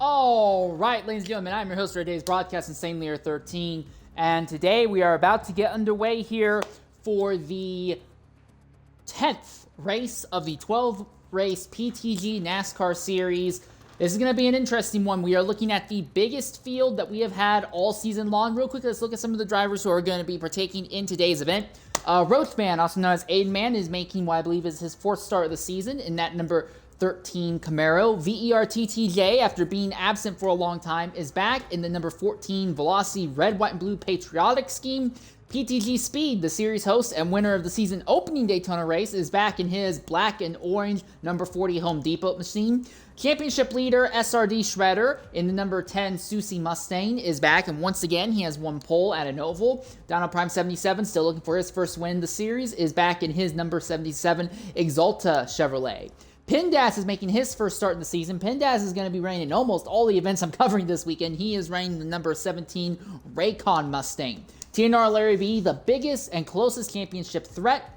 All right, ladies and gentlemen, I'm your host for today's broadcast, Insane Lear 13, and today we are about to get underway here for the 10th race of the 12-race PTG NASCAR series. This is going to be an interesting one. We are looking at the biggest field that we have had all season long. Real quick, let's look at some of the drivers who are going to be partaking in today's event. Roachman, also known as Aidman, is making what I believe is his fourth start of the season in that number 13 Camaro. VERTTJ, after being absent for a long time, is back in the number 14 Velocity Red, White, and Blue Patriotic Scheme. PTG Speed, the series host and winner of the season opening Daytona race, is back in his black and orange number 40 Home Depot machine. Championship leader SRD Shredder in the number 10 Susie Mustang is back, and once again he has won pole at an oval. Donald Prime 77, still looking for his first win in the series, is back in his number 77 Exalta Chevrolet. Pindas is making his first start in the season. Pindas is going to be running in almost all the events I'm covering this weekend. He is running the number 17 Raycon Mustang. TNR Larry B, the biggest and closest championship threat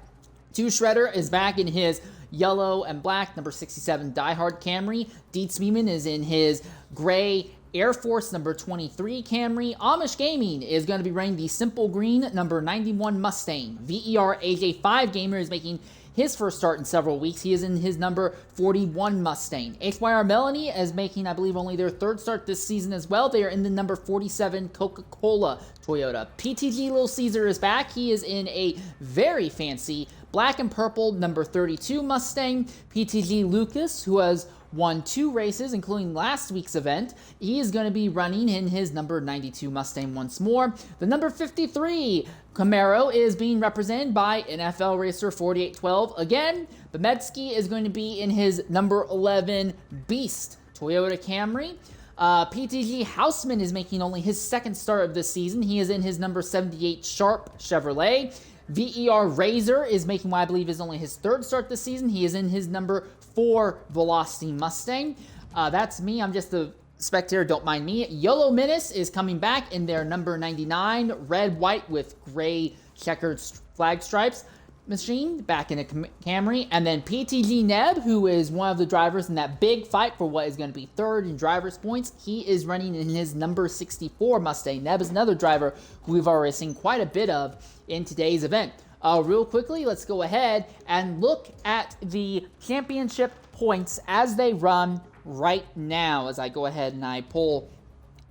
to Shredder, is back in his yellow and black number 67 Diehard Camry. Dietz Beeman is in his gray Air Force number 23 Camry. Amish Gaming is going to be running the simple green number 91 Mustang. VER AJ5 Gamer is making his first start in several weeks. He is in his number 41 Mustang. HYR Melanie is making, I believe, only their third start this season as well. They are in the number 47 Coca-Cola Toyota. PTG Little Caesar is back. He is in a very fancy black and purple number 32 Mustang. PTG Lucas, who has won 2 races, including last week's event, he is going to be running in his number 92 Mustang once more. The number 53 Camaro is being represented by NFL Racer 4812 again. Bemetsky is going to be in his number 11 Beast Toyota Camry. PTG Houseman is making only his second start of this season. He is in his number 78 Sharp Chevrolet. VER Razor is making what I believe is only his third start this season. He is in his number 4 Velocity Mustang. That's me. I'm just a spectator. Don't mind me. YOLO Menace is coming back in their number 99 red, white with gray checkered flag stripes machine, back in a Camry. And then PTG Neb, who is one of the drivers in that big fight for what is going to be third in driver's points, he is running in his number 64 Mustang. Neb is another driver who we've already seen quite a bit of in today's event. Real quickly, let's go ahead and look at the championship points as they run right now, as I go ahead and I pull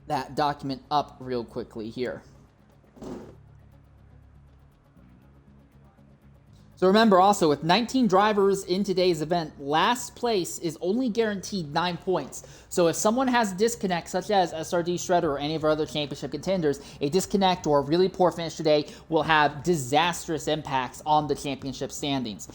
that document up real quickly here. So remember also, with 19 drivers in today's event, last place is only guaranteed 9 points. So if someone has a disconnect, such as SRD Shredder or any of our other championship contenders, a disconnect or a really poor finish today will have disastrous impacts on the championship standings.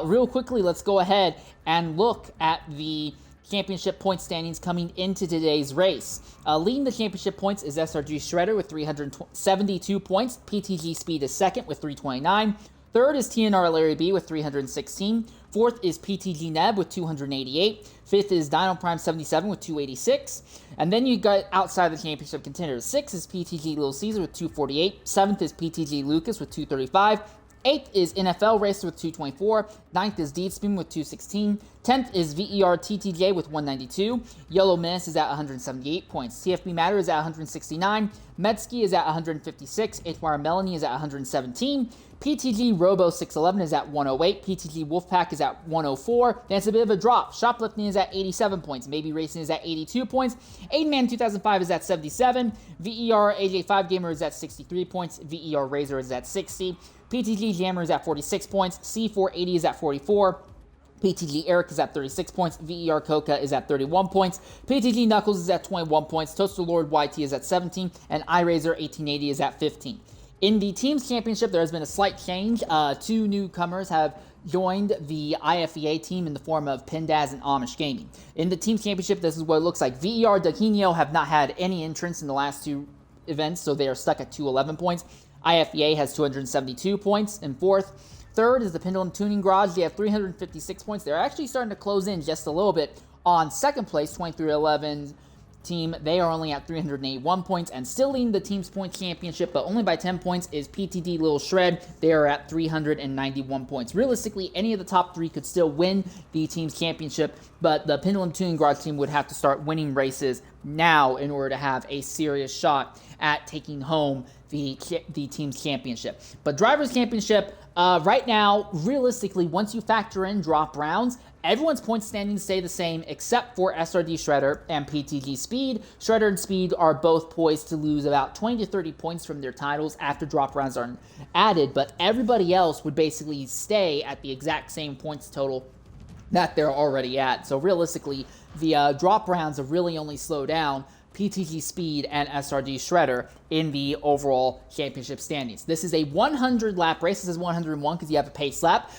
Real quickly, let's go ahead and look at the championship point standings coming into today's race. Leading the championship points is SRG Shredder with 372 points. PTG Speed is second with 329. Third is TNR Larry B with 316. Fourth is PTG Neb with 288. Fifth is Dino Prime 77 with 286. And then you got outside the championship contenders. Sixth is PTG Little Caesar with 248. Seventh is PTG Lucas with 235. 8th is NFL Racer with 224. 9th is Deedspin with 216. 10th is VER TTJ with 192. Yellow Menace is at 178 points. TFB Matter is at 169. Medsky is at 156. HYR Melanie is at 117. PTG Robo 611 is at 108. PTG Wolfpack is at 104. Then it's a bit of a drop. Shoplifting is at 87 points. Maybe Racing is at 82 points. Aidman 2005 is at 77. VER AJ5 Gamer is at 63 points. VER Razor is at 60. PTG Jammer is at 46 points. C480 is at 44. PTG Eric is at 36 points. VER Coca is at 31 points. PTG Knuckles is at 21 points. Toaster Lord YT is at 17. And iRazor 1880 is at 15. In the Teams Championship, there has been a slight change. 2 newcomers have joined the IFEA team in the form of Pendaz and Amish Gaming. In the Teams Championship, this is what it looks like. VER Daquino have not had any entrance in the last 2 events, so they are stuck at 211 points. IFEA has 272 points in 4th. Third is the Pendulum Tuning Garage. They have 356 points. They're actually starting to close in just a little bit on 2nd place, 2311 team. They are only at 381 points and still leading the team's point championship, but only by 10 points is PTD Little Shred. They are at 391 points. Realistically, any of the top 3 could still win the team's championship, but the Pendulum Tuning Garage team would have to start winning races now in order to have a serious shot at taking home the team's championship. But Drivers' Championship, right now, realistically, once you factor in drop rounds, everyone's point standings stay the same except for SRD Shredder and PTG Speed. Shredder and Speed are both poised to lose about 20 to 30 points from their titles after drop rounds are added, but everybody else would basically stay at the exact same points total that they're already at. So realistically, the drop rounds have really only slowed down PTG Speed and SRD Shredder in the overall championship standings. This is a 100-lap race. This is 101 because you have a pace lap.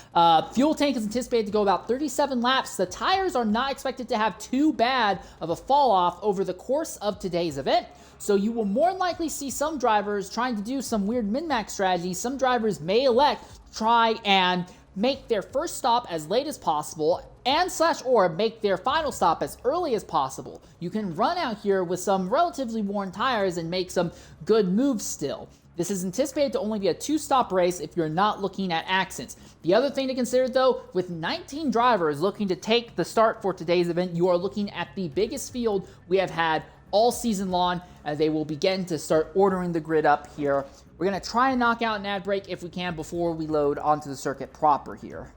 Fuel tank is anticipated to go about 37 laps. The tires are not expected to have too bad of a fall-off over the course of today's event. So you will more than likely see some drivers trying to do some weird min-max strategies. Some drivers may elect to try and make their first stop as late as possible and/or make their final stop as early as possible. You can run out here with some relatively worn tires and make some good moves still. This is anticipated to only be a 2-stop race if you're not looking at accidents. The other thing to consider, though, with 19 drivers looking to take the start for today's event, you are looking at the biggest field we have had all season long, as they will begin to start ordering the grid up here. We're going to try and knock out an ad break if we can before we load onto the circuit proper here,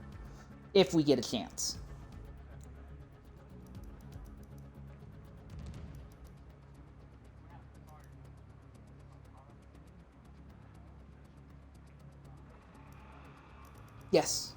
if we get a chance. Yes.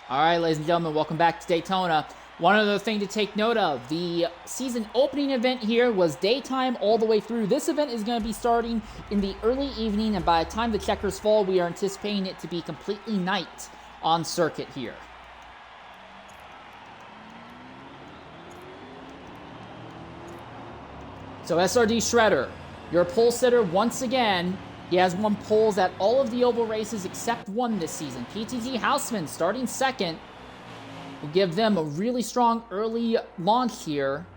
All right, ladies and gentlemen, welcome back to Daytona. One other thing to take note of, the season opening event here was daytime all the way through. This event is going to be starting in the early evening, and by the time the checkers fall, we are anticipating it to be completely night on circuit here. So SRD Shredder, your pole sitter once again. He has won poles at all of the oval races except one this season. PTG Houseman starting second will give them a really strong early launch here.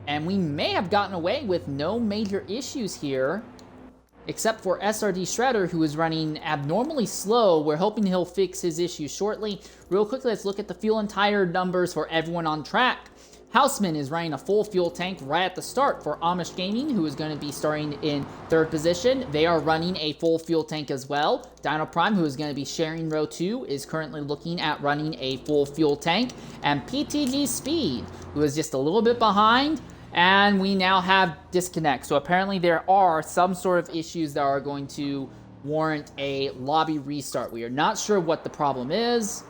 And we may have gotten away with no major issues here, except for SRD Shredder, who is running abnormally slow. We're hoping he'll fix his issues shortly. Real quickly, let's look at the fuel and tire numbers for everyone on track. Houseman is running a full fuel tank right at the start for Amish Gaming, who is going to be starting in third position. They are running a full fuel tank as well. Dino Prime, who is going to be sharing row 2, is currently looking at running a full fuel tank. And PTG Speed, who is just a little bit behind, and we now have disconnect. So apparently there are some sort of issues that are going to warrant a lobby restart. We are not sure what the problem is.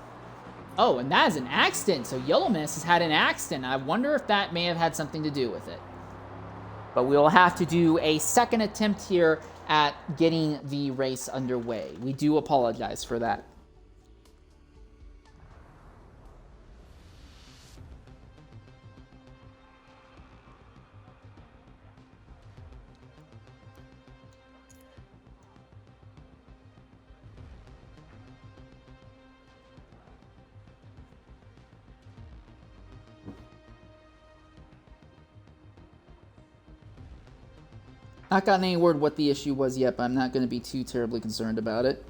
Oh, and that is an accident. So Yellow Menace has had an accident. I wonder if that may have had something to do with it. But we will have to do a second attempt here at getting the race underway. We do apologize for that. Not gotten any word what the issue was yet, but I'm not going to be too terribly concerned about it.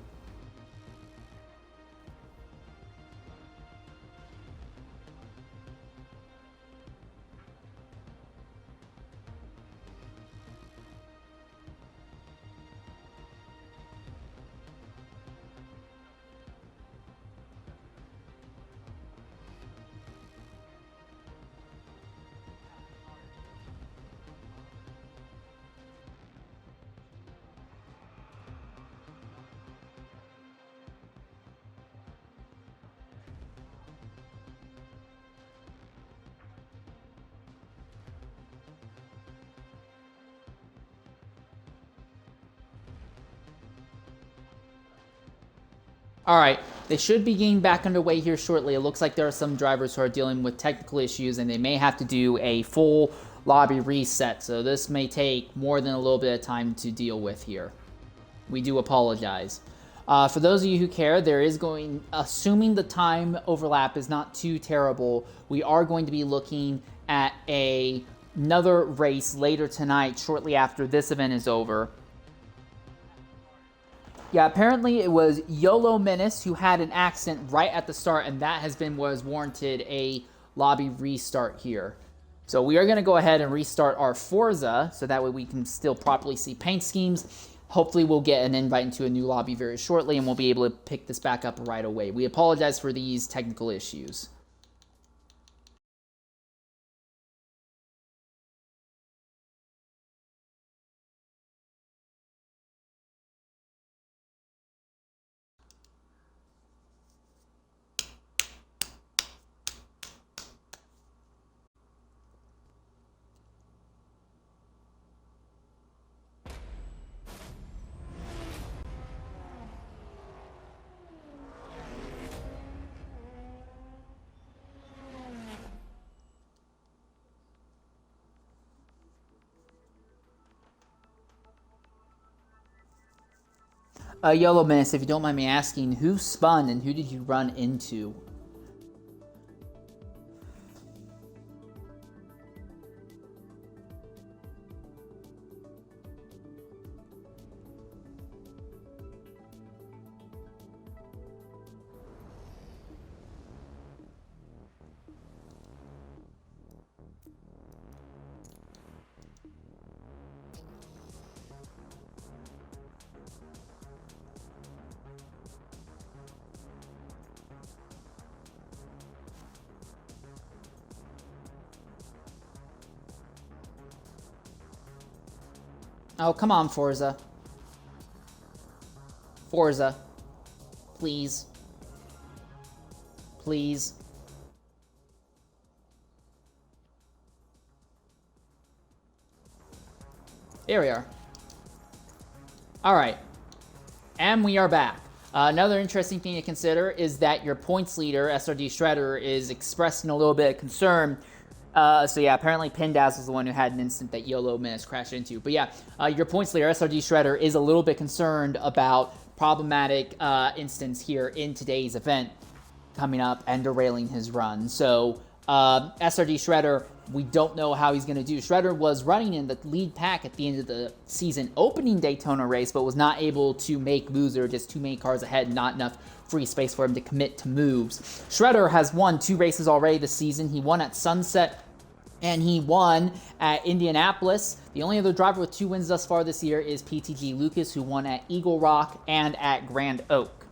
All right, they should be getting back underway here shortly. It looks like there are some drivers who are dealing with technical issues, and they may have to do a full lobby reset. So this may take more than a little bit of time to deal with here. We do apologize. For those of you who care, there is going, assuming the time overlap is not too terrible, we are going to be looking at another race later tonight, shortly after this event is over. Yeah, apparently it was Yolo Menace who had an accident right at the start, and that was warranted a lobby restart here. So we are going to go ahead and restart our Forza, so that way we can still properly see paint schemes. Hopefully we'll get an invite into a new lobby very shortly, and we'll be able to pick this back up right away. We apologize for these technical issues. Yellow Menace, if you don't mind me asking, who spun and who did you run into? Oh, come on, Forza. Forza. Please. Please. There we are. Alright. And we are back. Another interesting thing to consider is that your points leader, SRD Shredder, is expressing a little bit of concern. So yeah, apparently Pindaz was the one who had an incident that Yolo Menace crashed into. But yeah, your points leader, SRD Shredder, is a little bit concerned about problematic incidents here in today's event coming up and derailing his run. So SRD Shredder, we don't know how he's going to do. Shredder was running in the lead pack at the end of the season opening Daytona race, but was not able to make moves. There were just too many cars ahead, not enough free space for him to commit to moves. Shredder has won 2 races already this season. He won at Sunset and he won at Indianapolis. The only other driver with 2 wins thus far this year is PTG Lucas, who won at Eagle Rock and at Grand Oak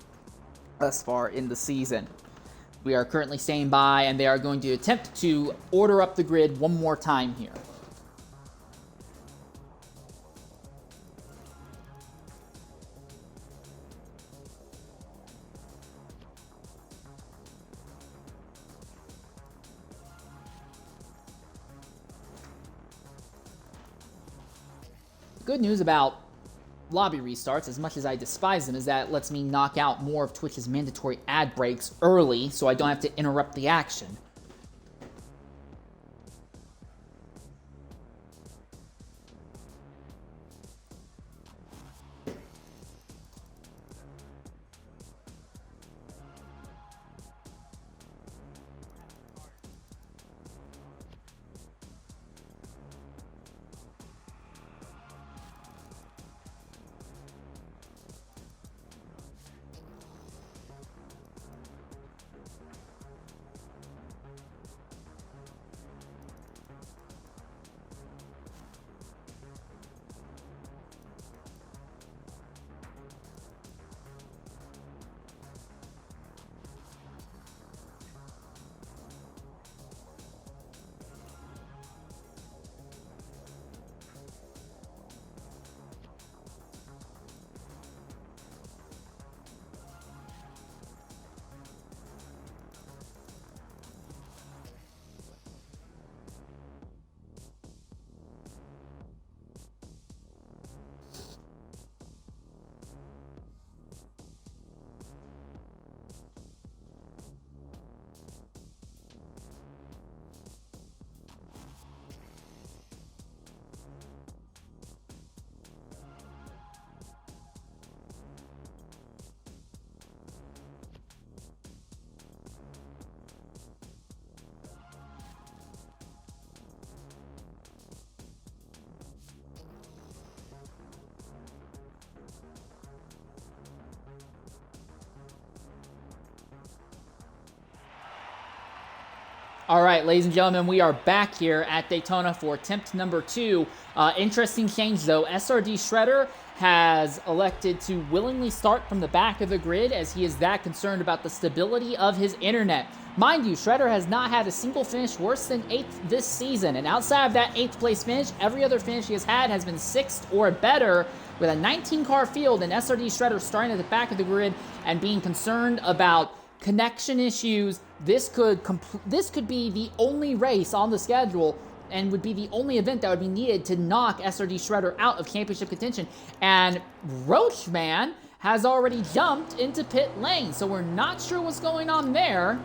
thus far in the season. We are currently standing by, and they are going to attempt to order up the grid one more time here. good news about lobby restarts, as much as I despise them, is that it lets me knock out more of Twitch's mandatory ad breaks early so I don't have to interrupt the action. All right, ladies and gentlemen, we are back here at Daytona for attempt number 2. Interesting change, though. SRD Shredder has elected to willingly start from the back of the grid as he is that concerned about the stability of his internet. Mind you, Shredder has not had a single finish worse than 8th this season, and outside of that 8th place finish, every other finish he has had has been 6th or better. With a 19-car field and SRD Shredder starting at the back of the grid and being concerned about connection issues, this could be the only race on the schedule and would be the only event that would be needed to knock SRD Shredder out of championship contention. And Roachman has already jumped into pit lane, so we're not sure what's going on there.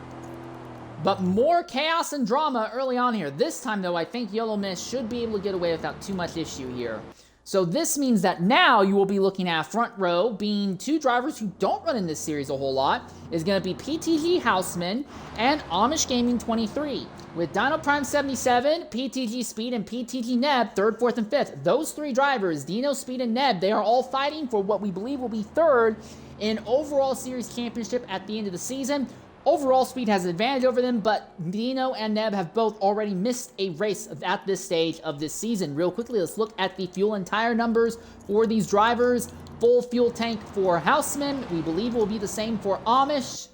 But more chaos and drama early on here. This time, though, I think Yellow Mist should be able to get away without too much issue here. So this means that now you will be looking at front row being 2 drivers who don't run in this series a whole lot. Is going to be PTG Houseman and Amish Gaming 23. With Dino Prime 77, PTG Speed, and PTG Neb 3rd, 4th, and 5th. Those 3 drivers, Dino, Speed, and Neb, they are all fighting for what we believe will be 3rd in overall series championship at the end of the season. Overall, Speed has an advantage over them, but Dino and Neb have both already missed a race at this stage of this season. Real quickly, let's look at the fuel and tire numbers for these drivers. Full fuel tank for Houseman. We believe will be the same for Amish.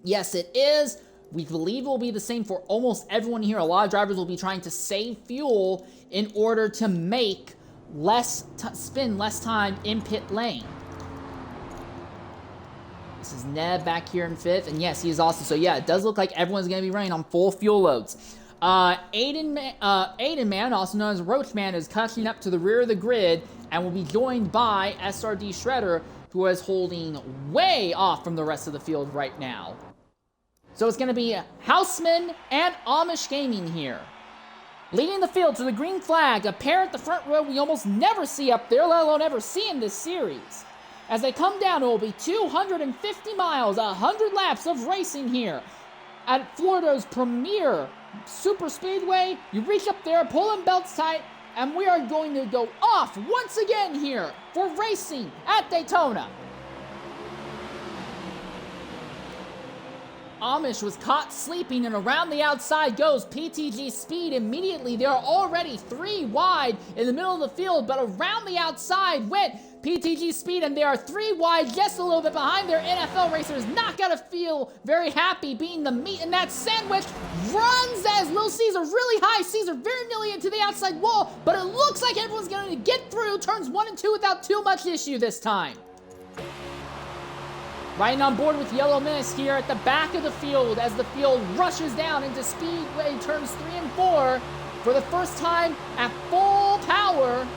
Yes, it is. We believe it will be the same for almost everyone here. A lot of drivers will be trying to save fuel in order to make spend less time in pit lane. This is Neb back here in 5th, and yes, he is also. So yeah, it does look like everyone's going to be running on full fuel loads. Aiden Man, also known as Roachman, is catching up to the rear of the grid and will be joined by SRD Shredder, who is holding way off from the rest of the field right now. So it's going to be Houseman and Amish Gaming here. Leading the field to the green flag, a pair at the front row we almost never see up there, let alone ever see in this series. As they come down, it will be 250 miles, 100 laps of racing here at Florida's premier super speedway. You reach up there, pulling belts tight, and we are going to go off once again here for racing at Daytona. Amish was caught sleeping, and around the outside goes PTG Speed. Immediately, they are already 3 wide in the middle of the field, but around the outside went PTG Speed, and they are 3 wide, just a little bit behind their NFL racers. Not gonna feel very happy being the meat in that sandwich. Runs as Lil Caesar really high. Caesar very nearly into the outside wall, but it looks like everyone's going to get through turns 1 and 2 without too much issue this time. Riding on board with Yellow Mist here at the back of the field as the field rushes down into speedway turns 3 and 4 for the first time at full power.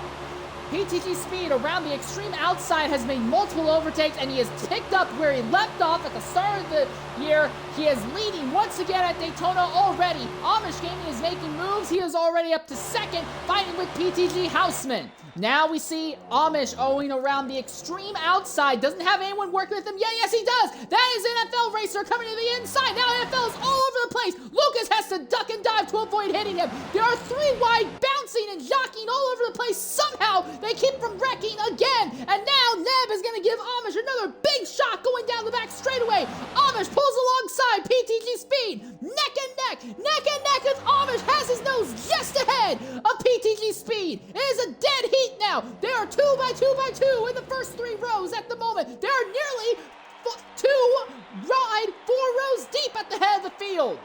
PTG Speed around the extreme outside has made multiple overtakes, and he has picked up where he left off at the start of the year. He is leading once again at Daytona already. Amish Gaming is making moves. He is already up to second, fighting with PTG Houseman. Now we see Amish owing around the extreme outside. Doesn't have anyone working with him yet. Yes, he does. That is NFL Racer coming to the inside. Now NFL is all over the place. Lucas has to duck and dive to avoid hitting him. There are three wide bouncing and jockeying all over the place. Somehow they keep from wrecking again. And now Neb is going to give Amish another big shot going down the back straightaway. Amish pulls alongside PTG Speed. Neck and neck as Amish has his nose just ahead of PTG Speed. It is a dead heat now. They are 2 by 2 by 2 in the first 3 rows at the moment. They are nearly 4 rows deep at the head of the field.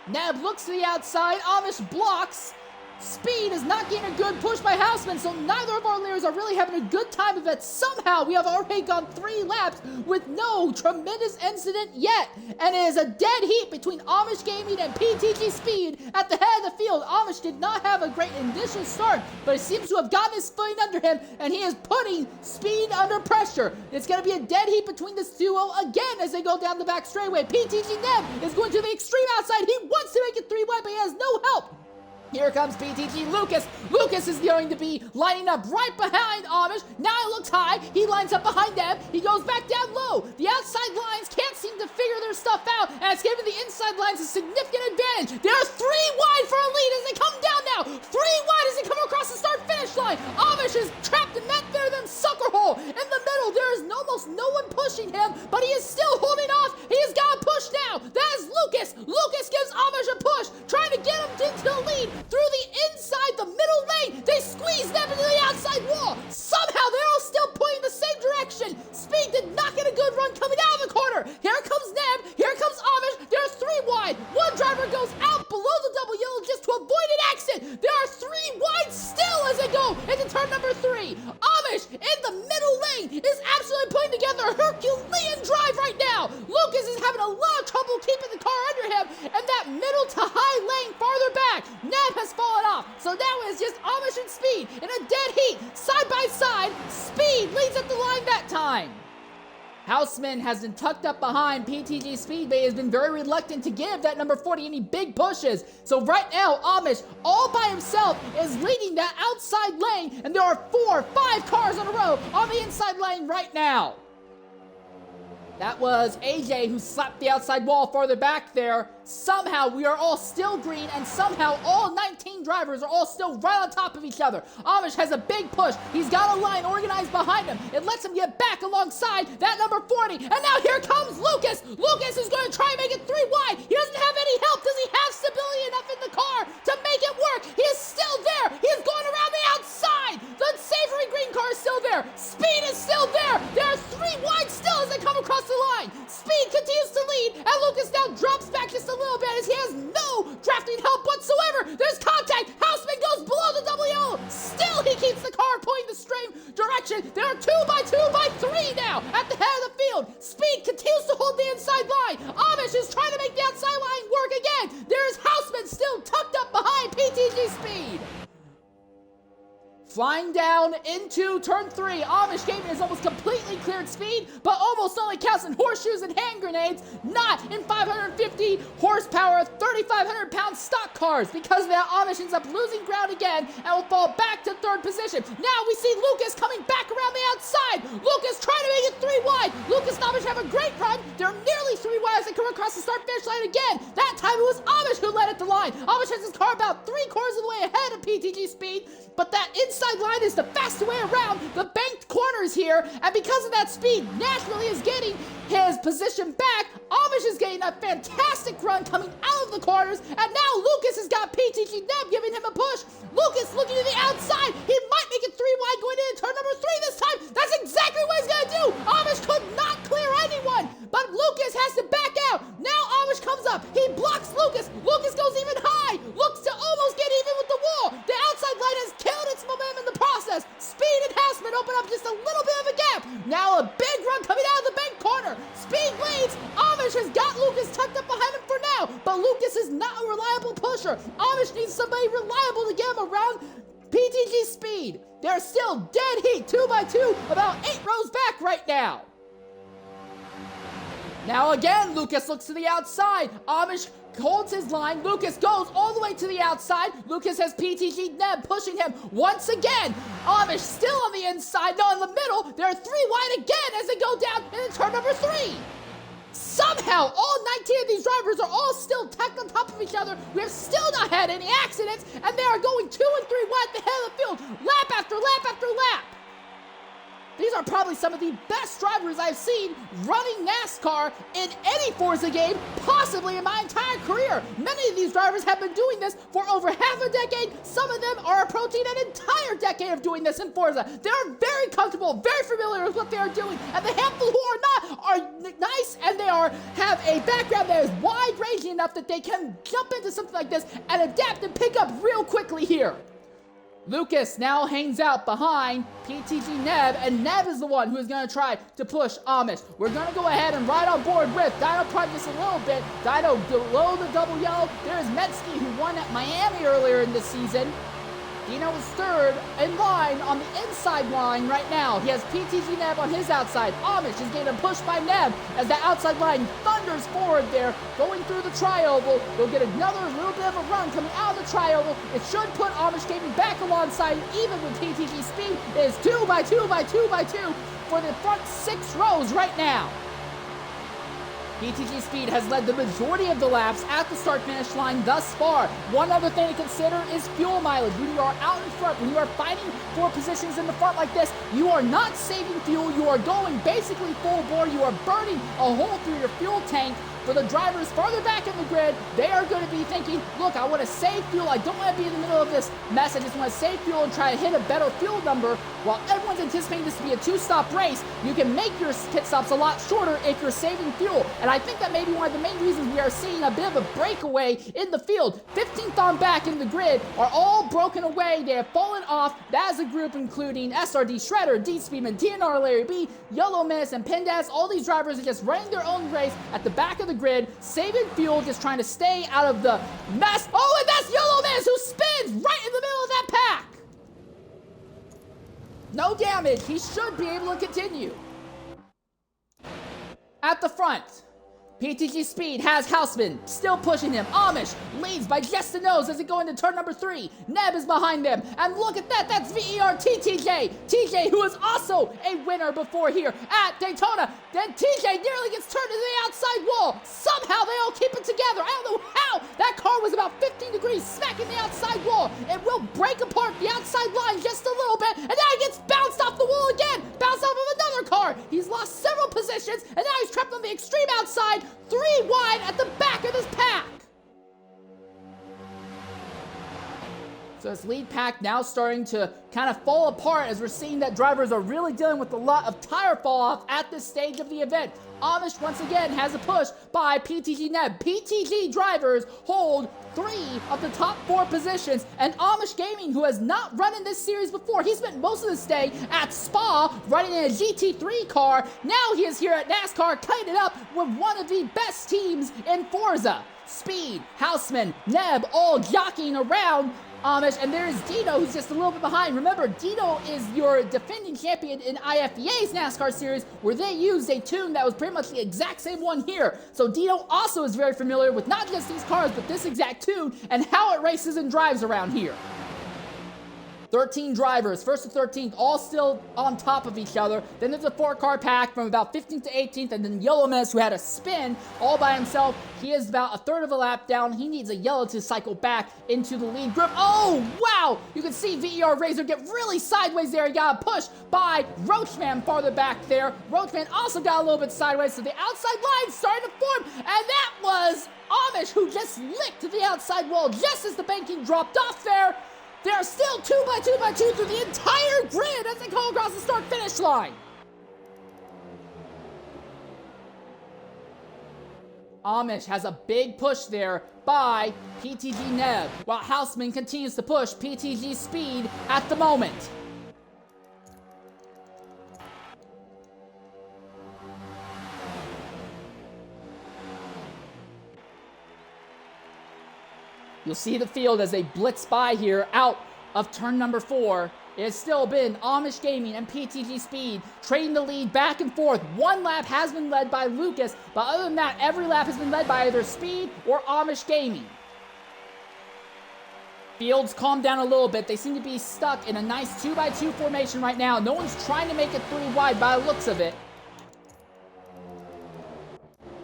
Neb looks to the outside. Amish blocks. Speed is not getting a good push by Houseman, so neither of our leaders are really having a good time of it. Somehow, we have already gone 3 laps with no tremendous incident yet. And it is a dead heat between Amish Gaming and PTG Speed at the head of the field. Amish did not have a great initial start, but he seems to have gotten his footing under him, and he is putting Speed under pressure. It's going to be a dead heat between this duo again as they go down the back straightaway. PTG Neb is going to the extreme outside. He wants to make it 3 wide, but he has no help. Here comes PTG Lucas. Lucas is going to be lining up right behind Amish. Now he looks high. He lines up behind them. He goes back down low. The outside lines can't seem to figure their stuff out, and it's giving the inside lines a significant advantage. There's 3 wide for a lead as they come down now. 3 wide as they come across the start-finish line. Amish is trapped in that there them sucker hole. In the middle, there is almost no one pushing him, but he is still holding off. He has got to push now. That is Lucas. Lucas gives Amish a push, trying to get him into the lead. Through the inside, the middle lane, they squeeze them into the outside wall. Somehow, they're all still pointing the same direction. Speed did not get a good run coming out of the corner. Here comes Neb. Here comes Amish. There's 3 wide. One driver goes out below the double yellow just to avoid an accident. There are 3 wide still as they go into turn number 3. Amish in the middle lane is absolutely putting together a Herculean drive right now. Lucas is having a lot of trouble keeping the car under him, and that middle to high lane farther back, Neb has fallen off. So now it's just Amish and Speed in a dead heat, side by side. Speed leads at the line that time. Houseman has been tucked up behind PTG Speed, but he has been very reluctant to give that number 40 any big pushes. So right now, Amish, all by himself, is leading that outside lane, and there are 4, 5 cars on a row on the inside lane right now. That was AJ who slapped the outside wall farther back there. Somehow we are all still green, and somehow all 19 drivers are all still right on top of each other. Amish has a big push. He's got a line organized behind him. It lets him get back alongside that number 40. And now here comes Lucas. Lucas is going to try and make it 3 wide. He doesn't have any help. Does he have stability enough in the car to make it work? He is still there. He is going around the outside. The Savory Green car is still there. Speed is still there. There are 3 wide still as they come across the line. Speed continues to lead, and Lucas now drops back just a little bit as he has no drafting help whatsoever. There's contact. Houseman goes below the double yellow. Still, he keeps the car pointing the same direction. There are 2 by 2 by 3 now at the head of the field. Speed continues to hold the inside line. Amish is trying to make the outside line work again. There is Houseman still tucked up behind PTG Speed. Flying down into turn 3, Amish Gaming has almost completely cleared Speed, but almost only counts in horseshoes and hand grenades, not in 550 horsepower, 3,500-pound stock cars. Because of that, Amish ends up losing ground again and will fall back to 3rd position. Now we see Lucas coming back around the outside. Lucas trying to make it 3 wide. Lucas and Amish have a great run. They're nearly 3 wide as they come across the start-finish line again. That time it was Amish who led at the line. Amish has his car about 3/4 of the way ahead of PTG Speed, but that inside line is the fastest way around the banked corners here, and because of that, Speed naturally is getting his position back. Amish is getting a fantastic run coming out of the corners, and now Lucas has got PTG Neb giving him a push. Lucas looking to the outside. He might make it 3 wide going into turn number 3 this time. That's exactly what he's going to do. Amish could not clear anyone, but Lucas has to back out. Now Amish comes up. He blocks Lucas. Lucas goes even high. Looks to almost get even with the wall. The outside line has killed its momentum in the process. Speed and Houseman open up just a little bit of a gap. Now a big run coming out of the bank corner. Speed leads. Amish has got Lucas tucked up behind him for now, but Lucas is not a reliable pusher. Amish needs somebody reliable to get him around PTG Speed, they're still dead heat, 2 by 2, about 8 rows back right now. Now again, Lucas looks to the outside. Amish holds his line. Lucas goes all the way to the outside. Lucas has PTG Neb pushing him once again. Amish still on the inside. No, in the middle. They're 3 wide again as they go down into turn number 3. Somehow, all 19 of these drivers are all still tucked on top of each other. We have still not had any accidents, and they are going 2 and 3 wide at the head of the field, lap after lap after lap. These are probably some of the best drivers I've seen running NASCAR in any Forza game, possibly in my entire career. Many of these drivers have been doing this for over half a decade. Some of them are approaching an entire decade of doing this in Forza. They're very comfortable, very familiar with what they are doing, and the handful who are not are nice, and they have a background that is wide-ranging enough that they can jump into something like this and adapt and pick up real quickly here. Lucas now hangs out behind PTG Neb, and Neb is the one who is going to try to push Amish. We're going to go ahead and ride on board with Dino Prime just a little bit. Dino below the double yellow. There is Metsky, who won at Miami earlier in this season. Dino is third in line on the inside line right now. He has PTG Neb on his outside. Amish is getting pushed by Neb as the outside line thunders forward there, going through the tri-oval. They'll get another little bit of a run coming out of the tri-oval. It should put Amish Gaming back alongside, even with PTG Speed. It is 2 by 2 by 2 by 2 for the front 6 rows right now. PTG Speed has led the majority of the laps at the start-finish line thus far. One other thing to consider is fuel mileage. When you are out in front, when you are fighting for positions in the front like this, you are not saving fuel. You are going basically full bore. You are burning a hole through your fuel tank. For the drivers farther back in the grid, they are going to be thinking, look, I want to save fuel. I don't want to be in the middle of this mess. I just want to save fuel and try to hit a better fuel number. While everyone's anticipating this to be a 2-stop race, you can make your pit stops a lot shorter if you're saving fuel. And I think that may be one of the main reasons we are seeing a bit of a breakaway in the field. 15th on back in the grid are all broken away. They have fallen off. That is a group including SRD Shredder, D Speedman, DNR Larry B, Yellow Miss, and Pendaz. All these drivers are just running their own race at the back of the grid, saving fuel, just trying to stay out of the mess. Oh, and that's Yellow Miss, who spins right in the middle of that pack. No damage. He should be able to continue. At the front, PTG Speed has Houseman still pushing him. Amish leads by just the nose as they go into turn number 3. Neb is behind them. And look at that. That's VER TTJ. TJ, who is also a winner before here at Daytona. Then TJ nearly gets turned to the outside wall. Somehow they all keep it together. I don't know how. That car was about 15 degrees smacking the outside wall. It will break apart the outside line just a little bit. And now he gets bounced off the wall again. Bounced off of another car. He's lost several positions. And now he's trapped on the extreme outside. 3 wide at the back of this pack. So this lead pack now starting to kind of fall apart as we're seeing that drivers are really dealing with a lot of tire fall off at this stage of the event. Amish once again has a push by PTG Neb. PTG drivers hold 3 of the top 4 positions, and Amish Gaming, who has not run in this series before, he spent most of his day at Spa running in a GT3 car. Now he is here at NASCAR cutting it up with one of the best teams in Forza. Speed, Houseman, Neb all jockeying around Amish, and there is Dino, who's just a little bit behind. Remember, Dino is your defending champion in IFEA's NASCAR series, where they used a tune that was pretty much the exact same one here. So Dino also is very familiar with not just these cars, but this exact tune and how it races and drives around here. 13 drivers, 1st to 13th, all still on top of each other. Then there's a 4-car pack from about 15th to 18th, and then Yellow Miss, who had a spin all by himself. He is about a third of a lap down. He needs a yellow to cycle back into the lead group. Oh, wow! You can see VER Razor get really sideways there. He got a push by Roachman farther back there. Roachman also got a little bit sideways, so the outside line's starting to form, and that was Amish, who just licked the outside wall just as the banking dropped off there. They're still 2 by 2 by 2 through the entire grid as they go across the start-finish line. Amish has a big push there by PTG Neb, while Houseman continues to push PTG Speed at the moment. You'll see the field as they blitz by here, out of turn number 4. It has still been Amish Gaming and PTG Speed trading the lead back and forth. One lap has been led by Lucas, but other than that, every lap has been led by either Speed or Amish Gaming. Fields calm down a little bit. They seem to be stuck in a nice 2x2 formation right now. No one's trying to make it 3 wide by the looks of it.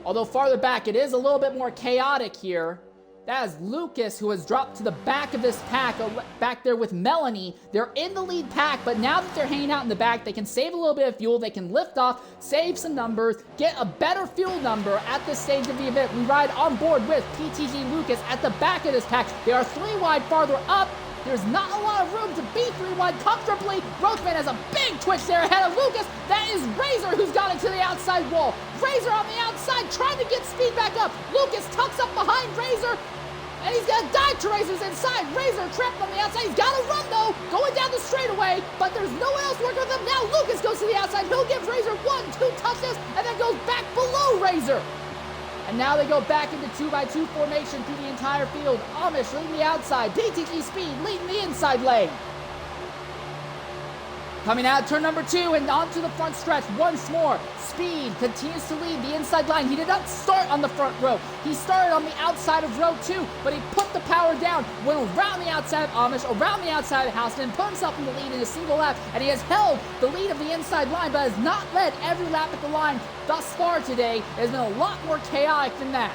Although farther back, it is a little bit more chaotic here. That is Lucas, who has dropped to the back of this pack, back there with Melanie. They're in the lead pack, but now that they're hanging out in the back, they can save a little bit of fuel. They can lift off, save some numbers, get a better fuel number at this stage of the event. We ride on board with PTG Lucas at the back of this pack. They are 3 wide farther up. There's not a lot of room to be 3 wide comfortably. Roachman has a big twitch there ahead of Lucas. That is Razor who's got it to the outside wall. Razor on the outside trying to get speed back up. Lucas tucks up behind Razor. And he's going to dive to Razor's inside. Razor trapped on the outside. He's got to run, though, going down the straightaway. But there's no one else working with him. Now Lucas goes to the outside. He'll give Razor 1-2 touches and then goes back below Razor. And now they go back into 2x2 formation through the entire field. Amish leading the outside. PTG Speed leading the inside lane. Coming out turn number 2 and onto the front stretch once more. Speed continues to lead the inside line. He did not start on the front row. He started on the outside of row 2, but he put the power down, went around the outside of Amish, around the outside of Houseman, put himself in the lead in a single lap, and he has held the lead of the inside line, but has not led every lap at the line thus far today. It has been a lot more chaotic than that.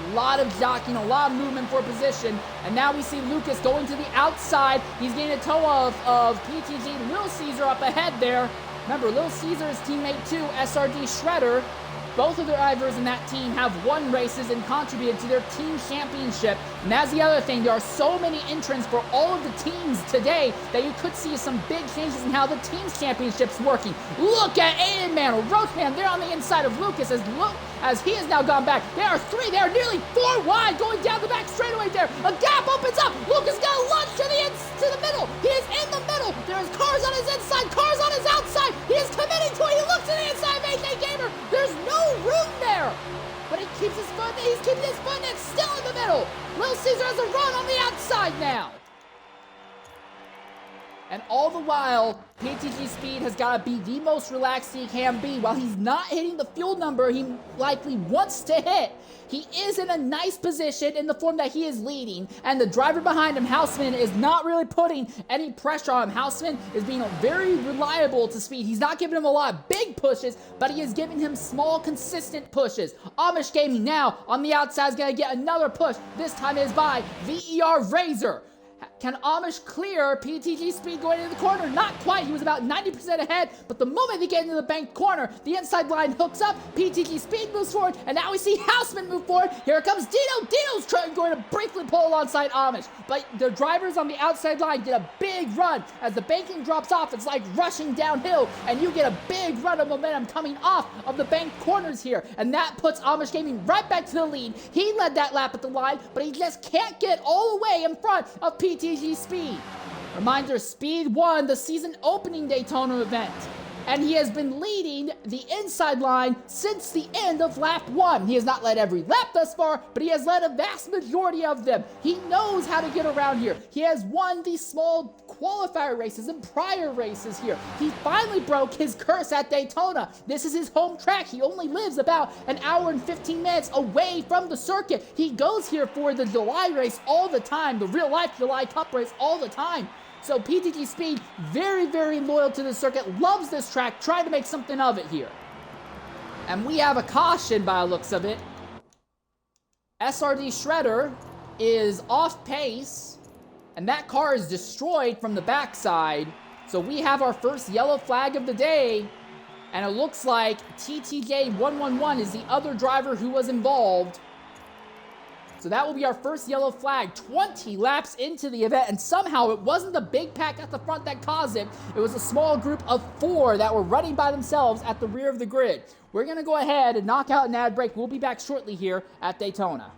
A lot of jockeying, a lot of movement for position. And now we see Lucas going to the outside. He's getting a tow of PTG. Little Caesar up ahead there. Remember, Little Caesar's teammate too, SRD Shredder. Both of the drivers in that team have won races and contributed to their team championship. And that's the other thing. There are so many entrants for all of the teams today that you could see some big changes in how the team's championship's working. Look at Aiden Man, Roachman there on the inside of Lucas as he has now gone back. They are 3, they are nearly 4 wide going down the back straightaway there. A gap opens up. Lucas got a lunge to the middle. He is in the middle. There's cars on his inside, cars on his outside. He is committing to it. He looks to the inside of AK Gamer. There's no room there. But he keeps his foot, he's keeping his foot, and it's still in the middle. Little Caesar has a run on the outside now. And all the while, PTG Speed has got to be the most relaxed he can be. While he's not hitting the fuel number he likely wants to hit, he is in a nice position in the form that he is leading. And the driver behind him, Houseman, is not really putting any pressure on him. Houseman is being very reliable to Speed. He's not giving him a lot of big pushes, but he is giving him small, consistent pushes. Amish Gaming now on the outside is going to get another push. This time it is by VER Razor. Can Amish clear PTG Speed going into the corner? Not quite. He was about 90% ahead, but the moment they get into the bank corner, the inside line hooks up, PTG Speed moves forward, and now we see Houseman move forward. Here comes Dino. Dino's going to briefly pull alongside Amish, but the drivers on the outside line get a big run. As the banking drops off, it's like rushing downhill, and you get a big run of momentum coming off of the bank corners here, and that puts Amish Gaming right back to the lead. He led that lap at the line, but he just can't get all the way in front of PTG Speed. Reminder, Speed won the season opening Daytona event, and he has been leading the inside line since the end of lap 1. He has not led every lap thus far, but he has led a vast majority of them. He knows how to get around here. He has won these small qualifier races and prior races here. He finally broke his curse at Daytona. This is his home track. He only lives about an hour and 15 minutes away from the circuit. He goes here for the July race all the time, the real life July Cup race all the time. So PTG Speed, very, very loyal to the circuit, loves this track, trying to make something of it here. And we have a caution by the looks of it. SRD Shredder is off pace, and that car is destroyed from the backside. So we have our first yellow flag of the day, and it looks like TTJ 111 is the other driver who was involved. So that will be our first yellow flag 20 laps into the event, and somehow it wasn't the big pack at the front that caused it. It was a small group of 4 that were running by themselves at the rear of the grid. We're going to go ahead and knock out an ad break. We'll be back shortly here at Daytona.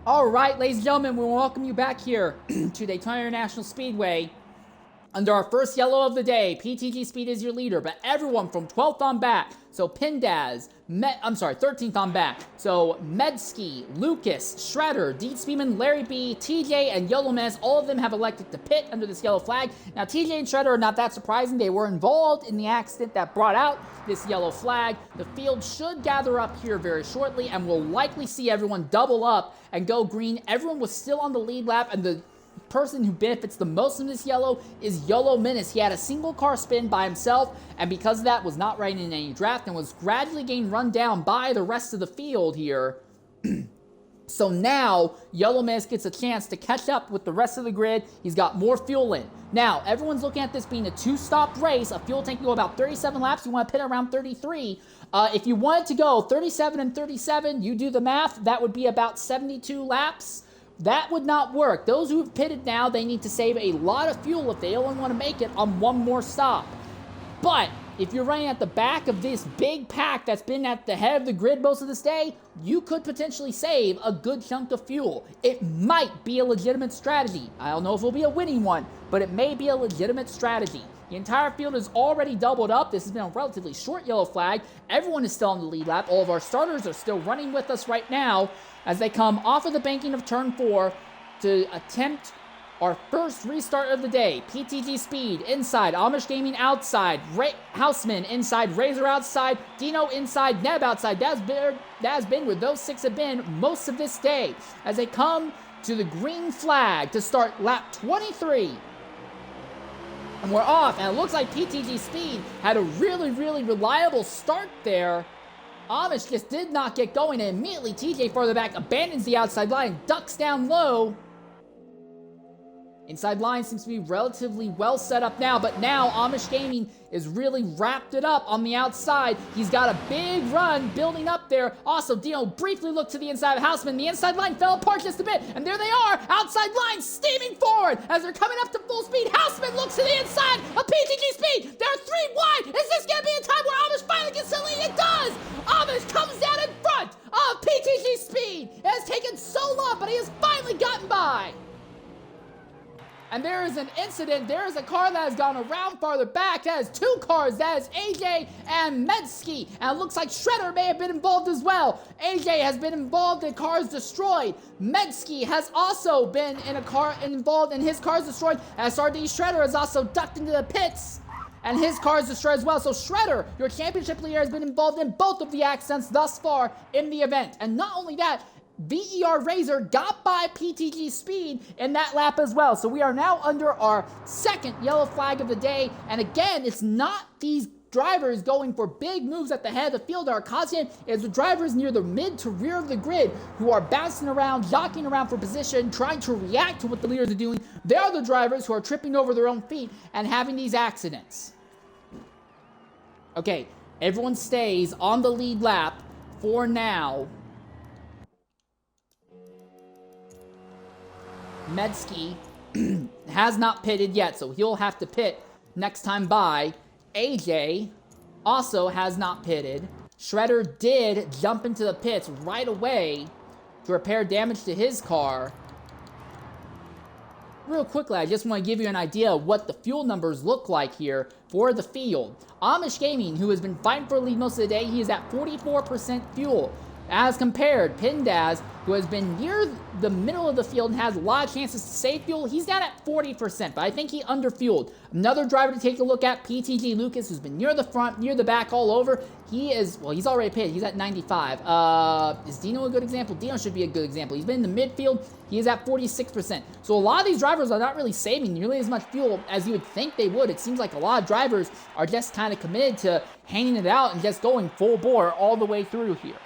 All right, ladies and gentlemen, we welcome you back here to Daytona International Speedway. Under our first yellow of the day, PTG Speed is your leader, but everyone from 12th on back, so Pindaz, 13th on back, so Medsky, Lucas, Shredder, Deed Speedman, Larry B, TJ, and Yellow Menace, all of them have elected to pit under this yellow flag. Now, TJ and Shredder are not that surprising. They were involved in the accident that brought out this yellow flag. The field should gather up here very shortly, and we'll likely see everyone double up and go green. Everyone was still on the lead lap, and the person who benefits the most from this yellow is Yellow Menace. He had a single car spin by himself, and because of that was not riding in any draft and was gradually getting run down by the rest of the field here. So now Yellow Menace gets a chance to catch up with the rest of the grid. He's got more fuel in. Now, everyone's looking at this being a two-stop race. A fuel tank can go about 37 laps. You want to pit around 33. If you wanted to go 37 and 37, you do the math, that would be about 72 laps. That would not work. Those who have pitted now, they need to save a lot of fuel if they only want to make it on one more stop. But if you're running at the back of this big pack that's been at the head of the grid most of this day, you could potentially save a good chunk of fuel. It might be a legitimate strategy. I don't know if it'll be a winning one, but it may be a legitimate strategy. The entire field is already doubled up. This has been a relatively short yellow flag. Everyone is still on the lead lap. All of our starters are still running with us right now as they come off of the banking of turn 4 to attempt our first restart of the day. PTG Speed inside, Amish Gaming outside, Houseman inside, Razor outside, Dino inside, Neb outside. That has been where those 6 have been most of this day as they come to the green flag to start lap 23. And we're off, and it looks like PTG Speed had a really, really reliable start there. Amish just did not get going, and immediately TJ farther back abandons the outside line, ducks down low. Inside line seems to be relatively well set up now, but now Amish Gaming is really wrapped it up on the outside. He's got a big run building up there. Also, Dino briefly looked to the inside of Houseman. The inside line fell apart just a bit, and there they are, outside line steaming forward as they're coming up to full speed. Houseman looks to the inside of PTG Speed. They're 3 wide. Is this going to be a time where Amish finally gets the lead? It does. Amish comes down in front of PTG Speed. It has taken so long, but he has finally gotten by. And there is an incident. There is a car that has gone around farther back. That is 2 cars. That is AJ and Medsky. And it looks like Shredder may have been involved as well. AJ has been involved in cars destroyed. Medsky has also been in a car involved in his cars destroyed. SRD Shredder has also ducked into the pits. And his car is destroyed as well. So Shredder, your championship leader, has been involved in both of the accidents thus far in the event. And not only that, VER Razor got by PTG Speed in that lap as well. So we are now under our second yellow flag of the day. And again, it's not these drivers going for big moves at the head of the field that are causing it. It's the drivers near the mid to rear of the grid who are bouncing around, jockeying around for position, trying to react to what the leaders are doing. They are the drivers who are tripping over their own feet and having these accidents. Okay, everyone stays on the lead lap for now. Medsky has not pitted yet, so he'll have to pit next time by. AJ also has not pitted. Shredder did jump into the pits right away to repair damage to his car. Real quickly, I just want to give you an idea of what the fuel numbers look like here for the field. Amish Gaming, who has been fighting for a lead most of the day, he is at 44% fuel. As compared, Pindaz, who has been near the middle of the field and has a lot of chances to save fuel, he's down at 40%, but I think he underfueled. Another driver to take a look at, PTG Lucas, who's been near the front, near the back, all over. He is, well, he's already pitted. He's at 95. Is Dino a good example? Dino should be a good example. He's been in the midfield. He is at 46%. So a lot of these drivers are not really saving nearly as much fuel as you would think they would. It seems like a lot of drivers are just kind of committed to hanging it out and just going full bore all the way through here.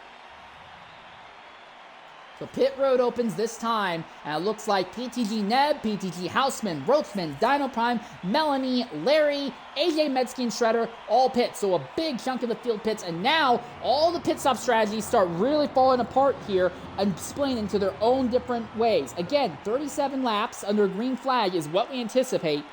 So pit road opens this time, and it looks like PTG Neb, PTG Houseman, Roachman, Dino Prime, Melanie, Larry, AJ Medsky, and Shredder all pit. So a big chunk of the field pits, and now all the pit stop strategies start really falling apart here and splitting into their own different ways. Again, 37 laps under a green flag is what we anticipate.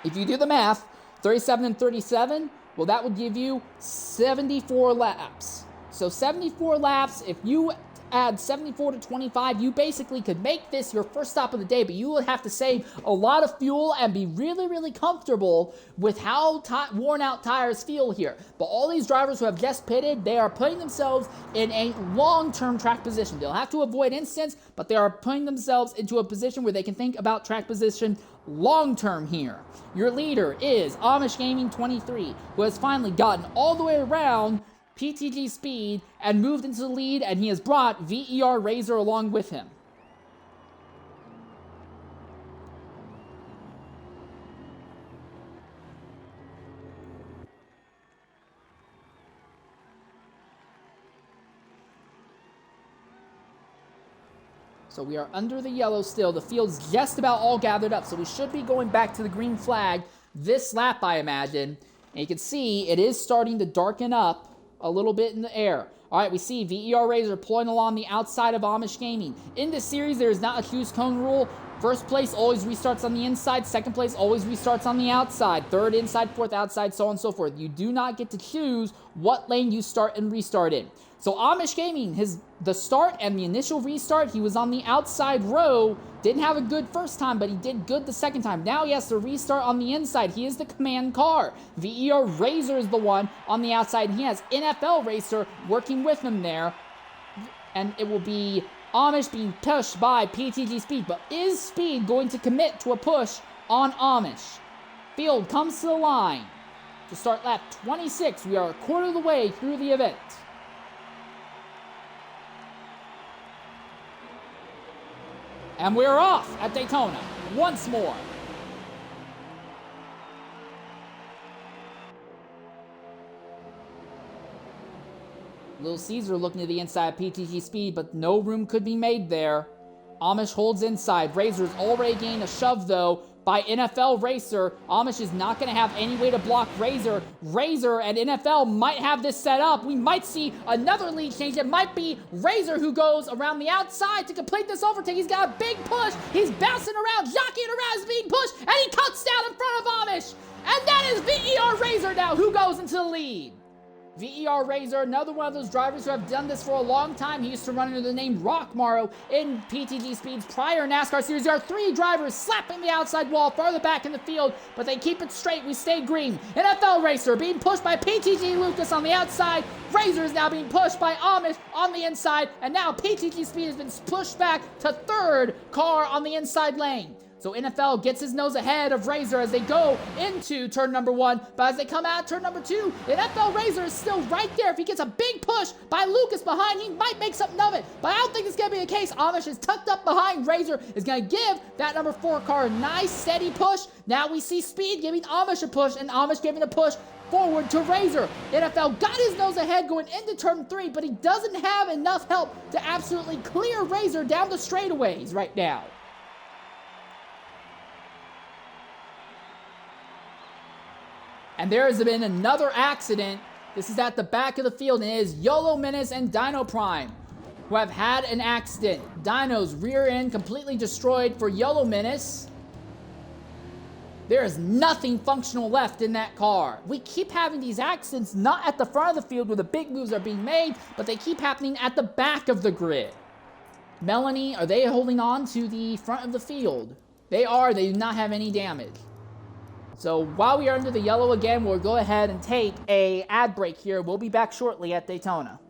If you do the math, 37 and 37, well, that would give you 74 laps. So 74 laps, if you add 74 to 25, you basically could make this your first stop of the day, but you would have to save a lot of fuel and be really, really comfortable with how worn out tires feel here. But all these drivers who have just pitted, they are putting themselves in a long-term track position. They'll have to avoid incidents, but they are putting themselves into a position where they can think about track position long-term here. Your leader is Amish Gaming 23, who has finally gotten all the way around PTG Speed and moved into the lead, and he has brought VER Razor along with him. So we are under the yellow still. The field's just about all gathered up, so we should be going back to the green flag this lap, I imagine. And you can see it is starting to darken up a little bit in the air. All right, we see VER Razor pulling along the outside of Amish Gaming. In this series, there is not a choose cone rule. First place always restarts on the inside. Second place always restarts on the outside. Third inside, fourth outside, so on and so forth. You do not get to choose what lane you start and restart in. So Amish Gaming, the start and the initial restart, he was on the outside row. Didn't have a good first time, but he did good the second time. Now he has to restart on the inside. He is the command car. VER Razor is the one on the outside. He has NFL Racer working with him there. And it will be Amish being pushed by PTG Speed. But is Speed going to commit to a push on Amish? Field comes to the line to start lap 26. We are a quarter of the way through the event. And we're off at Daytona once more. Little Caesar looking to the inside of PTG Speed, but no room could be made there. Amish holds inside. Razor's already gained a shove, though, by NFL Racer. Amish is not going to have any way to block Razor. Razor and NFL might have this set up. We might see another lead change. It might be Razor who goes around the outside to complete this overtake. He's got a big push. He's bouncing around, jockeying around, is being pushed, and he cuts down in front of Amish. And that is VER Razor now who goes into the lead. VER Razor, another one of those drivers who have done this for a long time. He used to run under the name Rockmorrow in PTG Speed's prior NASCAR series. There are three drivers slapping the outside wall farther back in the field, but they keep it straight. We stay green. NFL Racer being pushed by PTG Lucas on the outside. Razor is now being pushed by Amish on the inside, and now PTG Speed has been pushed back to third car on the inside lane. So NFL gets his nose ahead of Razor as they go into turn number one. But as they come out turn number two, NFL Razor is still right there. If he gets a big push by Lucas behind, he might make something of it. But I don't think it's going to be the case. Amish is tucked up behind. Razor is going to give that number 4 car a nice steady push. Now we see Speed giving Amish a push, and Amish giving a push forward to Razor. NFL got his nose ahead going into turn 3, but he doesn't have enough help to absolutely clear Razor down the straightaways right now. And there has been another accident. This is at the back of the field, and it is YOLO Menace and Dino Prime who have had an accident. Dino's rear end completely destroyed for YOLO Menace. There is nothing functional left in that car. We keep having these accidents not at the front of the field where the big moves are being made, but they keep happening at the back of the grid. Melanie, are they holding on to the front of the field? They are. They do not have any damage. So while we are under the yellow again, we'll go ahead and take an ad break here. We'll be back shortly at Daytona.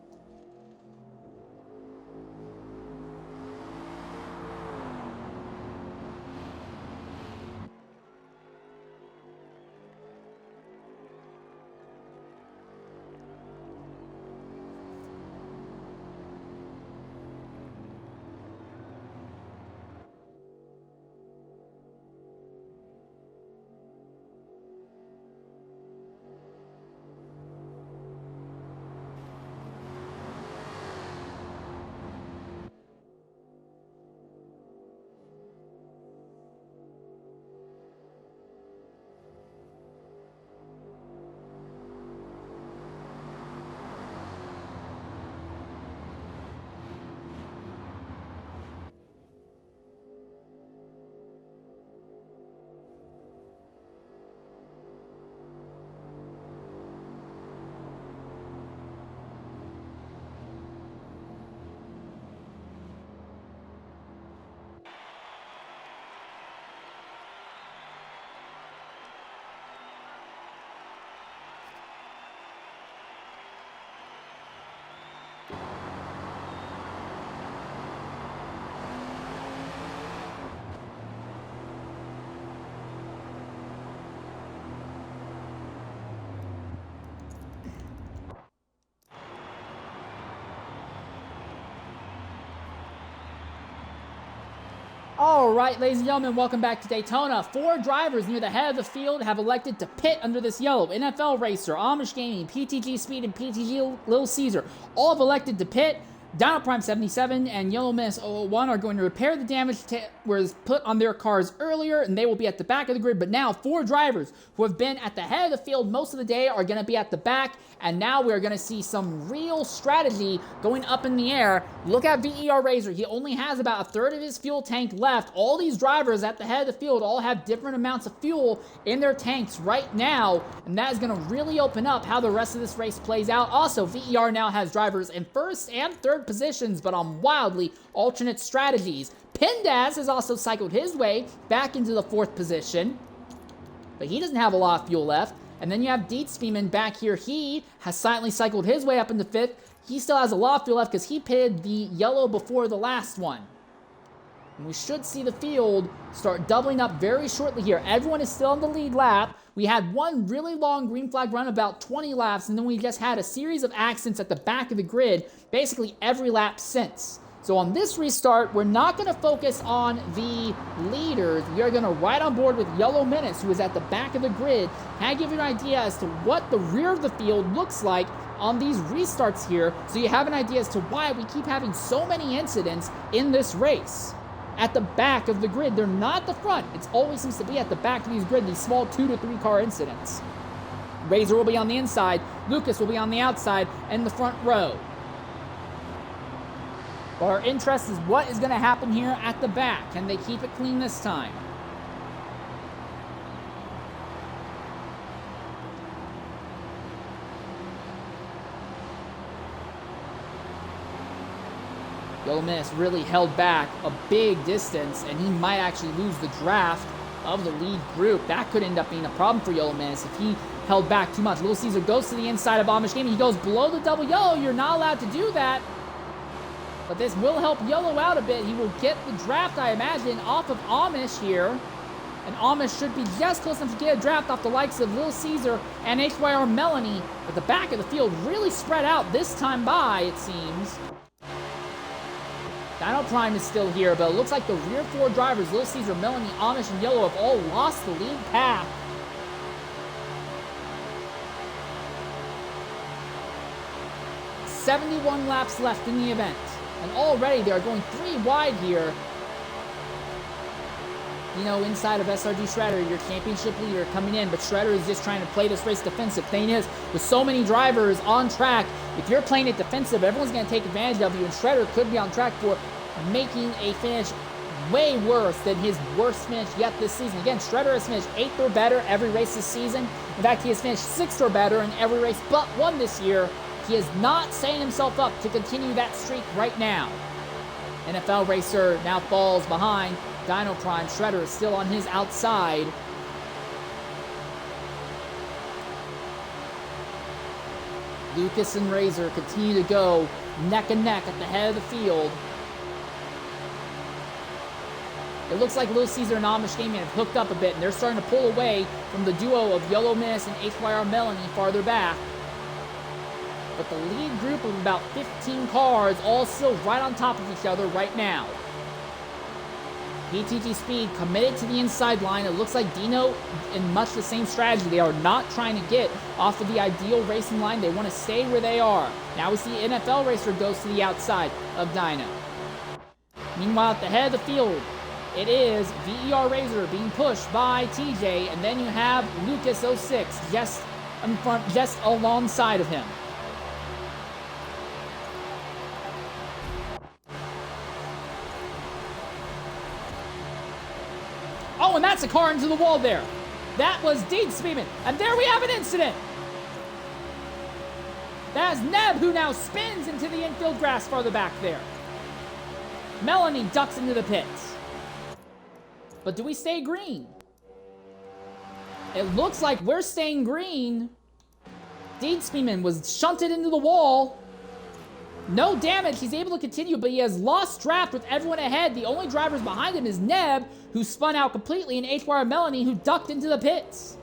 All right, ladies and gentlemen, welcome back to Daytona. 4 drivers near the head of the field have elected to pit under this yellow. NFL Racer, Amish Gaming, PTG Speed, and PTG Little Caesar all have elected to pit. Dino Prime 77 and Yellow Miss 001 are going to repair the damage that was put on their cars earlier, and they will be at the back of the grid. But now 4 drivers who have been at the head of the field most of the day are going to be at the back, and now we're going to see some real strategy going up in the air. Look at VER Razor. He only has about a third of his fuel tank left. All these drivers at the head of the field all have different amounts of fuel in their tanks right now, and that is going to really open up how the rest of this race plays out. Also, VER now has drivers in first and third positions, but on wildly alternate strategies. Pindaz has also cycled his way back into the 4th position, but he doesn't have a lot of fuel left. And then you have Dietzspielman back here. He has silently cycled his way up into 5th. He still has a lot of fuel left because he pitted the yellow before the last one. And we should see the field start doubling up very shortly here. Everyone is still on the lead lap. We had one really long green flag run, about 20 laps, and then we just had a series of accidents at the back of the grid, basically every lap since. So on this restart, we're not going to focus on the leaders. We are going to ride on board with Yellow Menace, who is at the back of the grid. Can I give you an idea as to what the rear of the field looks like on these restarts here, so you have an idea as to why we keep having so many incidents in this race? At the back of the grid, they're not the front. It always seems to be at the back of these grid, these small 2 to 3 car incidents. Razor will be on the inside, Lucas will be on the outside, and the front row. But our interest is what is going to happen here at the back. Can they keep it clean this time? Yellow Menace really held back a big distance, and he might actually lose the draft of the lead group. That could end up being a problem for Yellow Menace if he held back too much. Little Caesar goes to the inside of Amish Gaming. He goes below the double yellow. You're not allowed to do that. But this will help Yellow out a bit. He will get the draft, I imagine, off of Amish here. And Amish should be just close enough to get a draft off the likes of Little Caesar and HYR Melanie. But the back of the field really spread out this time by, it seems. Dino Prime is still here, but it looks like the rear 4 drivers, Little Caesar, Melanie, Amish, and Yellow, have all lost the lead path. "71 laps left in the event. And already they are going 3 wide here. You know, inside of SRG Shredder, your championship leader coming in, but Shredder is just trying to play this race defensive. Thing is, with so many drivers on track, if you're playing it defensive, everyone's going to take advantage of you, and Shredder could be on track for making a finish way worse than his worst finish yet this season. Again, Shredder has finished 8th or better every race this season. In fact, he has finished 6th or better in every race but one this year. He is not setting himself up to continue that streak right now. NFL Racer now falls behind Dino Prime. Shredder is still on his outside. Lucas and Razor continue to go neck and neck at the head of the field. It looks like Little Caesar and Amish Gaming have hooked up a bit, and they're starting to pull away from the duo of Yellow Miss and HYR Melanie farther back. But the lead group of about 15 cars all still right on top of each other right now. PTG Speed committed to the inside line. It looks like Dino in much the same strategy. They are not trying to get off of the ideal racing line. They want to stay where they are. Now we see NFL Racer goes to the outside of Dino. Meanwhile, at the head of the field, it is VER Razor being pushed by TJ, and then you have Lucas 06 just in front, just alongside of him. Oh, and that's a car into the wall there. That was Dietzspielman. And there we have an incident. That is Neb, who now spins into the infield grass farther back there. Melanie ducks into the pits. But do we stay green? It looks like we're staying green. Dietzspielman was shunted into the wall. No damage. He's able to continue, but he has lost draft with everyone ahead. The only drivers behind him is Neb, who spun out completely, and HYR Melanie, who ducked into the pits.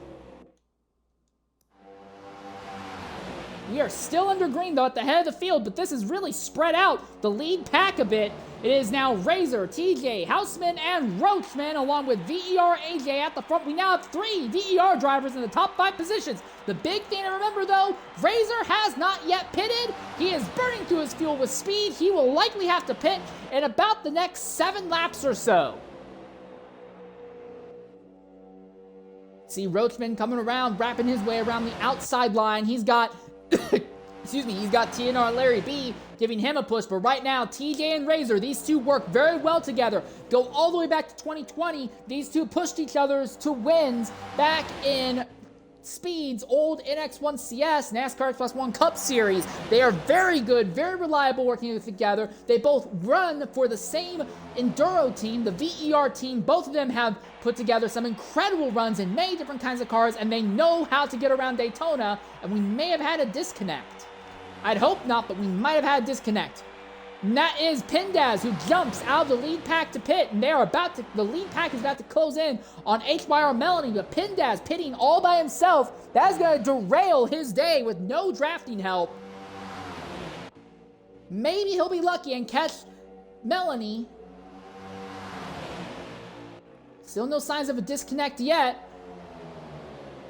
We are still under green, though, at the head of the field, but this has really spread out the lead pack a bit. It is now Razor, TJ, Houseman, and Roachman, along with VER AJ at the front. We now have 3 VER drivers in the top 5 positions. The big thing to remember, though, Razor has not yet pitted. He is burning through his fuel with speed. He will likely have to pit in about the next 7 laps or so. See Roachman coming around, wrapping his way around the outside line. He's got, excuse me, he's got TNR Larry B giving him a push. But right now, TJ and Razor, these two work very well together. Go all the way back to 2020. These two pushed each other to wins back in Speed's old NX1 CS NASCAR Plus 1 Cup Series. They are very good, very reliable working together. They both run for the same Enduro team, the VER team. Both of them have put together some incredible runs in many different kinds of cars, and they know how to get around Daytona, and we may have had a disconnect. I'd hope not, but we might have had a disconnect. And that is Pindaz, who jumps out of the lead pack to pit, and the lead pack is about to close in on HYR Melanie, but Pindaz pitting all by himself. That is going to derail his day with no drafting help. Maybe he'll be lucky and catch Melanie. Still no signs of a disconnect yet.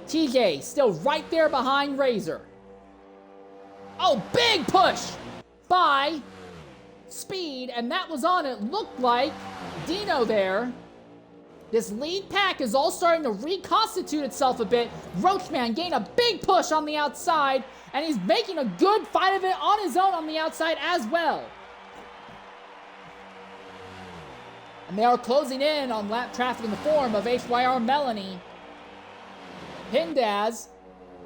TJ still right there behind Razor. Oh, big push by Speed, and that was on, it looked like, Dino there. This lead pack is all starting to reconstitute itself a bit. Roachman gained a big push on the outside, and he's making a good fight of it on his own on the outside as well. And they are closing in on lap traffic in the form of HYR Melanie. Pindaz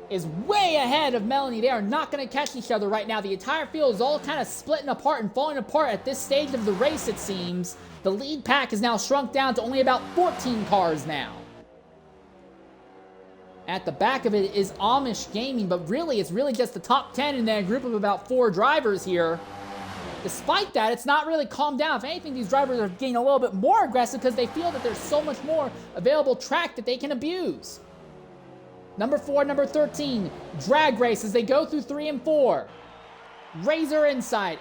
is way ahead of Melanie. They are not going to catch each other right now. The entire field is all kind of splitting apart and falling apart at this stage of the race, it seems. The lead pack is now shrunk down to only about 14 cars now. At the back of it is Amish Gaming, but really, it's really just the top 10 and then a group of about 4 drivers here. Despite that, it's not really calmed down. If anything, these drivers are getting a little bit more aggressive because they feel that there's so much more available track that they can abuse. Number 4, number 13, drag race as they go through 3 and 4. Razor inside,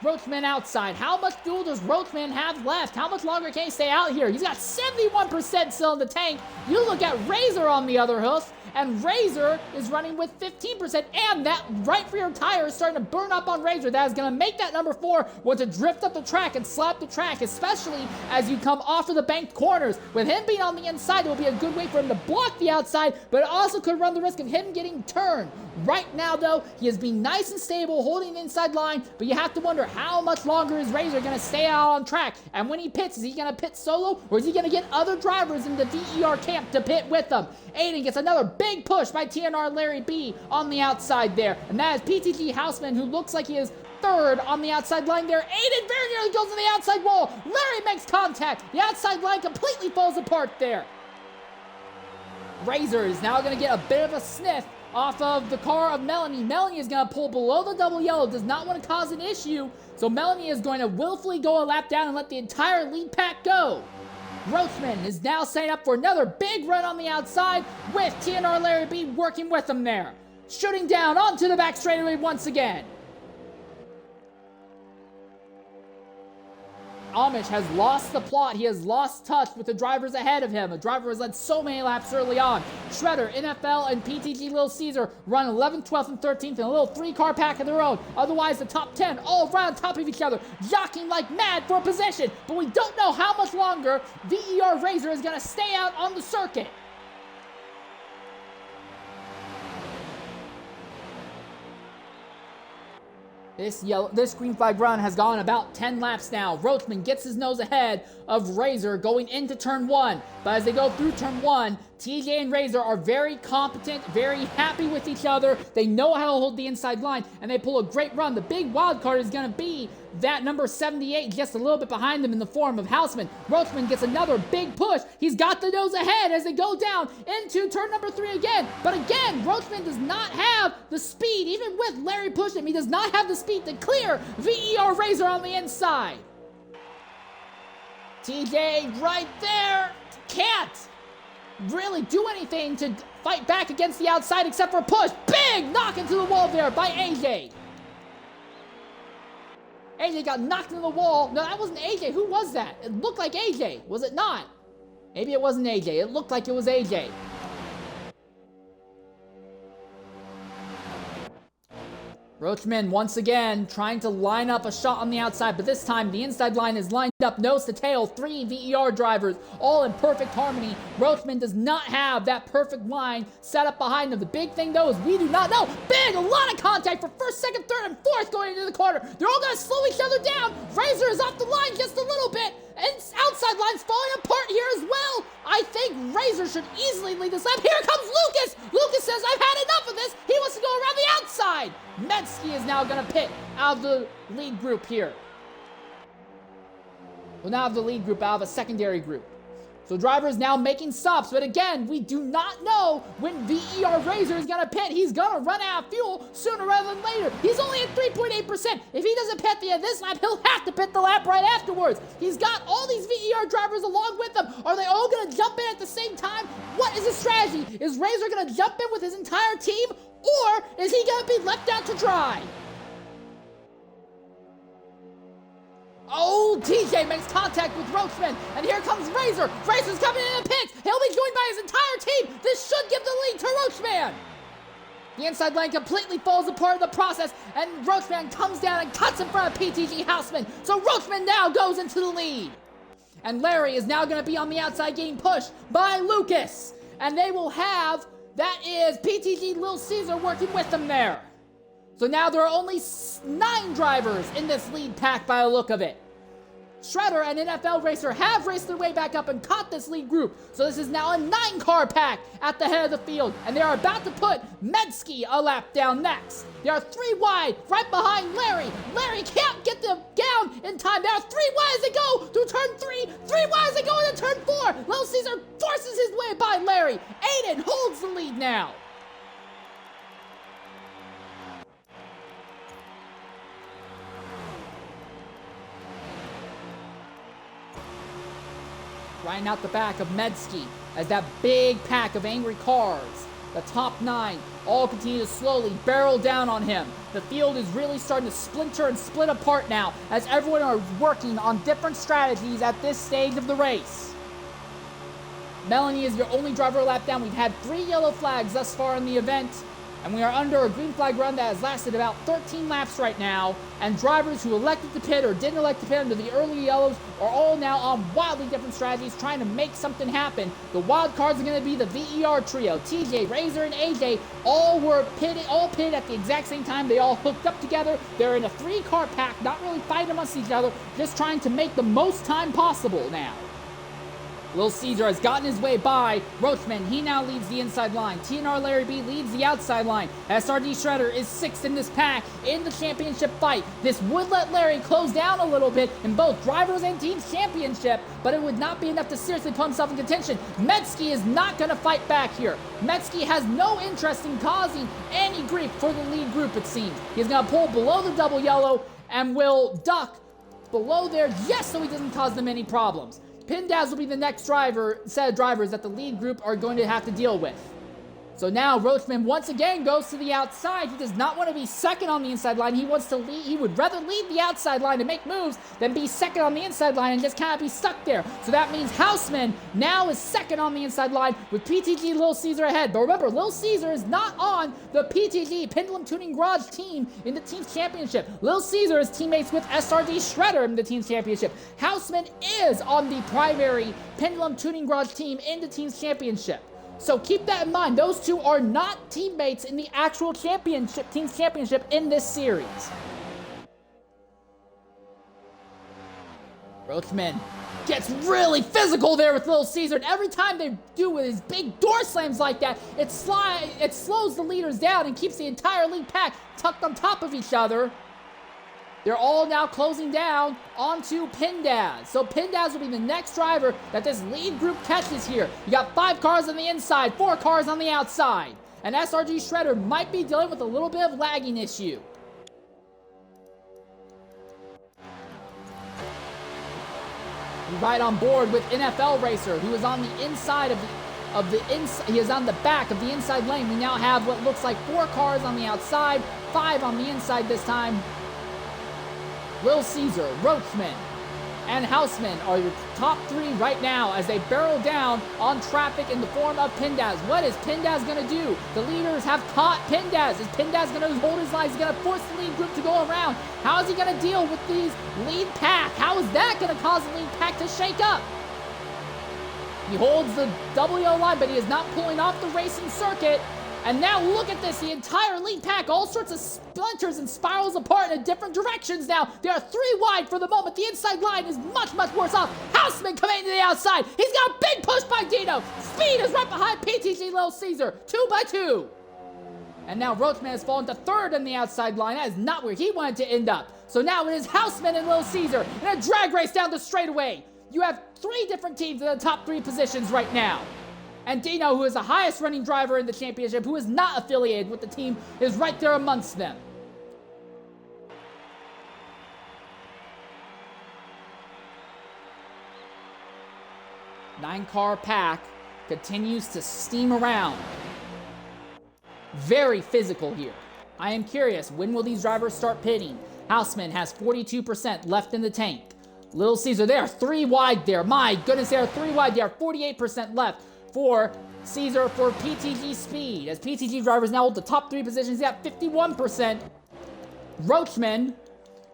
Roachman outside. How much fuel does Roachman have left? How much longer can he stay out here? He's got 71% still in the tank. You look at Razor on the other hoof, and Razor is running with 15%, and that right rear tire is starting to burn up on Razor. That is going to make that number 4 want to drift up the track and slap the track, especially as you come off of the banked corners. With him being on the inside, it will be a good way for him to block the outside, but it also could run the risk of him getting turned. Right now, though, he has been nice and stable, holding the inside line, but you have to wonder how much longer is Razor going to stay out on track. And when he pits, is he going to pit solo, or is he going to get other drivers in the VER camp to pit with him? Aiden gets another big push by TNR Larry B on the outside there. And that is PTG Houseman, who looks like he is 3rd on the outside line there. Aiden very nearly goes to the outside wall. Larry makes contact. The outside line completely falls apart there. Razor is now going to get a bit of a sniff off of the car of Melanie. Melanie is going to pull below the double yellow, does not want to cause an issue. So Melanie is going to willfully go a lap down and let the entire lead pack go. Roachman is now setting up for another big run on the outside with TNR Larry B working with him there. Shooting down onto the back straightaway once again. Amish has lost the plot. He has lost touch with the drivers ahead of him. A driver has led so many laps early on. Shredder, NFL, and PTG Little Caesar run 11th, 12th, and 13th in a little 3-car pack of their own. Otherwise, the top 10 all right on top of each other, jockeying like mad for a position. But we don't know how much longer VER Razor is going to stay out on the circuit. This green flag run has gone about 10 laps now. Roachman gets his nose ahead of Razor going into turn 1. But as they go through turn 1, TJ and Razor are very competent, very happy with each other. They know how to hold the inside line, and they pull a great run. The big wild card is going to be that number 78, just a little bit behind them in the form of Houseman. Roachman gets another big push. He's got the nose ahead as they go down into turn number 3 again. But again, Roachman does not have the speed, even with Larry pushing him, he does not have the speed to clear VER Razor on the inside. TJ right there, can't. really do anything to fight back against the outside except for push. Big knock into the wall there by AJ. AJ got knocked into the wall. No, that wasn't AJ. Who was that? It looked like AJ. Was it not? Maybe it wasn't AJ. It looked like it was AJ. Roachman once again trying to line up a shot on the outside, but this time the inside line is lined up nose to tail. 3 VER drivers, all in perfect harmony. Roachman does not have that perfect line set up behind him. The big thing though is we do not know. Big, a lot of contact for first, second, third, and fourth going into the corner. They're all going to slow each other down. Razor is off the line just a little bit. And outside line's falling apart here as well. I think Razor should easily lead this lap. Here comes Lucas. Lucas says, I've had enough of this. He wants to go around the outside. Metzke is now going to pit out of the lead group here. Well, now have the lead group out of a secondary group. So drivers now making stops, but again, we do not know when VER Razor is going to pit. He's going to run out of fuel sooner rather than later. He's only at 3.8%. If he doesn't pit at the end of this lap, he'll have to pit the lap right afterwards. He's got all these VER drivers along with him. Are they all going to jump in at the same time? What is the strategy? Is Razor going to jump in with his entire team, or is he going to be left out to dry? Oh, TJ makes contact with Roachman, and here comes Razor. Razor's coming in the pits. He'll be joined by his entire team. This should give the lead to Roachman. The inside lane completely falls apart in the process, and Roachman comes down and cuts in front of PTG Houseman. So Roachman now goes into the lead. And Larry is now going to be on the outside getting pushed by Lucas. And they will have, that is PTG Lil Caesar working with them there. So now there are only 9 drivers in this lead pack by the look of it. Shredder and NFL Racer have raced their way back up and caught this lead group. So this is now a 9-car pack at the head of the field. And they are about to put Metzke a lap down next. They are 3 wide right behind Larry. Larry can't get them down in time. They are 3 wide as they go through turn 3. 3 wide as they go into turn 4. Little Caesar forces his way by Larry. Aiden holds the lead now. Riding out the back of Metzke as that big pack of angry cars, the top 9, all continue to slowly barrel down on him. The field is really starting to splinter and split apart now as everyone are working on different strategies at this stage of the race. Melanie is your only driver lap down. We've had 3 yellow flags thus far in the event, and we are under a green flag run that has lasted about 13 laps right now, and drivers who elected to pit or didn't elect to pit under the early yellows are all now on wildly different strategies trying to make something happen. The wild cards are going to be the VER trio. TJ, Razor, and AJ all pitted at the exact same time. They all hooked up together. They're in a 3-car pack, not really fighting amongst each other, just trying to make the most time possible now. Lil Caesar has gotten his way by Roachman. He now leads the inside line. TNR Larry B leads the outside line. SRD Shredder is 6th in this pack in the championship fight. This would let Larry close down a little bit in both drivers and teams championship, but it would not be enough to seriously put himself in contention. Metzke is not going to fight back here. Metzke has no interest in causing any grief for the lead group, it seems. He's going to pull below the double yellow and will duck below there just so he doesn't cause them any problems. Pindaz will be the next set of drivers that the lead group are going to have to deal with. So now Roachman once again goes to the outside. He does not want to be second on the inside line. He wants to lead. He would rather lead the outside line to make moves than be second on the inside line and just kind of be stuck there. So that means Houseman now is second on the inside line with PTG Lil Caesar ahead. But remember, Lil Caesar is not on the PTG Pendulum Tuning Garage team in the team's championship. Lil Caesar is teammates with SRD Shredder in the team's championship. Houseman is on the primary Pendulum Tuning Garage team in the team's championship. So keep that in mind. Those two are not teammates in the actual team's championship in this series. Roachman gets really physical there with Lil Caesar, and every time they do with his big door slams like that, it slows the leaders down and keeps the entire lead pack tucked on top of each other. They're all now closing down onto Pindaz. So Pindaz will be the next driver that this lead group catches here. You got 5 cars on the inside, 4 cars on the outside. And SRG Shredder might be dealing with a little bit of lagging issue. We ride on board with NFL Racer, who is on the inside of of the inside. He is on the back of the inside lane. We now have what looks like 4 cars on the outside, 5 on the inside this time. Little Caesar, Roachman, and Houseman are your top 3 right now as they barrel down on traffic in the form of Pindaz. What is Pindaz going to do? The leaders have caught Pindaz. Is Pindaz going to hold his line? He's going to force the lead group to go around. How is he going to deal with these lead pack? How is that going to cause the lead pack to shake up? He holds the WO line, but he is not pulling off the racing circuit. And now look at this, the entire lead pack, all sorts of splinters and spirals apart in different directions now. They are 3 wide for the moment. The inside line is much, much worse off. Houseman coming to the outside. He's got a big push by Dino. Speed is right behind PTG Little Caesar, 2 by 2. And now Roachman has fallen to 3rd in the outside line. That is not where he wanted to end up. So now it is Houseman and Little Caesar in a drag race down the straightaway. You have 3 different teams in the top 3 positions right now. And Dino, who is the highest running driver in the championship, who is not affiliated with the team, is right there amongst them. Nine-car pack continues to steam around. Very physical here. I am curious, when will these drivers start pitting? Houseman has 42% left in the tank. Little Caesar, they are 3 wide there. My goodness, they are 3 wide. They are 48% left for Caesar for PTG Speed. As PTG drivers now hold the top 3 positions, they have 51%. Roachman,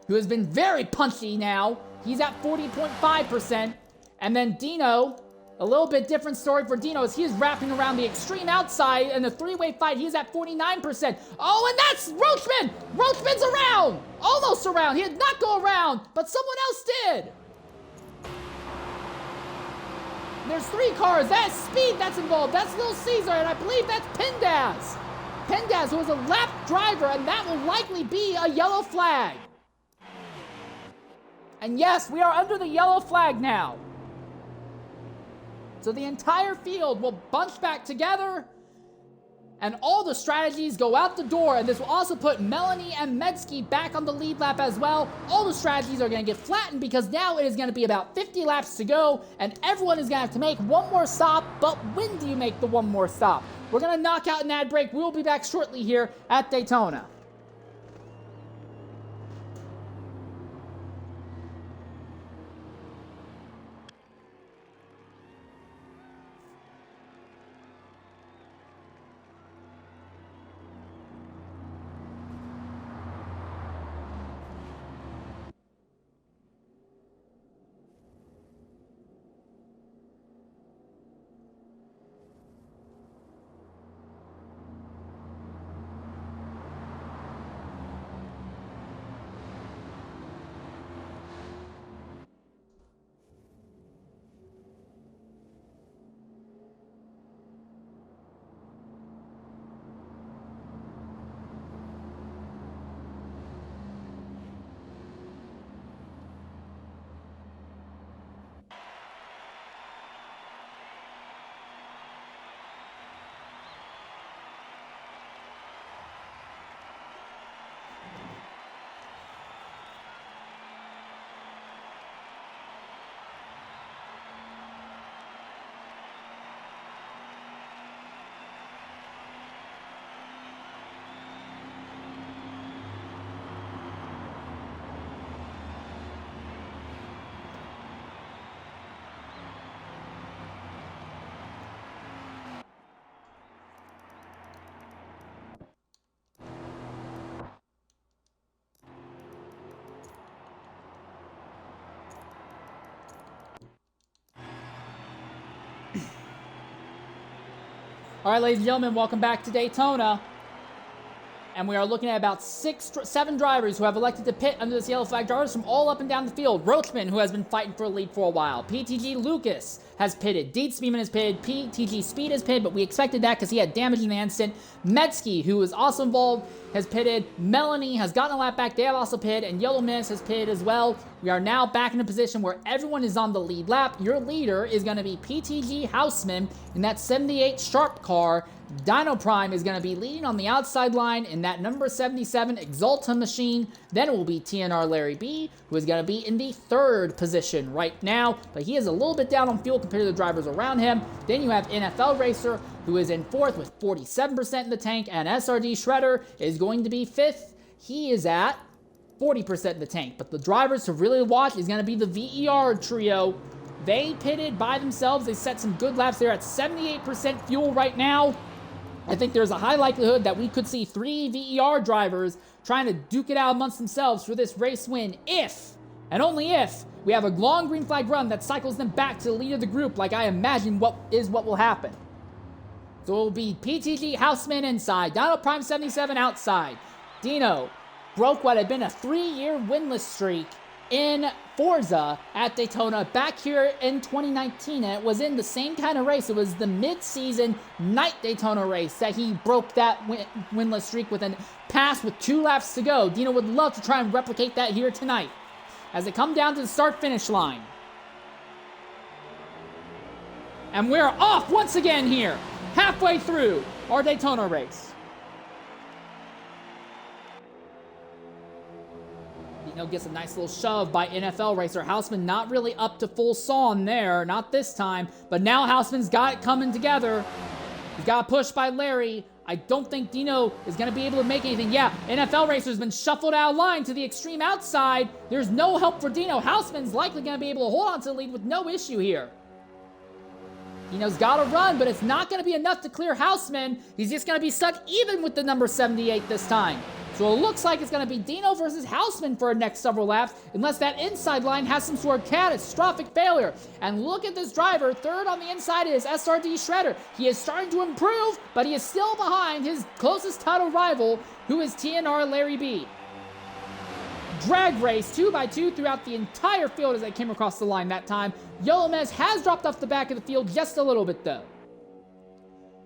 who has been very punchy now, he's at 40.5%. And then Dino, a little bit different story for Dino as he is wrapping around the extreme outside in the 3-way fight. He's at 49%. Oh, and that's Roachman! Roachman's around! Almost around. He did not go around, but someone else did. There's 3 cars. That's Speed that's involved. That's Little Caesar, and I believe that's Pindaz. Pindaz, who is a lap driver, and that will likely be a yellow flag. And yes, we are under the yellow flag now. So the entire field will bunch back together, and all the strategies go out the door, and this will also put Melanie and Medsky back on the lead lap as well. All the strategies are going to get flattened because now it is going to be about 50 laps to go, and everyone is going to have to make one more stop, but when do you make the one more stop? We're going to knock out an ad break. We'll be back shortly here at Daytona. All right, ladies and gentlemen, welcome back to Daytona. And we are looking at about 7 drivers who have elected to pit under this yellow flag. Drivers from all up and down the field. Roachman, who has been fighting for a lead for a while. PTG Lucas has pitted. Deed Speedman has pitted. PTG Speed has pitted, but we expected that because he had damage in the instant. Medsky, who is also involved, has pitted. Melanie has gotten a lap back. They have also pitted. And Yellow Miss has pitted as well. We are now back in a position where everyone is on the lead lap. Your leader is going to be PTG Houseman in that 78 Sharp car. Dino Prime is going to be leading on the outside line in that number 77 Exalta machine. Then it will be TNR Larry B, who is going to be in the 3rd position right now. But he is a little bit down on fuel compared to the drivers around him. Then you have NFL Racer, who is in 4th with 47% in the tank, and SRD Shredder is going to be 5th. He is at 40% in the tank. But the drivers to really watch is going to be the VER trio. They pitted by themselves. They set some good laps. They're at 78% fuel right now. I think there's a high likelihood that we could see 3 VER drivers trying to duke it out amongst themselves for this race win if, and only if, we have a long green flag run that cycles them back to the lead of the group, like I imagine what will happen. So it will be PTG Houseman inside, Dino Prime 77 outside. Dino broke what had been a 3-year winless streak in Forza at Daytona back here in 2019, and it was in the same kind of race. It was the mid-season night Daytona race that he broke that winless streak with a pass with 2 laps to go. Dino would love to try and replicate that here tonight as they come down to the start-finish line. And we're off once again here, halfway through our Daytona race. Dino gets a nice little shove by NFL Racer. Houseman not really up to full sawn there, not this time, but now Houseman's got it coming together. He's got pushed by Larry. I don't think Dino is going to be able to make anything. Yeah, NFL Racer's been shuffled out of line to the extreme outside. There's no help for Dino. Houseman's likely going to be able to hold on to the lead with no issue here. Dino's got to run, but it's not going to be enough to clear Houseman. He's just going to be stuck even with the number 78 this time. So it looks like it's going to be Dino versus Houseman for the next several laps, unless that inside line has some sort of catastrophic failure. And look at this driver. 3rd on the inside is SRD Shredder. He is starting to improve, but he is still behind his closest title rival, who is TNR Larry B. Drag race 2x2 throughout the entire field as they came across the line that time. Yolomez has dropped off the back of the field just a little bit, though.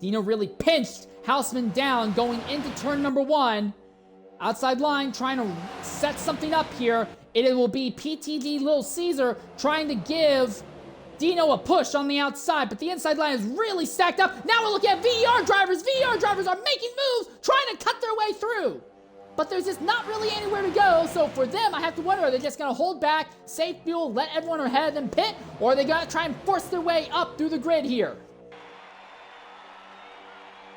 Dino really pinched Houseman down going into turn number 1. Outside line trying to set something up here. It will be PTG Little Caesar trying to give Dino a push on the outside, but the inside line is really stacked up. Now we're looking at VER drivers. VER drivers are making moves, trying to cut their way through. But there's just not really anywhere to go, so for them, I have to wonder, are they just going to hold back, save fuel, let everyone ahead of them pit, or are they going to try and force their way up through the grid here?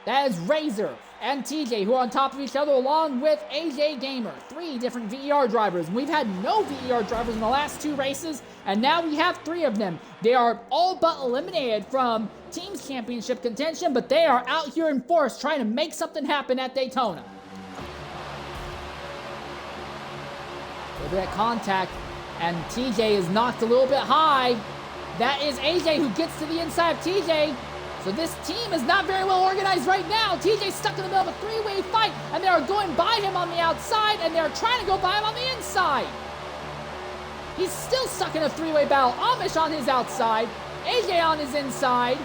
That is Razor and TJ, who are on top of each other, along with AJ Gamer. 3 different VER drivers. We've had no VER drivers in the last 2 races, and now we have 3 of them. They are all but eliminated from Teams Championship contention, but they are out here in force trying to make something happen at Daytona. Look at that contact, and TJ is knocked a little bit high. That is AJ who gets to the inside of TJ. So this team is not very well organized right now. TJ's stuck in the middle of a 3-way fight, and they are going by him on the outside, and they're trying to go by him on the inside. He's still stuck in a 3-way battle. Amish on his outside, AJ on his inside.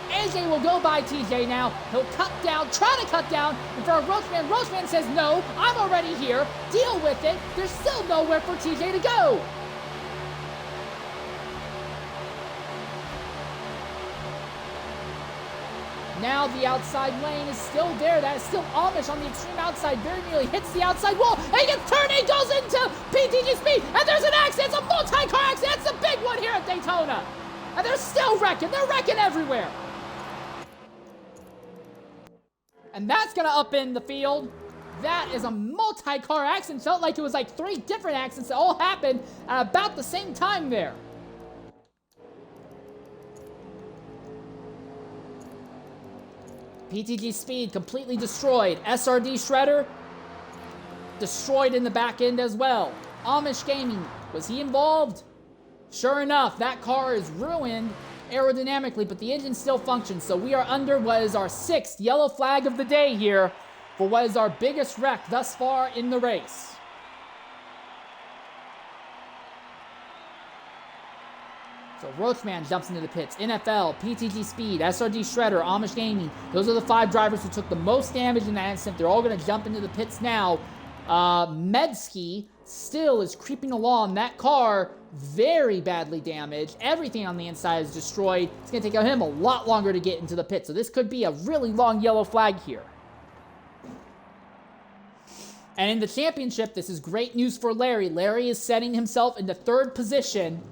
AJ will go by TJ now. He'll cut down, try to cut down in front of Roachman. Roachman says, no, I'm already here. Deal with it. There's still nowhere for TJ to go. Now the outside lane is still there. That is still Amish on the extreme outside. Very nearly hits the outside wall. And he gets turned. He goes into PTG speed. And there's an accident. It's a multi-car accident. It's a big one here at Daytona. And they're still wrecking. They're wrecking everywhere. And that's going to upend the field. That is a multi-car accident. Felt like it was like 3 different accidents that all happened at about the same time there. PTG speed completely destroyed. SRD Shredder destroyed in the back end as well. Amish Gaming, was he involved? Sure enough, that car is ruined aerodynamically, but the engine still functions. So we are under what is our 6th yellow flag of the day here for what is our biggest wreck thus far in the race. So Roachman jumps into the pits. NFL, PTG Speed, SRD Shredder, Amish Gaming. Those are the 5 drivers who took the most damage in that incident. They're all going to jump into the pits now. Medsky still is creeping along. That car, very badly damaged. Everything on the inside is destroyed. It's going to take him a lot longer to get into the pit. So this could be a really long yellow flag here. And in the championship, this is great news for Larry. Larry is setting himself into 3rd position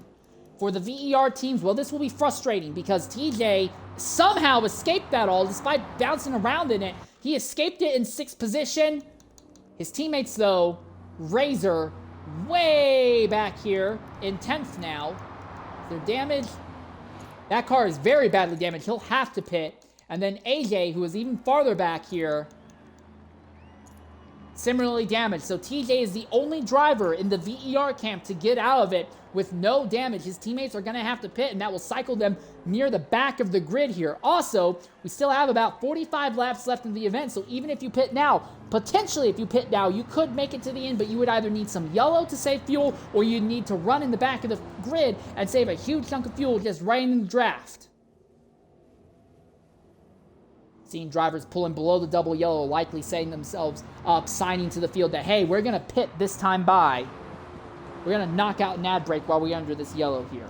for the VER teams, well, this will be frustrating because TJ somehow escaped that all despite bouncing around in it. He escaped it in 6th position. His teammates, though, Razor, way back here in 10th now. Their damage, that car is very badly damaged. He'll have to pit. And then AJ, who is even farther back here, similarly damaged. So TJ is the only driver in the VER camp to get out of it with no damage. His teammates are going to have to pit, and that will cycle them near the back of the grid here. Also, we still have about 45 laps left in the event, so even if you pit now, potentially if you pit now, you could make it to the end, but you would either need some yellow to save fuel, or you'd need to run in the back of the grid and save a huge chunk of fuel just right in the draft. Seeing drivers pulling below the double yellow, likely setting themselves up, signing to the field that, hey, we're going to pit this time by. We're going to knock out an ad break while we're under this yellow here.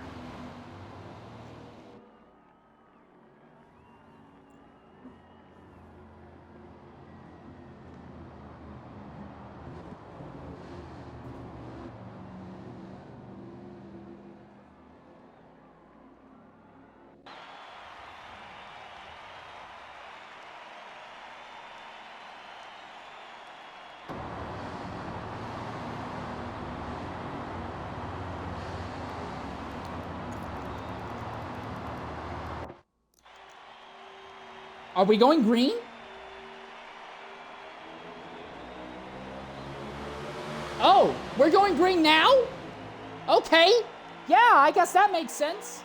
Are we going green? Oh, we're going green now? Okay. Yeah, I guess that makes sense.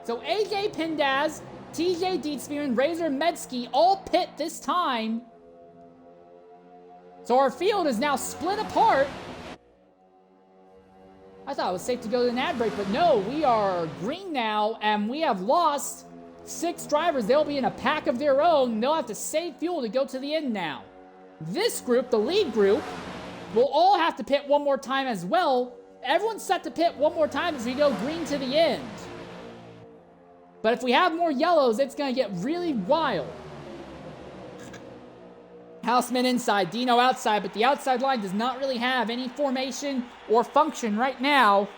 So AJ Pindaz, TJ Dietzmeer, and Razor Medsky all pit this time. So our field is now split apart. I thought it was safe to go to an ad break, but no, we are green now, and we have lost 6 drivers. They'll be in a pack of their own. They'll have to save fuel to go to the end now. This group, the lead group, will all have to pit one more time as well. Everyone's set to pit one more time as we go green to the end. But if we have more yellows, it's going to get really wild. Houseman inside, Dino outside, but the outside line does not really have any formation or function right now.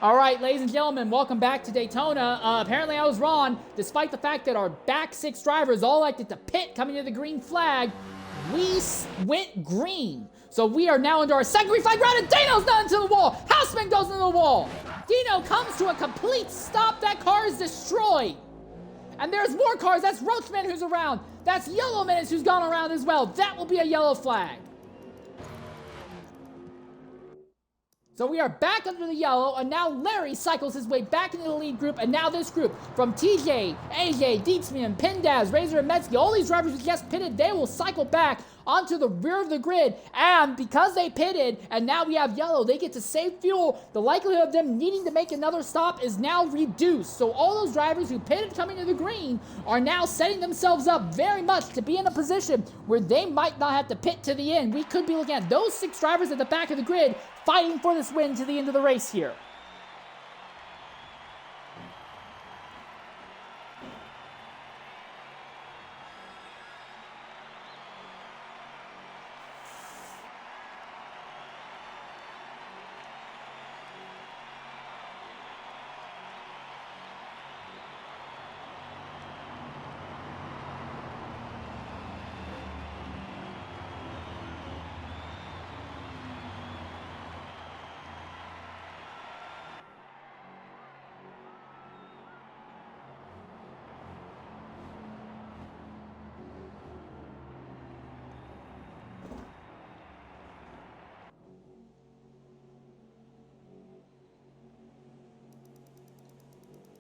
All right, ladies and gentlemen, welcome back to Daytona. Apparently I was wrong. Despite the fact that our back 6 drivers all elected to pit coming to the green flag, we went green. So we are now into our second green flag round, and Dino's not into the wall. Houseman goes into the wall. Dino comes to a complete stop. That car is destroyed. And there's more cars. That's Roachman who's around. That's Yellow Minutes who's gone around as well. That will be a yellow flag. So we are back under the yellow, and now Larry cycles his way back into the lead group, and now this group from TJ, AJ, Dietzman, Pindaz, Razor, and Metzke, all these drivers who just pitted, they will cycle back onto the rear of the grid, and because they pitted, and now we have yellow, they get to save fuel. The likelihood of them needing to make another stop is now reduced. So all those drivers who pitted coming to the green are now setting themselves up very much to be in a position where they might not have to pit to the end. We could be looking at those 6 drivers at the back of the grid fighting for this win to the end of the race here.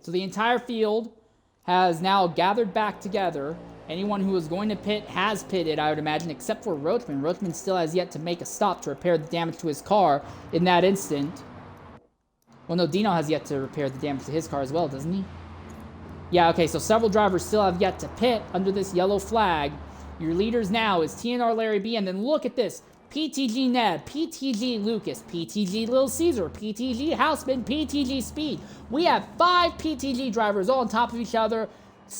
So the entire field has now gathered back together. Anyone who is going to pit has pitted, I would imagine, except for Roachman. Roachman still has yet to make a stop to repair the damage to his car in that instant. Well, no, Dino has yet to repair the damage to his car as well, doesn't he? Yeah, okay, so several drivers still have yet to pit under this yellow flag. Your leaders now is TNR Larry B, and then look at this. PTG Ned, PTG Lucas, PTG Little Caesar, PTG Houseman, PTG Speed. We have 5 PTG drivers all on top of each other.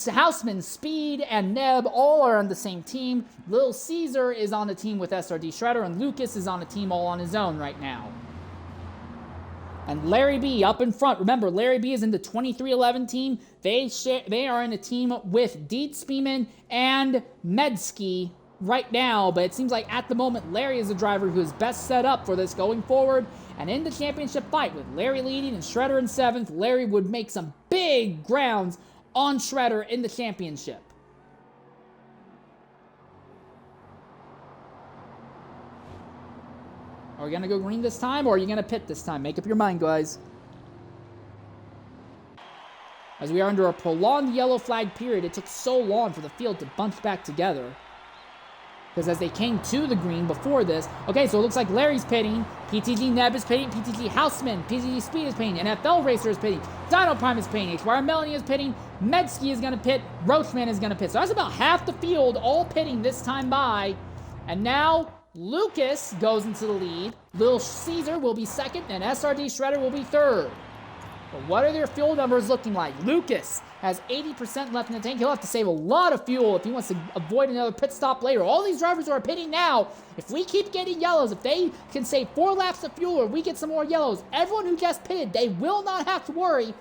Houseman, Speed, and Neb all are on the same team. Little Caesar is on a team with SRD Shredder, and Lucas is on a team all on his own right now. And Larry B up in front. Remember, Larry B is in the 2311 team. They are in a team with Deed Speeman and Medsky right now, but it seems like at the moment Larry is the driver who is best set up for this going forward. And in the championship fight, with Larry leading and Shredder in 7th, Larry would make some big grounds on Shredder in the championship. Are we going to go green this time, or are you going to pit this time? Make up your mind, guys. As we are under a prolonged yellow flag period, it took so long for the field to bunch back together. Because as they came to the green before this, okay, so it looks like Larry's pitting, PTG Neb is pitting, PTG Houseman, PTG Speed is pitting, NFL Racer is pitting, Dino Prime is pitting, HYR Melanie is pitting, Medsky is going to pit, Roachman is going to pit. So that's about half the field all pitting this time by. And now Lucas goes into the lead. Little Caesar will be 2nd, and SRD Shredder will be 3rd. But what are their fuel numbers looking like? Lucas has 80% left in the tank. He'll have to save a lot of fuel if he wants to avoid another pit stop later. All these drivers who are pitting now, if we keep getting yellows, if they can save 4 laps of fuel or we get some more yellows, everyone who just pitted, they will not have to worry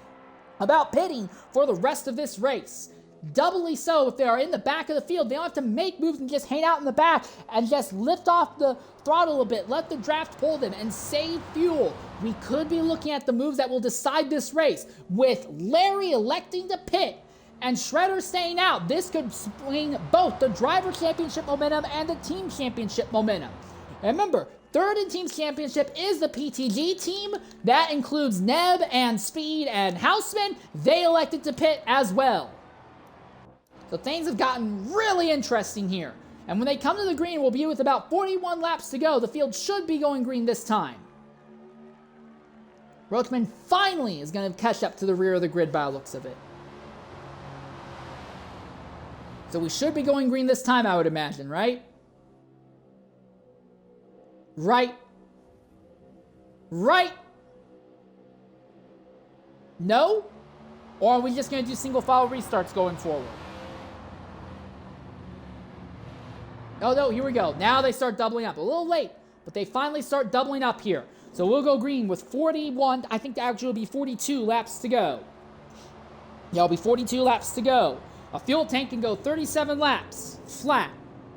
about pitting for the rest of this race. Doubly so if they are in the back of the field. They don't have to make moves and just hang out in the back and just lift off the throttle a bit, let the draft pull them, and save fuel. We could be looking at the moves that will decide this race. With Larry electing to pit and Shredder staying out, this could swing both the driver championship momentum and the team championship momentum. And remember, 3rd in team championship is the PTG team. That includes Neb and Speed and Houseman. They elected to pit as well. So things have gotten really interesting here. And when they come to the green, we'll be with about 41 laps to go. The field should be going green this time. Roachman finally is going to catch up to the rear of the grid by the looks of it. So we should be going green this time, I would imagine, right? Right. No? Or are we just going to do single file restarts going forward? Oh, no, here we go. Now they start doubling up. A little late, but they finally start doubling up here. So we'll go green with 41. I think actually will be 42 laps to go. Yeah, it'll be 42 laps to go. A fuel tank can go 37 laps, flat.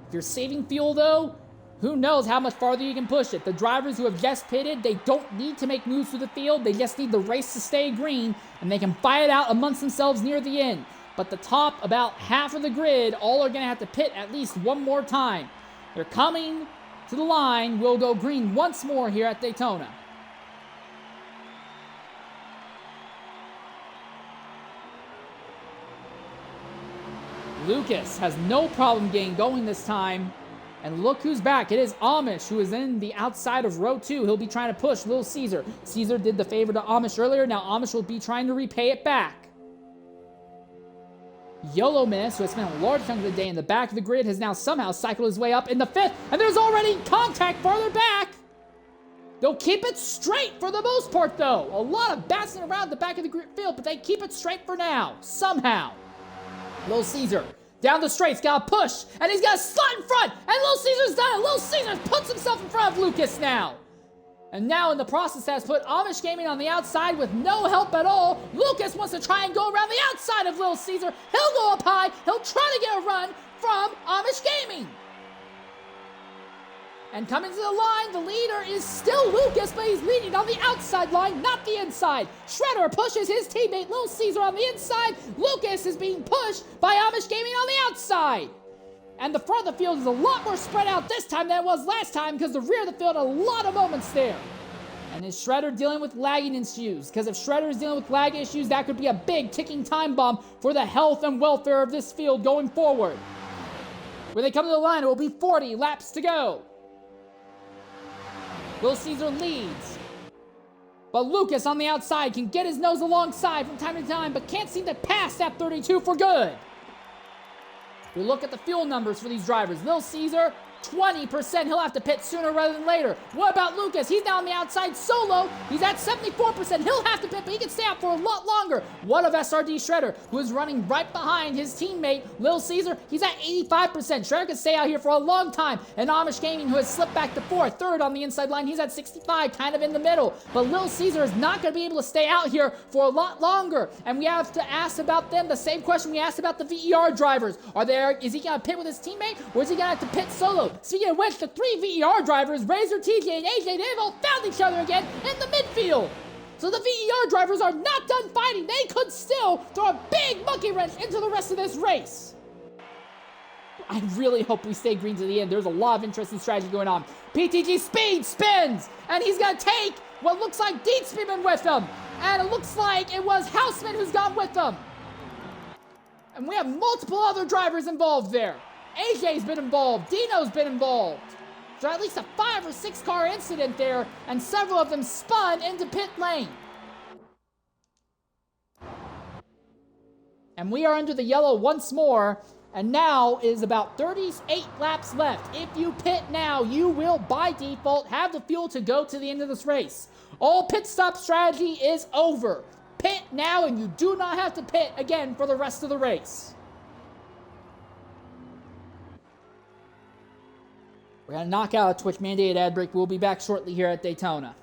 If you're saving fuel, though, who knows how much farther you can push it. The drivers who have just pitted, they don't need to make moves through the field. They just need the race to stay green, and they can fight it out amongst themselves near the end. But the top, about half of the grid, all are going to have to pit at least one more time. They're coming to the line. We'll go green once more here at Daytona. Lucas has no problem getting going this time. And look who's back. It is Amish, who is in the outside of row 2. He'll be trying to push Little Caesar. Caesar did the favor to Amish earlier. Now Amish will be trying to repay it back. YOLO Miss, who has spent a large chunk of the day in the back of the grid, has now somehow cycled his way up in the 5th, and there's already contact farther back. They'll keep it straight for the most part, though. A lot of bouncing around the back of the grid field, but they keep it straight for now, somehow. Little Caesar, down the straight, he's got a push, and he's got a slot in front, and Little Caesar's done it. Little Caesar puts himself in front of Lucas now. And now in the process has put Amish Gaming on the outside with no help at all. Lucas wants to try and go around the outside of Little Caesar. He'll go up high. He'll try to get a run from Amish Gaming. And coming to the line, the leader is still Lucas, but he's leading on the outside line, not the inside. Shredder pushes his teammate Little Caesar on the inside. Lucas is being pushed by Amish Gaming on the outside. And the front of the field is a lot more spread out this time than it was last time, because the rear of the field had a lot of moments there. And is Shredder dealing with lagging issues? Because if Shredder is dealing with lag issues, that could be a big ticking time bomb for the health and welfare of this field going forward. When they come to the line, it will be 40 laps to go. Little Caesar leads. But Lucas on the outside can get his nose alongside from time to time, but can't seem to pass that 32 for good. We look at the fuel numbers for these drivers. Little Caesar, 20%. He'll have to pit sooner rather than later. What about Lucas? He's now on the outside solo. He's at 74%. He'll have to pit, but he can stay out for a lot longer. What of SRD Shredder, who is running right behind his teammate, Lil Caesar? He's at 85%. Shredder can stay out here for a long time. And Amish Gaming, who has slipped back to fourth, third on the inside line, he's at 65, kind of in the middle. But Lil Caesar is not going to be able to stay out here for a lot longer. And we have to ask about them the same question we asked about the VER drivers. Is he going to pit with his teammate, or is he going to have to pit solo? Speaking of which, the three VER drivers, Razor, TJ, and AJ, they've all found each other again in the midfield. So the VER drivers are not done fighting. They could still throw a big monkey wrench into the rest of this race. I really hope we stay green to the end. There's a lot of interesting strategy going on. PTG speed spins, and he's going to take what looks like Deed Speedman with him. And it looks like it was Houseman who's gone with them. And we have multiple other drivers involved there. AJ's been involved. Dino's been involved. So at least a 5 or 6 car incident there, and several of them spun into pit lane. And we are under the yellow once more, and now is about 38 laps left. If you pit now, you will by default have the fuel to go to the end of this race. All pit stop strategy is over. Pit now, and you do not have to pit again for the rest of the race. We're going to knock out a Twitch mandated ad break. We'll be back shortly here at Daytona.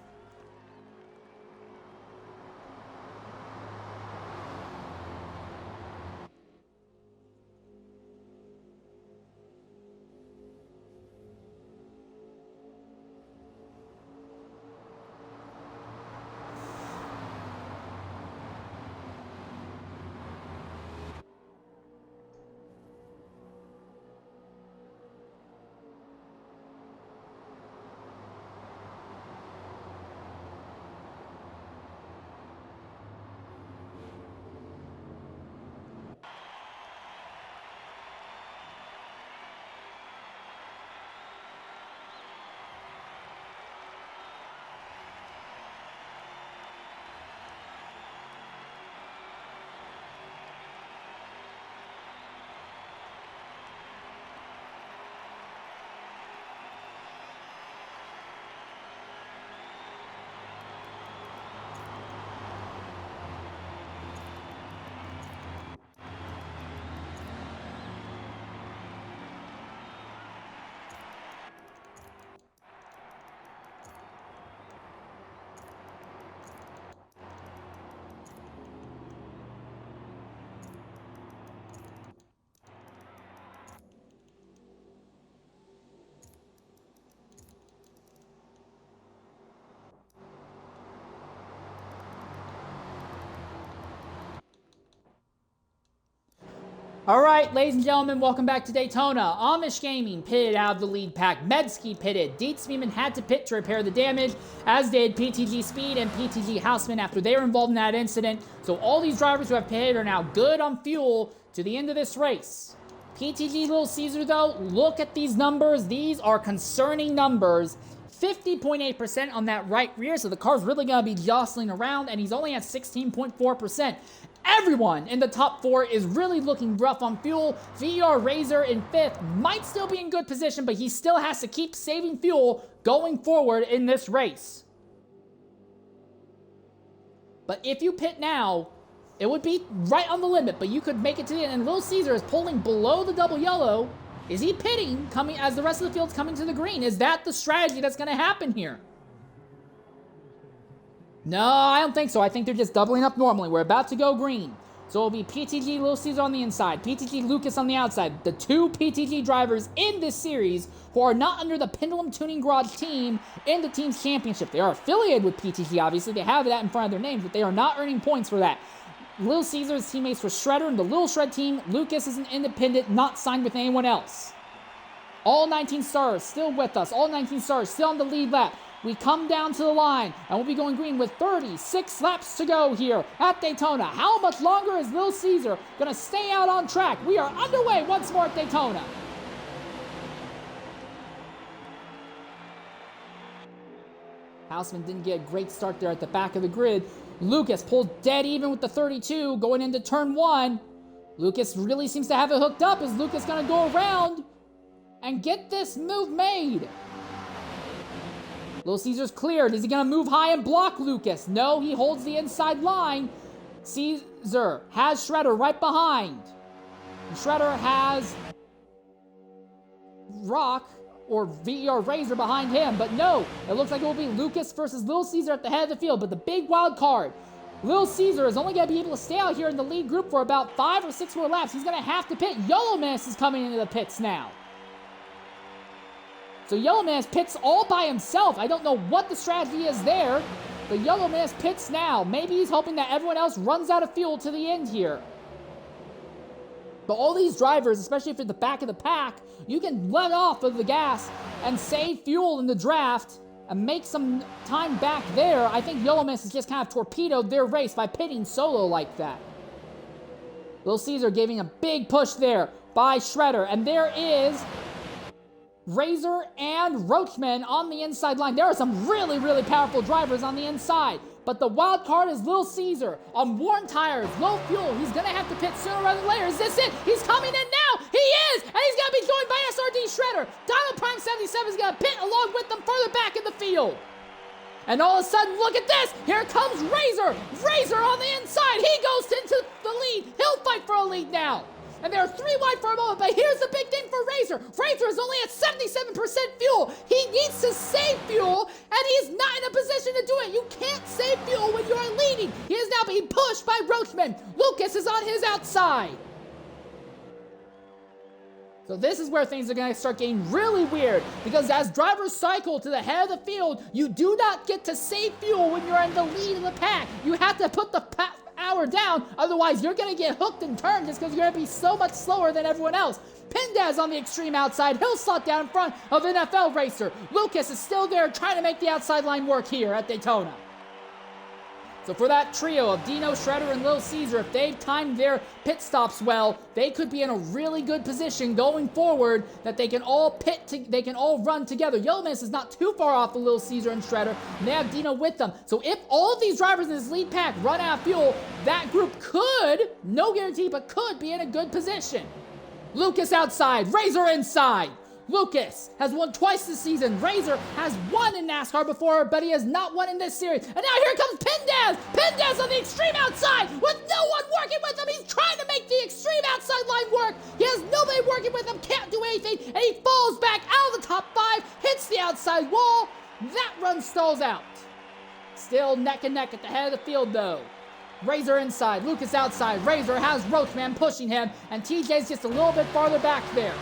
All right, ladies and gentlemen, welcome back to Daytona. Amish Gaming pitted out of the lead pack. Medsky pitted. Deet Speedman had to pit to repair the damage, as did PTG Speed and PTG Houseman after they were involved in that incident. So all these drivers who have pitted are now good on fuel to the end of this race. PTG Little Caesar, though, look at these numbers. These are concerning numbers. 50.8% on that right rear, so the car's really going to be jostling around, and he's only at 16.4%. Everyone in the top 4 is really looking rough on fuel. VR Razor in 5th might still be in good position, but he still has to keep saving fuel going forward in this race. But if you pit now, it would be right on the limit, but you could make it to the end. And Little Caesar is pulling below the double yellow. Is he pitting coming as the rest of the field's coming to the green? Is that the strategy that's going to happen here? No, I don't think so. I think they're just doubling up normally. We're about to go green. So it'll be PTG Little Caesar on the inside, PTG Lucas on the outside. The 2 PTG drivers in this series who are not under the Pendulum Tuning Garage team in the team's championship. They are affiliated with PTG, obviously. They have that in front of their names, but they are not earning points for that. Little Caesar's teammates were Shredder and the Little Shred team. Lucas is an independent, not signed with anyone else. All 19 stars still with us. All 19 stars still on the lead lap. We come down to the line, and we'll be going green with 36 laps to go here at Daytona. How much longer is Little Caesar going to stay out on track? We are underway once more at Daytona. Houseman didn't get a great start there at the back of the grid. Lucas pulled dead even with the 32 going into turn 1. Lucas really seems to have it hooked up. Is Lucas going to go around? and get this move made. Little Caesar's cleared. Is he going to move high and block Lucas? No, he holds the inside line. Caesar has Shredder right behind. Shredder has Rock or VER Razor behind him. But no, it looks like it will be Lucas versus Little Caesar at the head of the field. But the big wild card, Little Caesar is only going to be able to stay out here in the lead group for about 5 or 6 more laps. He's going to have to pit. Yellow Menace is coming into the pits now. So Yellow Menace pits all by himself. I don't know what the strategy is there, but Yellow Menace pits now. Maybe he's hoping that everyone else runs out of fuel to the end here. But all these drivers, especially if you're at the back of the pack, you can let off of the gas and save fuel in the draft and make some time back there. I think Yellow Menace has just kind of torpedoed their race by pitting solo like that. Little Caesar giving a big push there by Shredder, and there is Razor and Roachman on the inside line. There are some really, really powerful drivers on the inside. But the wild card is Little Caesar on worn tires, low fuel. He's going to have to pit sooner rather than later. Is this it? He's coming in now. He is. And he's going to be joined by SRD Shredder. Donald Prime 77 is going to pit along with them further back in the field. And all of a sudden, look at this. Here comes Razor. Razor on the inside. He goes into the lead. He'll fight for a lead now. And they're 3 wide for a moment, but here's the big thing for Razor. Razor is only at 77% fuel. He needs to save fuel, and he's not in a position to do it. You can't save fuel when you're leading. He is now being pushed by Roachman. Lucas is on his outside. So this is where things are going to start getting really weird, because as drivers cycle to the head of the field, you do not get to save fuel when you're in the lead of the pack. You have to put the power down, otherwise you're going to get hooked and turned just because you're going to be so much slower than everyone else. Pindaz on the extreme outside. He'll slot down in front of NFL Racer. Lucas is still there trying to make the outside line work here at Daytona. So for that trio of Dino, Shredder, and Little Caesar, if they've timed their pit stops well, they could be in a really good position going forward that they can all they can all run together. Yellow Menace is not too far off of Little Caesar and Shredder, and they have Dino with them. So if all of these drivers in this lead pack run out of fuel, that group could, no guarantee, but could be in a good position. Lucas outside, Razor inside. Lucas has won twice this season. Razor has won in NASCAR before, but he has not won in this series. And now here comes Pindaz. Pindaz on the extreme outside with no one working with him. He's trying to make the extreme outside line work. He has nobody working with him, can't do anything, and he falls back out of the top 5, hits the outside wall. That run stalls out. Still neck and neck at the head of the field, though. Razor inside, Lucas outside. Razor has Roachman pushing him, and TJ's just a little bit farther back there.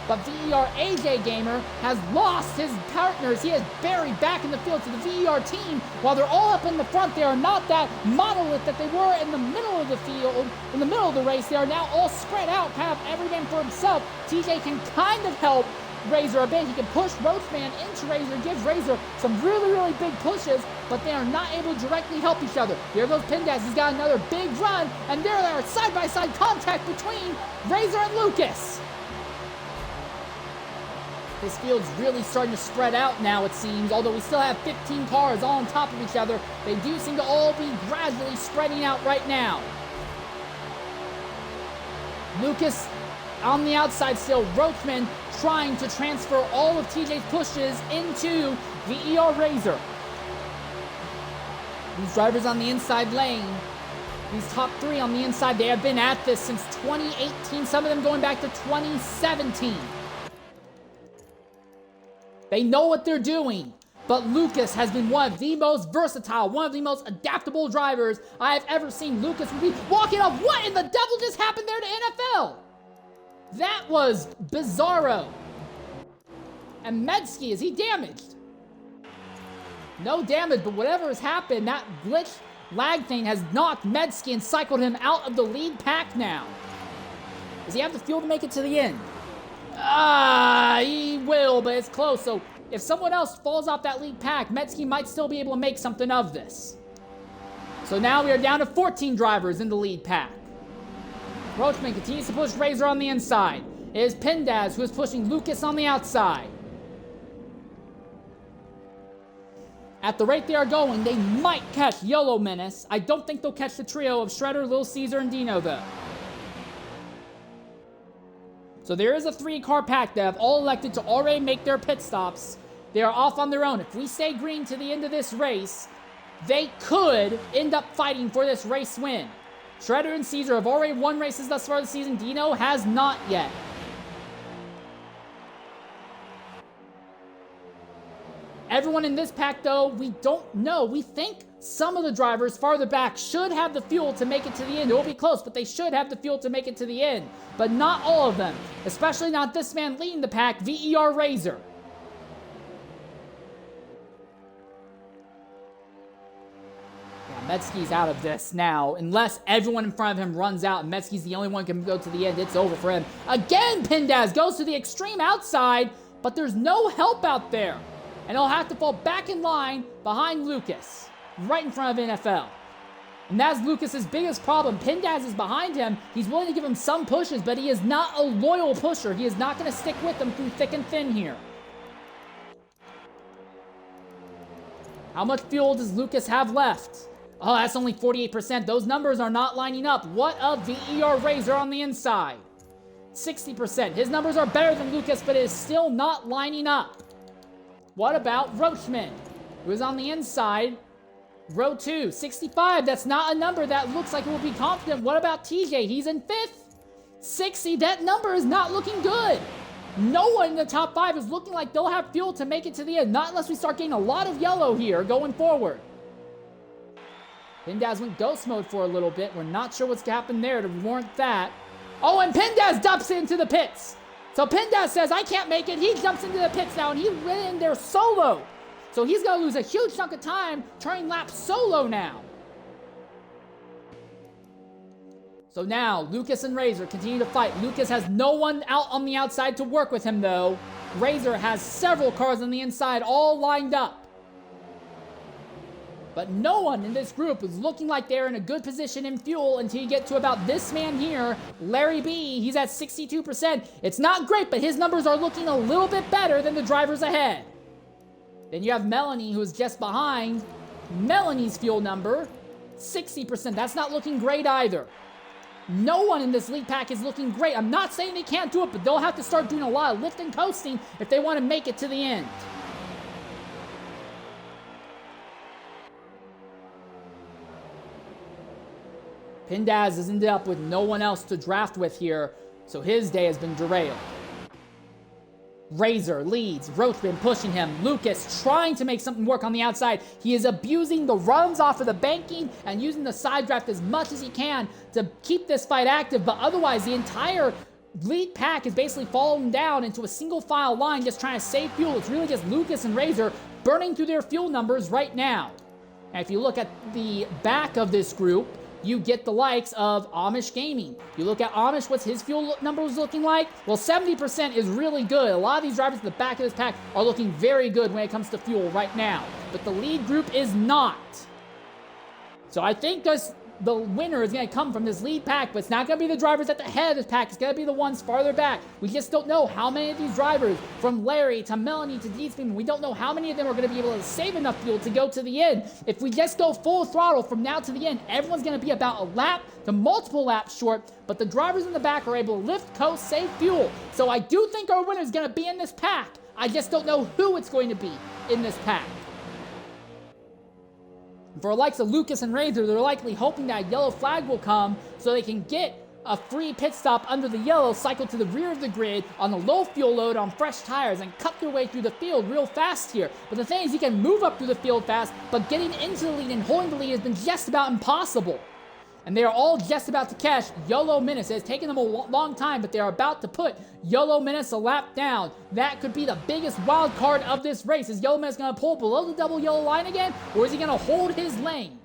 But VER AJ Gamer has lost his partners. He is buried back in the field to the VER team. While they're all up in the front, they are not that monolith that they were in the middle of the field, in the middle of the race. They are now all spread out, kind of every man for himself. TJ can kind of help Razor a bit. He can push Roachman into Razor, gives Razor some really, really big pushes, but they are not able to directly help each other. Here goes Pindaz. He's got another big run, and there are side-by-side contact between Razor and Lucas. This field's really starting to spread out now, it seems. Although we still have 15 cars all on top of each other, they do seem to all be gradually spreading out right now. Lucas on the outside still. Roachman trying to transfer all of TJ's pushes into VER Razor. These drivers on the inside lane, these top 3 on the inside, they have been at this since 2018, some of them going back to 2017. They know what they're doing, but Lucas has been one of the most versatile, one of the most adaptable drivers I have ever seen. Lucas would be walking off. What in the devil just happened there to NFL? That was bizarro. And Medsky, is he damaged? No damage, but whatever has happened, that glitch lag thing has knocked Medsky and cycled him out of the lead pack now. Does he have the fuel to make it to the end? He will, but it's close. So if someone else falls off that lead pack, Medsky might still be able to make something of this. So now we are down to 14 drivers in the lead pack. Roachman continues to push Razor on the inside. It is Pindaz who is pushing Lucas on the outside. At the rate they are going, they might catch Yellow Menace. I don't think they'll catch the trio of Shredder, Little Caesar, and Dino, though. So there is a 3-car pack that have all elected to already make their pit stops. They are off on their own. If we stay green to the end of this race, they could end up fighting for this race win. Shredder and Caesar have already won races thus far this season. Dino has not yet. Everyone in this pack, though, we don't know. We think some of the drivers farther back should have the fuel to make it to the end. It will be close, but they should have the fuel to make it to the end. But not all of them, especially not this man leading the pack, VER Razor. Yeah, Metzke's out of this now. Unless everyone in front of him runs out and Metzke's the only one who can go to the end, it's over for him. Again, Pindaz goes to the extreme outside, but there's no help out there. And he'll have to fall back in line behind Lucas, right in front of NFL. And that's Lucas's biggest problem. Pindaz is behind him. He's willing to give him some pushes, but he is not a loyal pusher. He is not going to stick with them through thick and thin here. How much fuel does Lucas have left? Oh, that's only 48%. Those numbers are not lining up. What of VER Razor on the inside? 60%. His numbers are better than Lucas, but it is still not lining up. What about Roachman, who is on the inside? Row 2, 65. That's not a number that looks like it will be confident. What about TJ? He's in 5th. 60. That number is not looking good. No one in the top 5 is looking like they'll have fuel to make it to the end. Not unless we start getting a lot of yellow here going forward. Pindaz went ghost mode for a little bit. We're not sure what's happened there to warrant that. Oh, and Pindaz dumps into the pits. So Pindaz says, I can't make it. He jumps into the pits now, and he ran in there solo. So he's going to lose a huge chunk of time turning laps solo now. So now, Lucas and Razor continue to fight. Lucas has no one out on the outside to work with him, though. Razor has several cars on the inside all lined up. But no one in this group is looking like they're in a good position in fuel until you get to about this man here, Larry B. He's at 62%. It's not great, but his numbers are looking a little bit better than the drivers ahead. Then you have Melanie, who is just behind. Melanie's fuel number, 60%. That's not looking great either. No one in this lead pack is looking great. I'm not saying they can't do it, but they'll have to start doing a lot of lift and coasting if they want to make it to the end. Pindaz has ended up with no one else to draft with here, so his day has been derailed. Razor leads, Roachman pushing him, Lucas trying to make something work on the outside. He is abusing the runs off of the banking and using the side draft as much as he can to keep this fight active, but otherwise the entire lead pack is basically falling down into a single file line just trying to save fuel. It's really just Lucas and Razor burning through their fuel numbers right now. And if you look at the back of this group, you get the likes of Amish Gaming. You look at Amish, what's his fuel numbers looking like? Well, 70% is really good. A lot of these drivers at the back of this pack are looking very good when it comes to fuel right now. But the lead group is not. So I think the winner is going to come from this lead pack, but it's not going to be the drivers at the head of this pack. It's going to be the ones farther back. We just don't know how many of these drivers, from Larry to Melanie to D-Spin, we don't know how many of them are going to be able to save enough fuel to go to the end. If we just go full throttle from now to the end, everyone's going to be about a lap to multiple laps short, but the drivers in the back are able to lift, coast, save fuel. So I do think our winner is going to be in this pack. I just don't know who it's going to be in this pack. For the likes of Lucas and Razor, they're likely hoping that a yellow flag will come so they can get a free pit stop under the yellow, cycle to the rear of the grid on a low fuel load on fresh tires and cut their way through the field real fast here. But the thing is, you can move up through the field fast, but getting into the lead and holding the lead has been just about impossible. And they are all just about to catch YOLO Menace. It has taken them a long time, but they are about to put YOLO Menace a lap down. That could be the biggest wild card of this race. Is YOLO Menace going to pull below the double yellow line again, or is he going to hold his lane?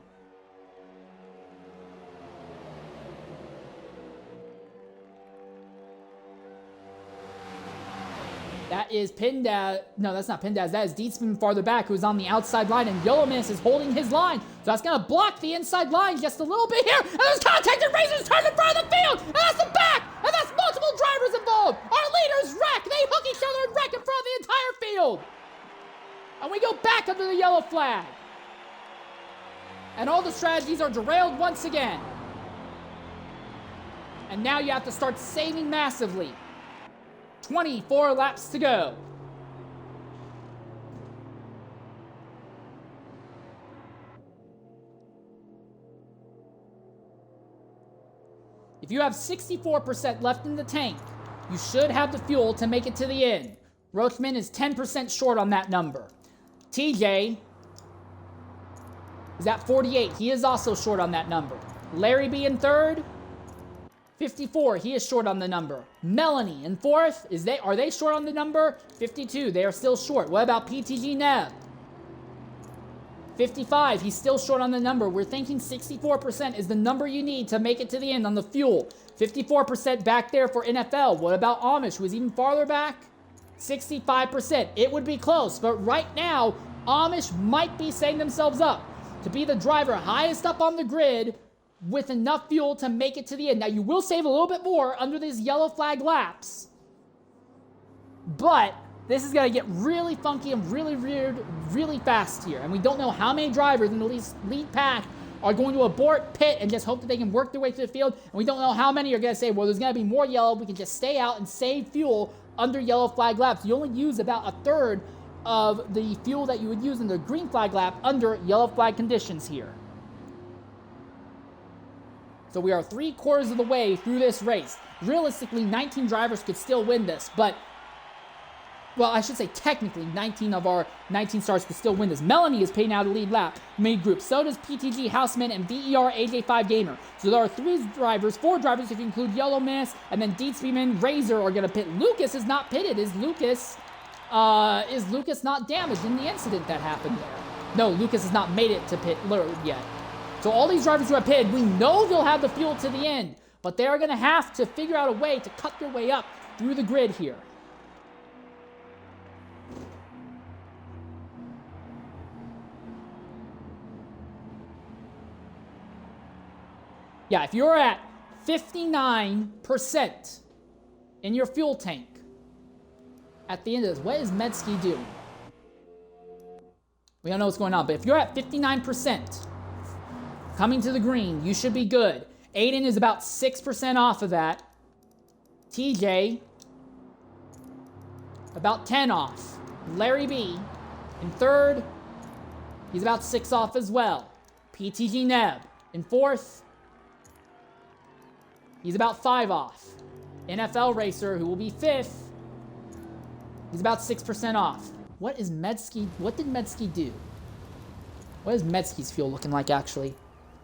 That is Pindaz. No, that's not Pindaz. That is D-Spin farther back, who's on the outside line, and YOLO Menace is holding his line. So that's going to block the inside line just a little bit here. And there's contact, and Razor's turned in front of the field. And that's the back. And that's multiple drivers involved. Our leaders wreck. They hook each other and wreck in front of the entire field. And we go back under the yellow flag. And all the strategies are derailed once again. And now you have to start saving massively. 24 laps to go. If you have 64% left in the tank, you should have the fuel to make it to the end. Roachman is 10% short on that number. TJ is at 48. He is also short on that number. Larry B in third, 54. He is short on the number. Melanie in fourth. Are they short on the number? 52. They are still short. What about PTG Neb? 55. He's still short on the number. We're thinking 64% is the number you need to make it to the end on the fuel. 54% back there for NFL. What about Amish, who is even farther back? 65%. It would be close, but right now, Amish might be setting themselves up to be the driver highest up on the grid with enough fuel to make it to the end. Now, you will save a little bit more under these yellow flag laps, but this is going to get really funky and really weird really fast here. And we don't know how many drivers in the lead pack are going to abort, pit, and just hope that they can work their way through the field. And we don't know how many are going to say, well, there's going to be more yellow. We can just stay out and save fuel under yellow flag laps. You only use about a third of the fuel that you would use in the green flag lap under yellow flag conditions here. So we are 3/4 of the way through this race. Realistically, 19 drivers could still win this, but, well, I should say technically 19 of our 19 stars could still win this. Melanie is paying out a lead lap mid group. So does PTG, Houseman, and VER AJ5 Gamer. So there are 4 drivers if you include Yellow Miss, and then Deed Speedman, Razor are going to pit. Lucas is not pitted. Is Lucas not damaged in the incident that happened there? No, Lucas has not made it to pit yet. So all these drivers who are pitted, we know they'll have the fuel to the end, but they are going to have to figure out a way to cut their way up through the grid here. Yeah, if you're at 59% in your fuel tank at the end of this, what is Medsky doing? We don't know what's going on, but if you're at 59% coming to the green, you should be good. Aiden is about 6% off of that. TJ, about 10 off. Larry B, in third, he's about 6 off as well. PTG Neb, in fourth, he's about 5 off. NFL Racer, who will be 5th, he's about 6% off. What did Medsky do? What is Medsky's fuel looking like, actually?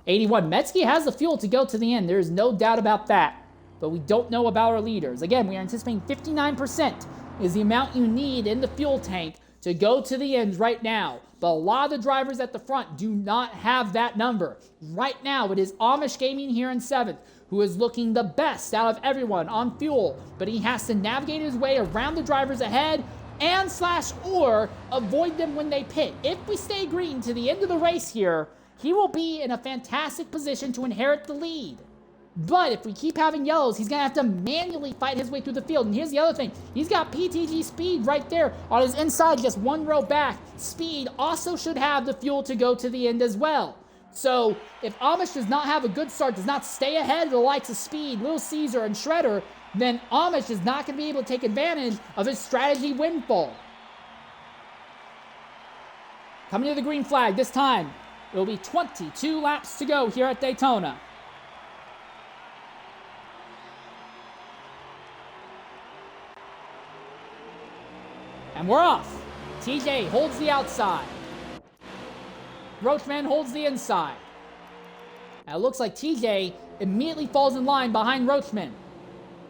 81. Medsky has the fuel to go to the end. There is no doubt about that. But we don't know about our leaders. Again, we are anticipating 59% is the amount you need in the fuel tank to go to the end right now. But a lot of the drivers at the front do not have that number. Right now, it is Amish Gaming here in 7th, who is looking the best out of everyone on fuel. But he has to navigate his way around the drivers ahead and or avoid them when they pit. If we stay green to the end of the race here, he will be in a fantastic position to inherit the lead. But if we keep having yellows, he's going to have to manually fight his way through the field. And here's the other thing. He's got PTG Speed right there on his inside, just 1 row back. Speed also should have the fuel to go to the end as well. So if Amish does not have a good start, does not stay ahead of the likes of Speed, Little Caesar, and Shredder, then Amish is not going to be able to take advantage of his strategy windfall. Coming to the green flag this time. It will be 22 laps to go here at Daytona. And we're off. TJ holds the outside. Roachman holds the inside. Now it looks like TJ immediately falls in line behind Roachman.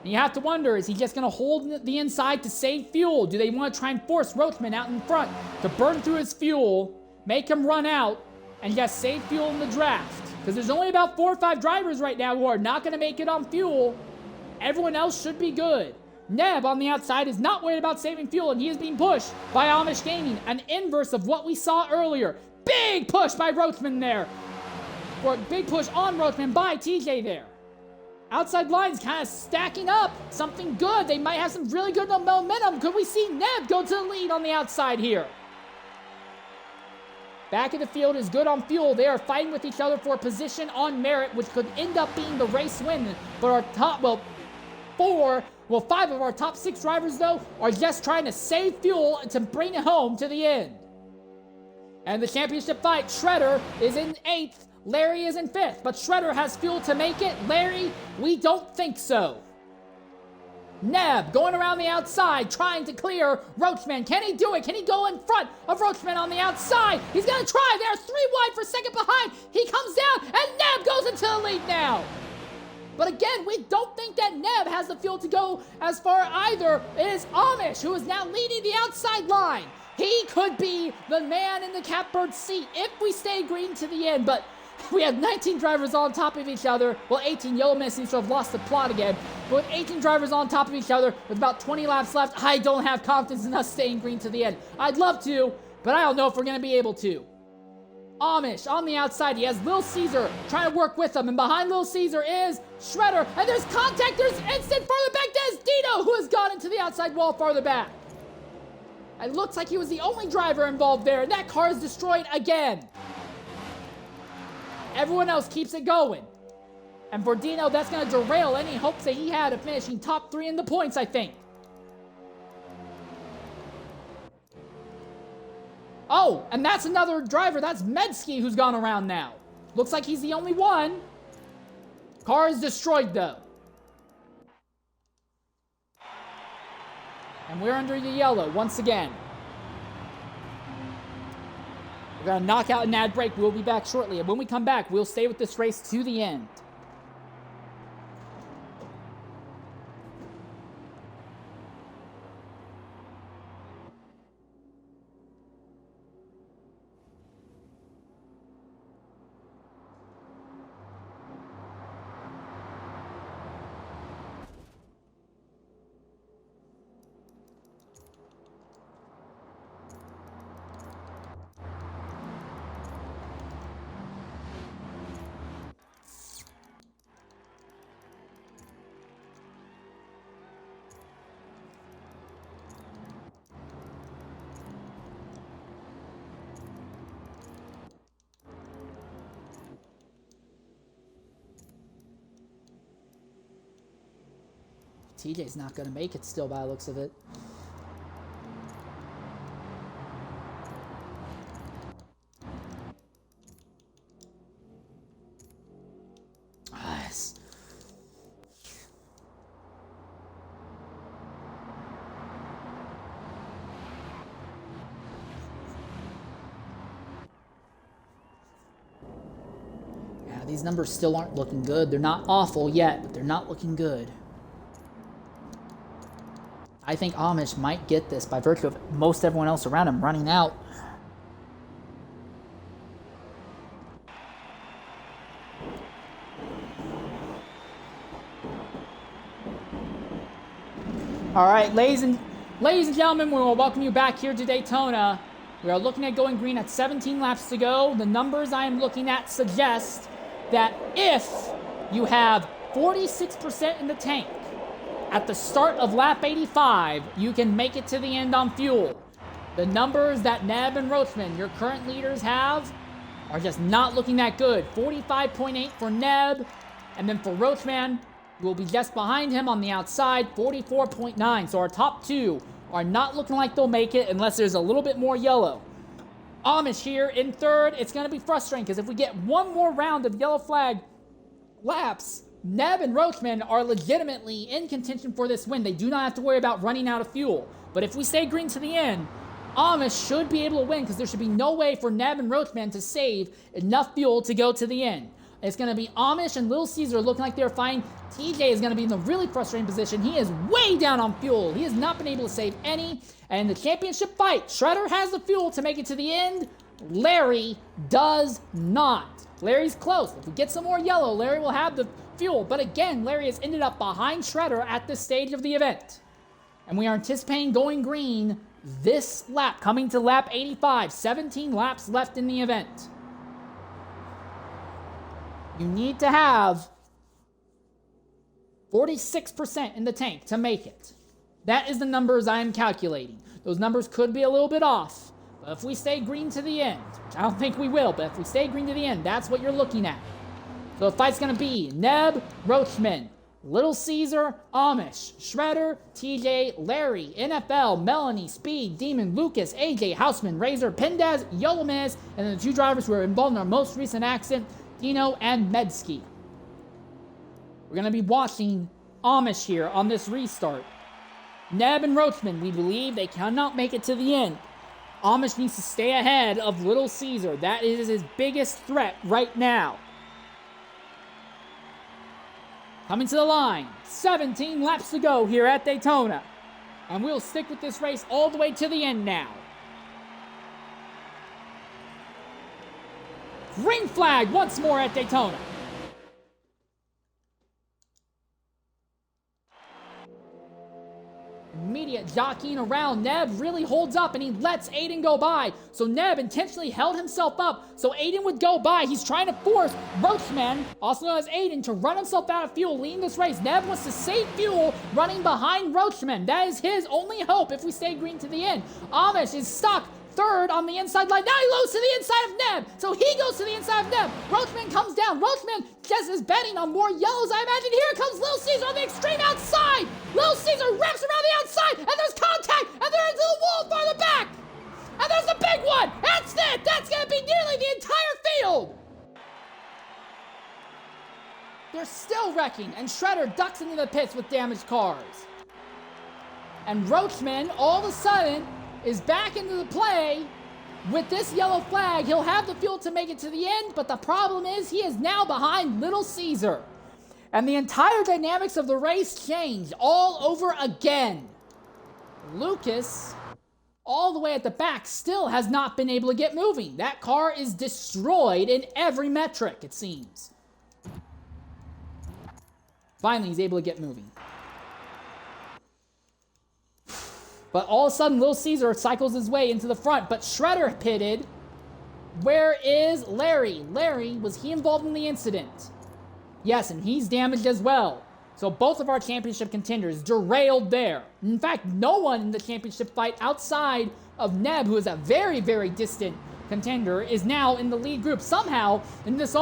And you have to wonder, is he just going to hold the inside to save fuel? Do they want to try and force Roachman out in front to burn through his fuel, make him run out, and just save fuel in the draft? Because there's only about 4 or 5 drivers right now who are not going to make it on fuel. Everyone else should be good. Neb on the outside is not worried about saving fuel, and he is being pushed by Amish Gaming, an inverse of what we saw earlier. Big push by Roachman there. Or big push on Roachman by TJ there. Outside lines kind of stacking up. Something good. They might have some really good momentum. Could we see Neb go to the lead on the outside here? Back of the field is good on fuel. They are fighting with each other for position on merit, which could end up being the race win. But our top, well, 4 Well, 5 of our top 6 drivers, though, are just trying to save fuel to bring it home to the end. And the championship fight, Shredder is in 8th, Larry is in 5th, but Shredder has fuel to make it. Larry, we don't think so. Neb going around the outside, trying to clear Roachman. Can he do it? Can he go in front of Roachman on the outside? He's going to try. They're 3 wide for second behind. He comes down, and Neb goes into the lead now. But again, we don't think that Neb has the fuel to go as far either. It is Amish who is now leading the outside line. He could be the man in the catbird seat if we stay green to the end, but we have 19 drivers on top of each other. Well, 18. Yellow Man seems to have lost the plot again. But with 18 drivers on top of each other, with about 20 laps left, I don't have confidence in us staying green to the end. I'd love to, but I don't know if we're going to be able to. Amish on the outside. He has Lil Caesar trying to work with him. And behind Lil Caesar is Shredder. And there's contact. There's instant farther back. There's Dino, who has gone into the outside wall farther back. It looks like he was the only driver involved there. And that car is destroyed again. Everyone else keeps it going. And for Dino, that's going to derail any hopes that he had of finishing top 3 in the points, I think. Oh, and that's another driver. That's Medsky who's gone around now. Looks like he's the only one. Car is destroyed, though. And we're under the yellow once again. We're going to knock out an ad break. We'll be back shortly. And when we come back, we'll stay with this race to the end. TJ's not going to make it still by the looks of it. Yes. Yeah, these numbers still aren't looking good. They're not awful yet, but they're not looking good. I think Amish might get this by virtue of most everyone else around him running out. All right, ladies and gentlemen, we will welcome you back here to Daytona. We are looking at going green at 17 laps to go. The numbers I am looking at suggest that if you have 46% in the tank at the start of lap 85, you can make it to the end on fuel. The numbers that Neb and Roachman, your current leaders, have are just not looking that good. 45.8 for Neb, and then for Roachman, we'll be just behind him on the outside, 44.9. So our top 2 are not looking like they'll make it unless there's a little bit more yellow. Amish here in 3rd. It's going to be frustrating because if we get one more round of yellow flag laps, Neb and Roachman are legitimately in contention for this win. They do not have to worry about running out of fuel. But if we stay green to the end, Amish should be able to win because there should be no way for Neb and Roachman to save enough fuel to go to the end. It's going to be Amish and Lil Caesar looking like they're fine. TJ is going to be in the really frustrating position. He is way down on fuel. He has not been able to save any. And the championship fight, Shredder has the fuel to make it to the end. Larry does not. Larry's close. If we get some more yellow, Larry will have the fuel. But again, Larry has ended up behind Shredder at this stage of the event. And we are anticipating going green this lap, coming to lap 85. 17 laps left in the event. You need to have 46% in the tank to make it. That is the numbers I am calculating. Those numbers could be a little bit off. But if we stay green to the end, which I don't think we will, but if we stay green to the end, that's what you're looking at. So the fight's going to be Neb, Roachman, Little Caesar, Amish, Shredder, TJ, Larry, NFL, Melanie, Speed, Demon, Lucas, AJ, Houseman, Razor, Pendaz, Yolomiz, and then the 2 drivers who were involved in our most recent accident, Dino and Medsky. We're going to be watching Amish here on this restart. Neb and Roachman, we believe they cannot make it to the end. Amish needs to stay ahead of Little Caesar. That is his biggest threat right now. Coming to the line, 17 laps to go here at Daytona. And we'll stick with this race all the way to the end now. Green flag once more at Daytona. Immediate jockeying around. Neb really holds up and he lets Aiden go by. So Neb intentionally held himself up so Aiden would go by. He's trying to force Roachman, also known as Aiden, to run himself out of fuel, leading this race. Neb wants to save fuel running behind Roachman. That is his only hope if we stay green to the end. Amish is stuck third on the inside line. Now he loads to the inside of Neb. So he goes to the inside of Neb. Roachman comes down. Roachman just is betting on more yellows. I imagine here comes Little Caesar on the extreme outside. Little Caesar wraps around the outside and there's contact and they're into the wall farther back. And there's the big one. That's it. That's going to be nearly the entire field. They're still wrecking and Shredder ducks into the pits with damaged cars. And Roachman all of a sudden is back into the play with this yellow flag. He'll have the fuel to make it to the end, but the problem is he is now behind Little Caesar. And the entire dynamics of the race changed all over again. Lucas, all the way at the back, still has not been able to get moving. That car is destroyed in every metric, it seems. Finally, he's able to get moving. But all of a sudden, Little Caesar cycles his way into the front. But Shredder pitted. Where is Larry? Larry, was he involved in the incident? Yes, and he's damaged as well. So both of our championship contenders derailed there. In fact, no one in the championship fight outside of Neb, who is a very, very distant contender, is now in the lead group. Somehow, in this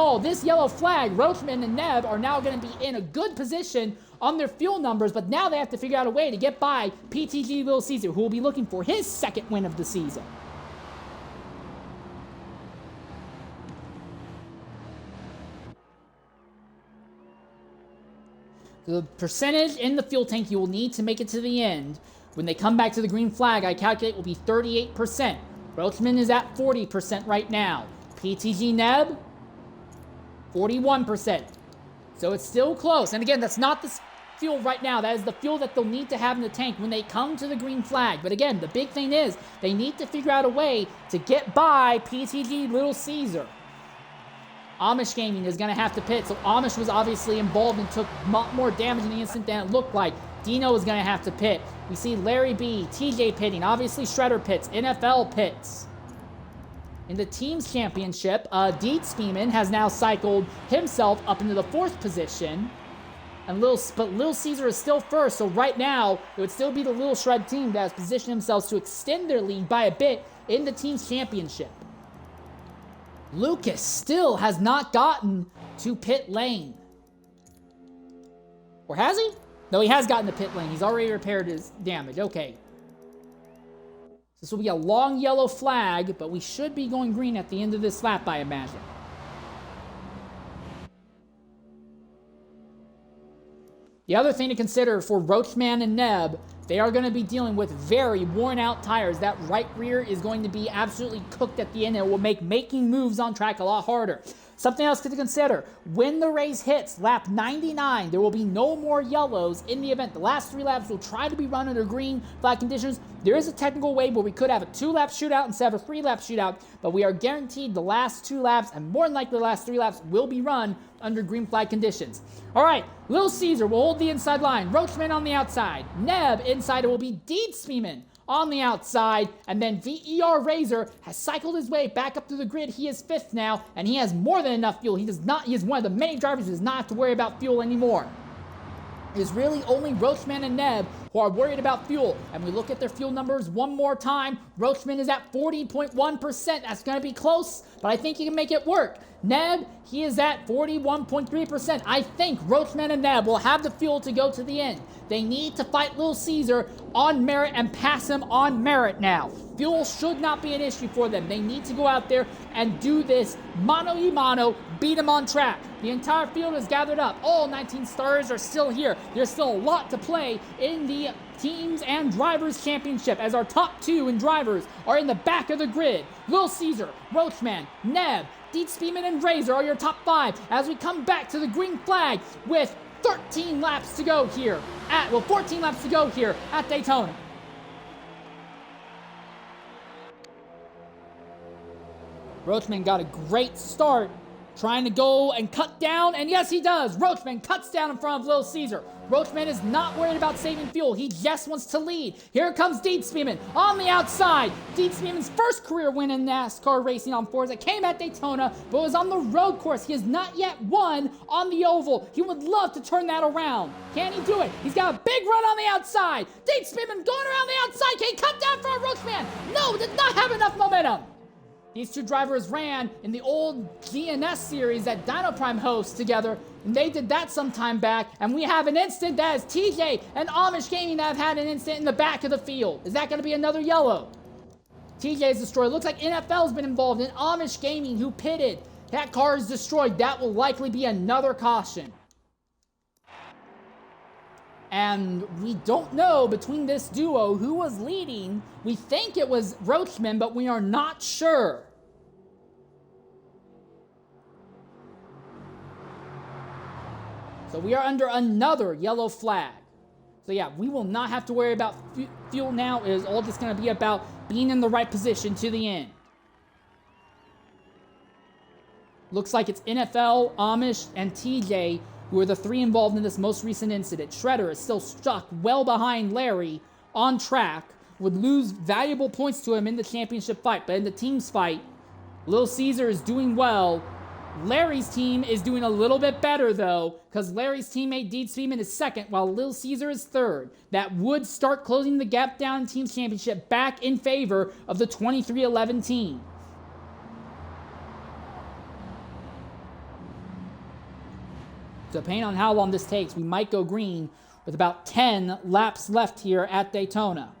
yellow flag, Roachman and Neb are now going to be in a good position on their fuel numbers, but now they have to figure out a way to get by PTG Little Caesar, who will be looking for his second win of the season. The percentage in the fuel tank you will need to make it to the end when they come back to the green flag, I calculate, will be 38%. Roachman is at 40% right now. PTG Neb, 41%. So it's still close. And again, that's not the fuel right now. That is the fuel that they'll need to have in the tank when they come to the green flag. But again, the big thing is they need to figure out a way to get by PTG Little Caesar. Amish Gaming is going to have to pit. So Amish was obviously involved and took more damage in the instant than it looked like. Dino is going to have to pit. We see Larry B, TJ pitting. Obviously Shredder pits. NFL pits. In the team's championship, Dietz Beeman has now cycled himself up into the 4th position. And Little Caesar is still first. So right now, it would still be the Little Shred team that has positioned themselves to extend their lead by a bit in the team's championship. Lucas still has not gotten to pit lane. Or has he? No, he has gotten to pit lane. He's already repaired his damage. Okay. This will be a long yellow flag, but we should be going green at the end of this lap, I imagine. The other thing to consider for Roachman and Neb, they are going to be dealing with very worn-out tires. That right rear is going to be absolutely cooked at the end. It will make making moves on track a lot harder. Something else to consider, when the race hits lap 99, there will be no more yellows in the event. The last 3 laps will try to be run under green flag conditions. There is a technical way where we could have a 2-lap shootout instead of a 3-lap shootout, but we are guaranteed the last 2 laps, and more than likely the last 3 laps, will be run under green flag conditions. All right, Little Caesar will hold the inside line. Roachman on the outside. Neb inside, it will be Dietz Beeman on the outside, and then VER Razor has cycled his way back up to the grid. He is 5th now, and he has more than enough fuel. He is one of the many drivers who does not have to worry about fuel anymore. It is really only Roachman and Neb who are worried about fuel. And we look at their fuel numbers one more time. Roachman is at 40.1%. That's going to be close, but I think he can make it work. Neb, he is at 41.3%. I think Roachman and Neb will have the fuel to go to the end. They need to fight Little Caesar on merit and pass him on merit now. Fuel should not be an issue for them. They need to go out there and do this mano y mano, beat him on track. The entire field is gathered up. All 19 starters are still here. There's still a lot to play in the Teams and Drivers Championship as our top 2 in drivers are in the back of the grid. Little Caesar, Roachman, Neb, Deet Speedman, and Razor are your top 5 as we come back to the green flag with 13 laps to go here 14 laps to go here at Daytona. Roachman got a great start, trying to go and cut down, and yes, he does. Roachman cuts down in front of Little Caesar. Roachman is not worried about saving fuel. He just wants to lead. Here comes Deet Speedman on the outside. Deet Speedman's first career win in NASCAR racing on fours. It came at Daytona, but was on the road course. He has not yet won on the oval. He would love to turn that around. Can he do it? He's got a big run on the outside. Deet Speedman going around the outside. Can he cut down for a Roachman? No, did not have enough momentum. These two drivers ran in the old GNS series that Dino Prime hosts together, and they did that some time back, and we have an instant that is TJ and Amish Gaming that have had an instant in the back of the field. Is that going to be another yellow? TJ is destroyed. Looks like NFL's been involved in Amish Gaming, who pitted. That car is destroyed. That will likely be another caution. And we don't know between this duo who was leading. We think it was Roachman, but we are not sure. So we are under another yellow flag. So yeah, we will not have to worry about fuel now. It is all just going to be about being in the right position to the end. Looks like it's NFL, Amish, and TJ who are the 3 involved in this most recent incident. Shredder is still stuck well behind Larry on track, would lose valuable points to him in the championship fight, but in the team's fight, Little Caesar is doing well. Larry's team is doing a little bit better, though, because Larry's teammate Deet Speedman is second, while Little Caesar is third. That would start closing the gap down in team's championship back in favor of the 23-11 team. Depending on how long this takes, we might go green with about 10 laps left here at Daytona.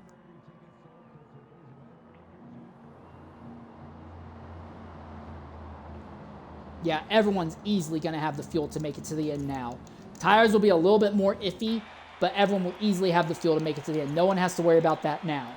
Yeah, everyone's easily going to have the fuel to make it to the end now. Tires will be a little bit more iffy, but everyone will easily have the fuel to make it to the end. No one has to worry about that now.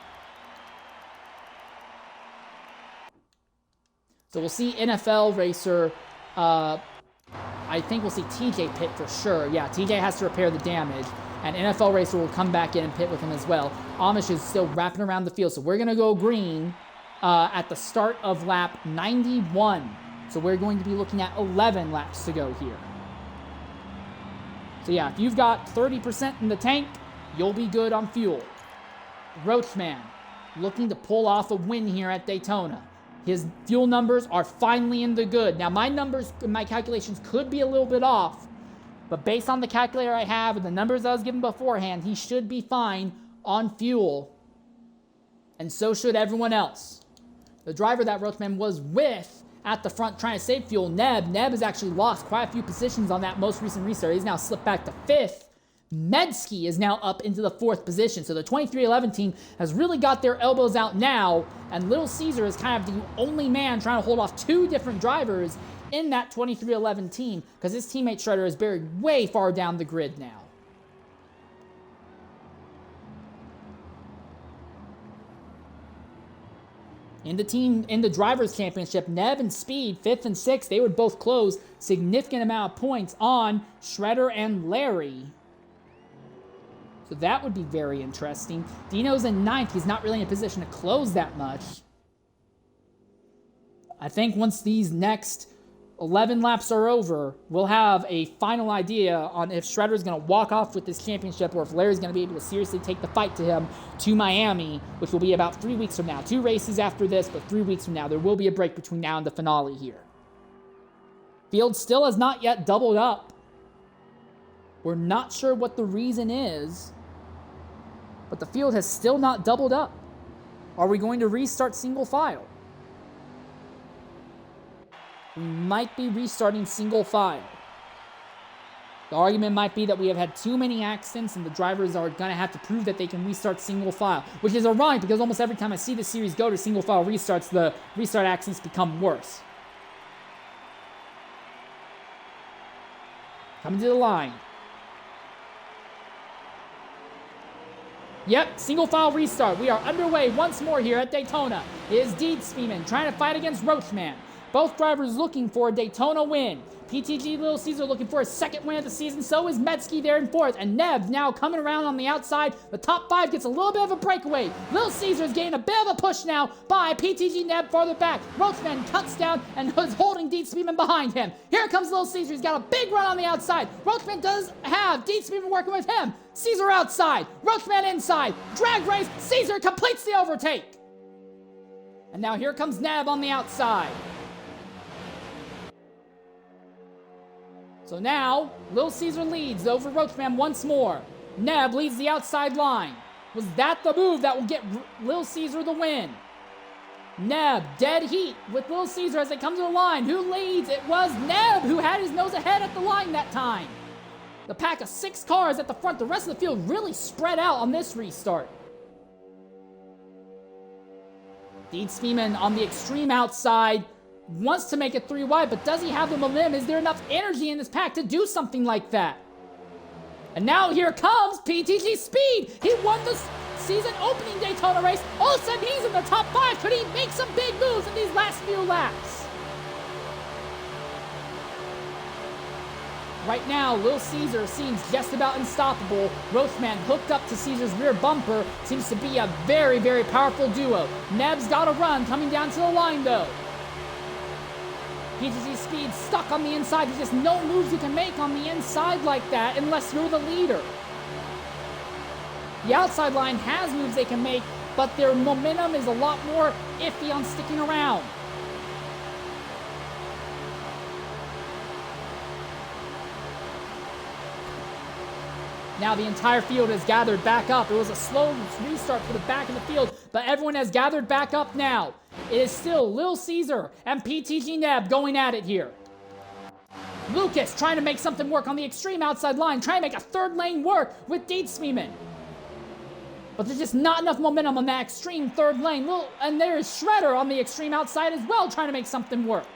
So we'll see NFL racer, I think we'll see TJ pit for sure. Yeah, TJ has to repair the damage, and NFL racer will come back in and pit with him as well. Amish is still wrapping around the field, so we're going to go green at the start of lap 91. So we're going to be looking at 11 laps to go here. So yeah, if you've got 30% in the tank, you'll be good on fuel. Roachman looking to pull off a win here at Daytona. His fuel numbers are finally in the good. Now, my numbers, my calculations could be a little bit off, but based on the calculator I have and the numbers I was given beforehand, he should be fine on fuel, and so should everyone else. The driver that Roachman was with at the front trying to save fuel, Neb has actually lost quite a few positions on that most recent restart. He's now slipped back to 5th. Medsky is now up into the 4th position. So the 23-11 team has really got their elbows out now, and Little Caesar is kind of the only man trying to hold off 2 different drivers in that 23-11 team, because his teammate Shredder is buried way far down the grid now. In the Drivers' Championship, Neb and Speed, 5th and 6th, they would both close significant amount of points on Shredder and Larry. So that would be very interesting. Dino's in 9th. He's not really in a position to close that much. I think once these next 11 laps are over, we'll have a final idea on if Shredder's going to walk off with this championship or if Larry's going to be able to seriously take the fight to him to Miami, which will be about 3 weeks from now. 2 races after this, but 3 weeks from now. There will be a break between now and the finale here. Field still has not yet doubled up. We're not sure what the reason is. but the field has still not doubled up. Are we going to restart single file? We might be restarting single file. The argument might be that we have had too many accidents and the drivers are going to have to prove that they can restart single file, which is ironic because almost every time I see the series go to single file restarts, the restart accidents become worse. Coming to the line. Yep, single file restart. We are underway once more here at Daytona. It is Dietzspielman trying to fight against Roachman. Both drivers looking for a Daytona win. PTG Little Caesar looking for his second win of the season. So is Metsky there in fourth. And Neb now coming around on the outside. The top five gets a little bit of a breakaway. Little Caesar is getting a bit of a push now by PTG Neb farther back. Roachman cuts down and is holding Dietzspielman behind him. Here comes Little Caesar. He's got a big run on the outside. Roachman does have Dietzspielman working with him. Caesar outside. Roachman inside. Drag race. Caesar completes the overtake. And now here comes Neb on the outside. So now, Little Caesar leads over Roachman once more. Neb leads the outside line. Was that the move that will get Little Caesar the win? Neb, dead heat with Little Caesar as they come to the line. Who leads? It was Neb who had his nose ahead at the line that time. The pack of 6 cars at the front. The rest of the field really spread out on this restart. Dietzspielman on the extreme outside. Wants to make it 3 wide, but does he have the momentum? Is there enough energy in this pack to do something like that? And now here comes PTG Speed. He won the season opening Daytona race. All of a sudden, he's in the top 5. Could he make some big moves in these last few laps? Right now, Little Caesar seems just about unstoppable. Roachman hooked up to Caesar's rear bumper. Seems to be a very, very powerful duo. Neb's got a run coming down to the line, though. PTG Speed stuck on the inside. There's just no moves you can make on the inside like that unless you're the leader. The outside line has moves they can make, but their momentum is a lot more iffy on sticking around. Now the entire field has gathered back up. It was a slow restart for the back of the field, but everyone has gathered back up now. It is still Little Caesar and PTG Neb going at it here. Lucas trying to make something work on the extreme outside line, trying to make a third lane work with Dietzspielman. But there's just not enough momentum on that extreme third lane. And there is Shredder on the extreme outside as well, trying to make something work.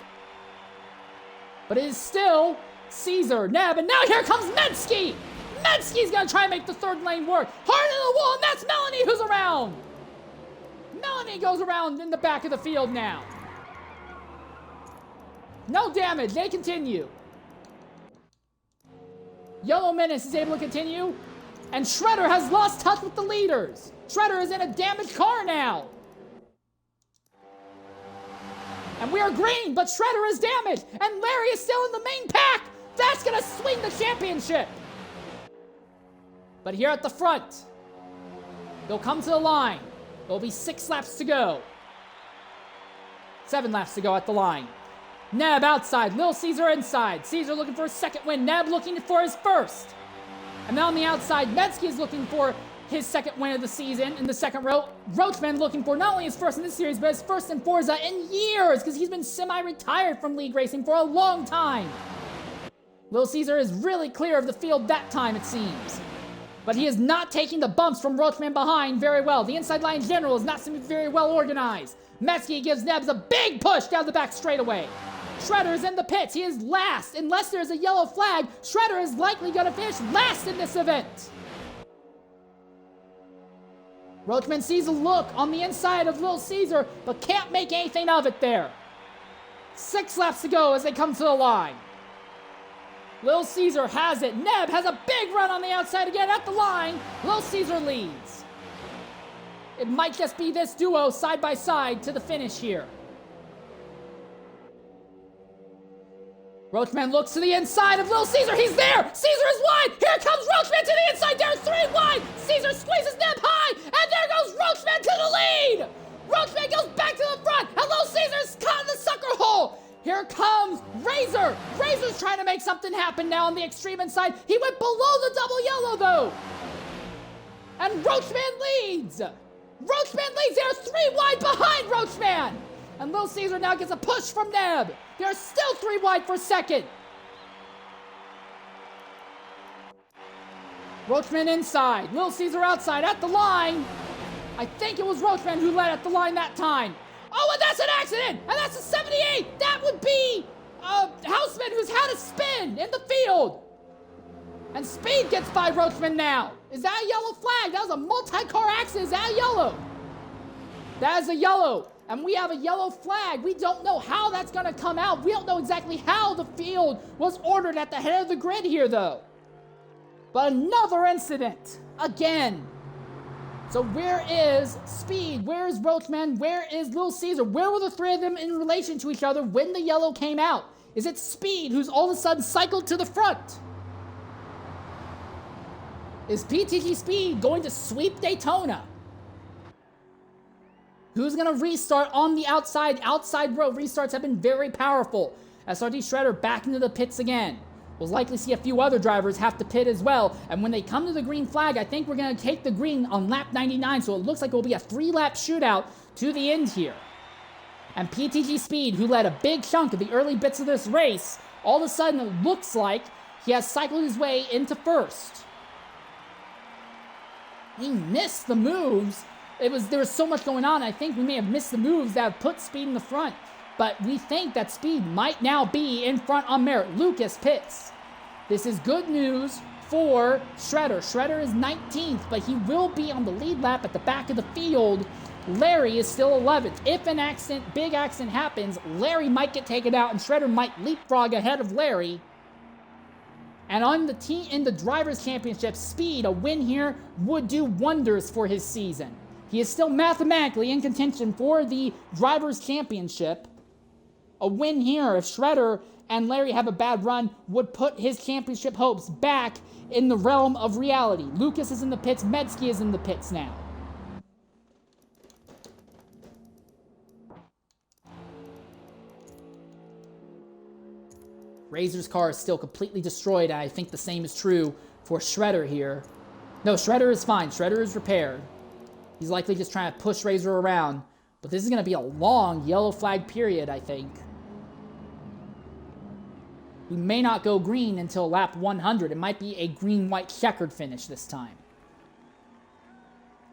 But it is still Caesar, Neb, and now here comes Metsky! Metsky's gonna try and make the third lane work. Hard in the wall, and that's Melanie who's around. Melanie goes around in the back of the field now. No damage, they continue. Yellow Menace is able to continue, and Shredder has lost touch with the leaders. Shredder is in a damaged car now. And we are green, but Shredder is damaged, and Larry is still in the main pack. That's gonna swing the championship. But here at the front, they'll come to the line. There'll be 6 laps to go. 7 laps to go at the line. Neb outside, Little Caesar inside. Caesar looking for his second win. Neb looking for his first. And then on the outside, Metsky is looking for his second win of the season in the second row. Roachman looking for not only his first in this series, but his first in Forza in years, because he's been semi-retired from league racing for a long time. Little Caesar is really clear of the field that time, it seems. But he is not taking the bumps from Roachman behind very well. The inside line in general is not seeming very well organized. Metsky gives Nebs a big push down the back straightaway. Shredder is in the pits. He is last. Unless there's a yellow flag, Shredder is likely going to finish last in this event. Roachman sees a look on the inside of Little Caesar, but can't make anything of it there. 6 laps to go as they come to the line. Little Caesar has it. Neb has a big run on the outside again at the line. Little Caesar leads. It might just be this duo side by side to the finish here. Roachman looks to the inside of Little Caesar. He's there. Caesar is wide. Here comes Roachman to the inside. There's 3 wide. Caesar squeezes Neb high. And there goes Roachman to the lead. Roachman goes back to the front. And Little Caesar's caught in the sucker hole. Here comes Razor. Razor's trying to make something happen now on the extreme inside. He went below the double yellow, though. And Roachman leads! Roachman leads! They're 3 wide behind Roachman! And Little Caesar now gets a push from Neb. They're still 3 wide for second. Roachman inside. Little Caesar outside at the line. I think it was Roachman who led at the line that time. Oh, and that's an accident! And that's a 78! That would be Houseman who's had a spin in the field. And Speed gets by Roachman now. Is that a yellow flag? That was a multi-car accident. Is that a yellow? That is a yellow. And we have a yellow flag. We don't know how that's going to come out. We don't know exactly how the field was ordered at the head of the grid here, though. But another incident. Again. So where is Speed? Where is Roachman? Where is Little Caesar? Where were the 3 of them in relation to each other when the yellow came out? Is it Speed who's all of a sudden cycled to the front? Is PTG Speed going to sweep Daytona? Who's going to restart on the outside? Outside road restarts have been very powerful. SRT Shredder back into the pits again. We'll likely see a few other drivers have to pit as well. And when they come to the green flag, I think we're going to take the green on lap 99. So it looks like it will be a 3-lap shootout to the end here. And PTG Speed, who led a big chunk of the early bits of this race, all of a sudden it looks like he has cycled his way into first. He missed the moves. There was so much going on. I think we may have missed the moves that have put Speed in the front. But we think that Speed might now be in front on merit. Lucas pits. This is good news for Shredder. Shredder is 19th, but he will be on the lead lap at the back of the field. Larry is still 11th. If an accident, big accident happens, Larry might get taken out and Shredder might leapfrog ahead of Larry. And on the team in the Drivers' Championship, Speed, a win here, would do wonders for his season. He is still mathematically in contention for the Drivers' Championship. A win here, if Shredder and Larry have a bad run, would put his championship hopes back in the realm of reality. Lucas is in the pits. Medsky is in the pits now. Razor's car is still completely destroyed, and I think the same is true for Shredder here. No, Shredder is fine. Shredder is repaired. He's likely just trying to push Razor around. But this is going to be a long yellow flag period, I think. We may not go green until lap 100. It might be a green-white checkered finish this time.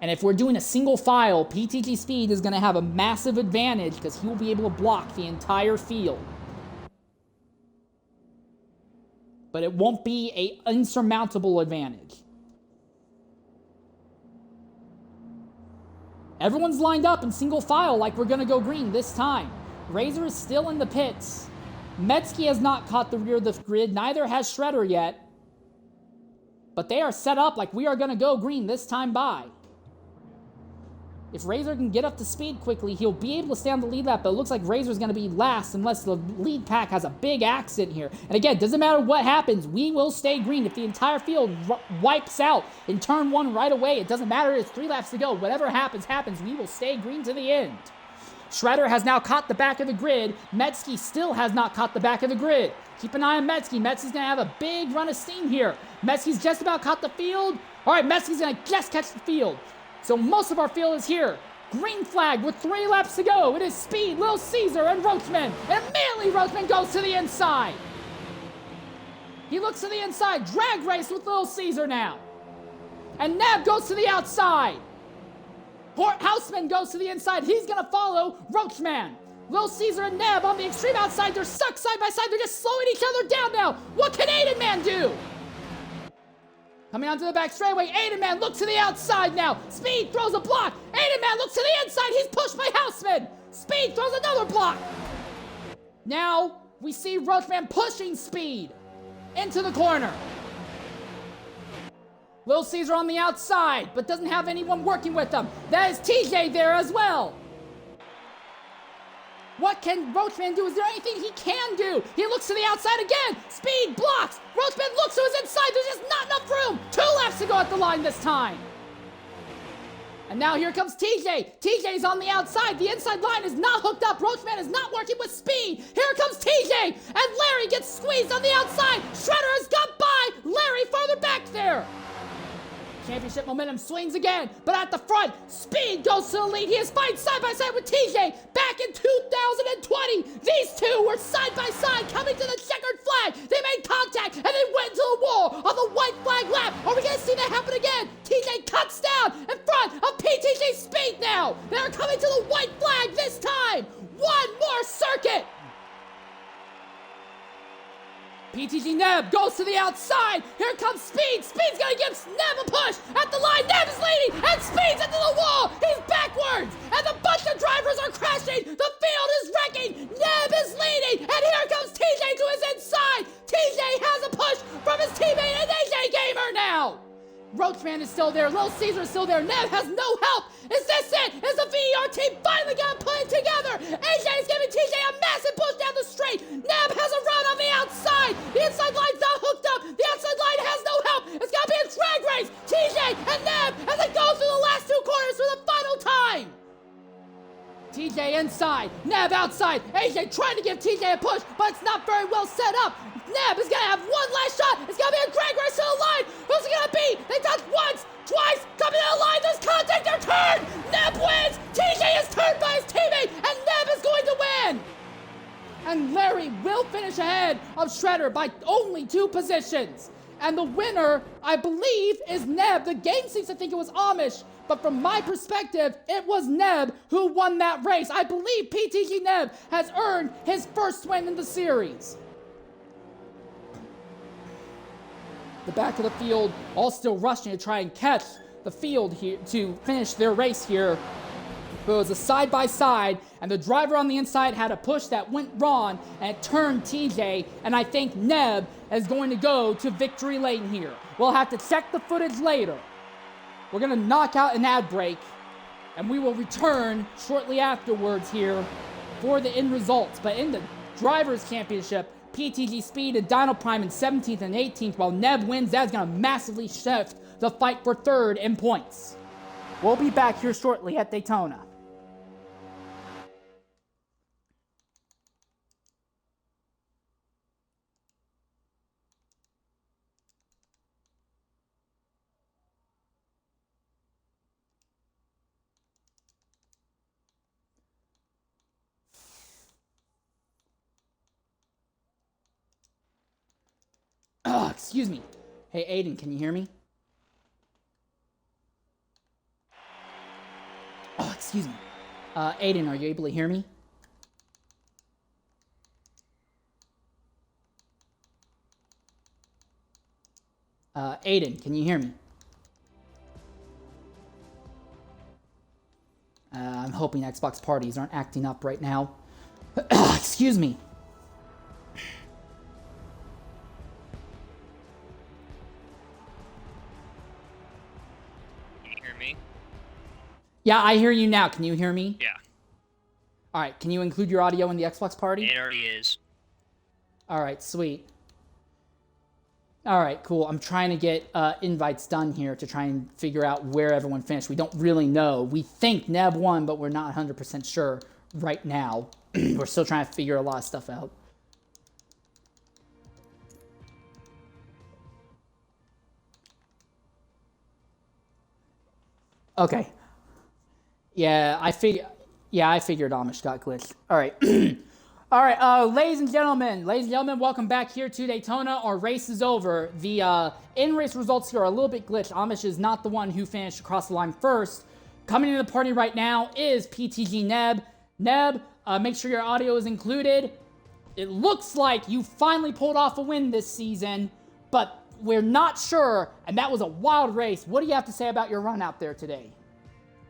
And if we're doing a single file, PTG Speed is going to have a massive advantage because he will be able to block the entire field. But it won't be an insurmountable advantage. Everyone's lined up in single file like we're going to go green this time. Razor is still in the pits. Medsky has not caught the rear of the grid. Neither has Shredder yet. But they are set up like we are going to go green this time by. If Razor can get up to speed quickly, he'll be able to stay on the lead lap, but it looks like Razor's going to be last unless the lead pack has a big accident here. And again, doesn't matter what happens, we will stay green. If the entire field wipes out in turn 1 right away, it doesn't matter, it's 3 laps to go. Whatever happens, happens. We will stay green to the end. Shredder has now caught the back of the grid. Medsky still has not caught the back of the grid. Keep an eye on Medsky. Medsky's going to have a big run of steam here. Medsky's just about caught the field. All right, Medsky's going to just catch the field. So most of our field is here. Green flag with 3 laps to go. It is Speed, Little Caesar, and Roachman. And immediately Roachman goes to the inside. He looks to the inside. Drag race with Little Caesar now. And Neb goes to the outside. Houseman goes to the inside. He's going to follow Roachman. Little Caesar and Neb on the extreme outside. They're stuck side by side. They're just slowing each other down now. What can Aiden Man do? Coming onto the back straightaway, Aiden Man looks to the outside now. Speed throws a block. Aiden Man looks to the inside. He's pushed by Houseman. Speed throws another block. Now we see Roachman pushing Speed into the corner. Little Caesar on the outside, but doesn't have anyone working with him. That is TJ there as well. What can Roachman do? Is there anything he can do? He looks to the outside again. Speed blocks. Roachman looks to his inside. There's just not enough room. 2 laps to go at the line this time. And now here comes TJ. TJ's on the outside. The inside line is not hooked up. Roachman is not working with Speed. Here comes TJ. And Larry gets squeezed on the outside. Shredder has got by. Larry farther back there. Championship momentum swings again, but at the front, Speed goes to the lead. He is fighting side by side with TJ back in 2020. These two were side by side coming to the checkered flag. They made contact and they went to the wall on the white flag lap. Are we going to see that happen again? TJ cuts down in front of PTG Speed now. They're coming to the white flag this time. One more circuit. PTG Neb goes to the outside. Here comes Speed. Speed's gonna give Neb a push at the line. Neb is leading, and Speed's into the wall. He's backwards, and a bunch of drivers are crashing. The field is wrecking. Neb is leading, and here comes TJ to his inside. TJ has a push from his teammate, and AJ Gamer now. Roachman is still there. Little Caesar is still there. Neb has no help. Is this it? Is the VER team finally gonna put it together? AJ is giving TJ a massive push down the straight. Neb has a run on the outside. The inside line's not hooked up. The outside line has no help. It's gotta be a drag race. TJ and Neb as they go through the last two corners for the final time. TJ inside, Neb outside. AJ trying to give TJ a push, but it's not very well set up. Neb is gonna have one last shot. It's gonna be a drag race to the line. Who's it gonna be? They touch once, twice, coming to the line. There's contact. They're turned. Neb wins. TJ is turned by his teammate, and Neb is going to win. And Larry will finish ahead of Shredder by only 2 positions. And the winner, I believe, is Neb. The game seems to think it was Amish, but from my perspective, it was Neb who won that race. I believe PTG Neb has earned his first win in the series. The back of the field all still rushing to try and catch the field here to finish their race here. But it was a side-by-side, and the driver on the inside had a push that went wrong, and it turned TJ, and I think Neb is going to go to victory lane here. We'll have to check the footage later. We're going to knock out an ad break, and we will return shortly afterwards here for the end results. But in the Drivers' Championship, PTG Speed and Dino Prime in 17th and 18th, while Neb wins. That's going to massively shift the fight for third in points. We'll be back here shortly at Daytona. Excuse me. Hey, Aiden, can you hear me? Oh, excuse me. Aiden, are you able to hear me? Aiden, can you hear me? I'm hoping Xbox parties aren't acting up right now. Excuse me. Yeah, I hear you now. Can you hear me? Yeah. All right, can you include your audio in the Xbox party? It already is. All right, sweet. All right, cool. I'm trying to get invites done here to try and figure out where everyone finished. We don't really know. We think Neb won, but we're not 100% sure right now. We're still trying to figure a lot of stuff out. Okay. Yeah, I figured Amish got glitched. All right. All right, ladies and gentlemen, welcome back here to Daytona. Our race is over. The in-race results here are a little bit glitched. Amish is not the one who finished across the line first. Coming into the party right now is PTG Neb. Neb, make sure your audio is included. It looks like you finally pulled off a win this season, but we're not sure, and that was a wild race. What do you have to say about your run out there today?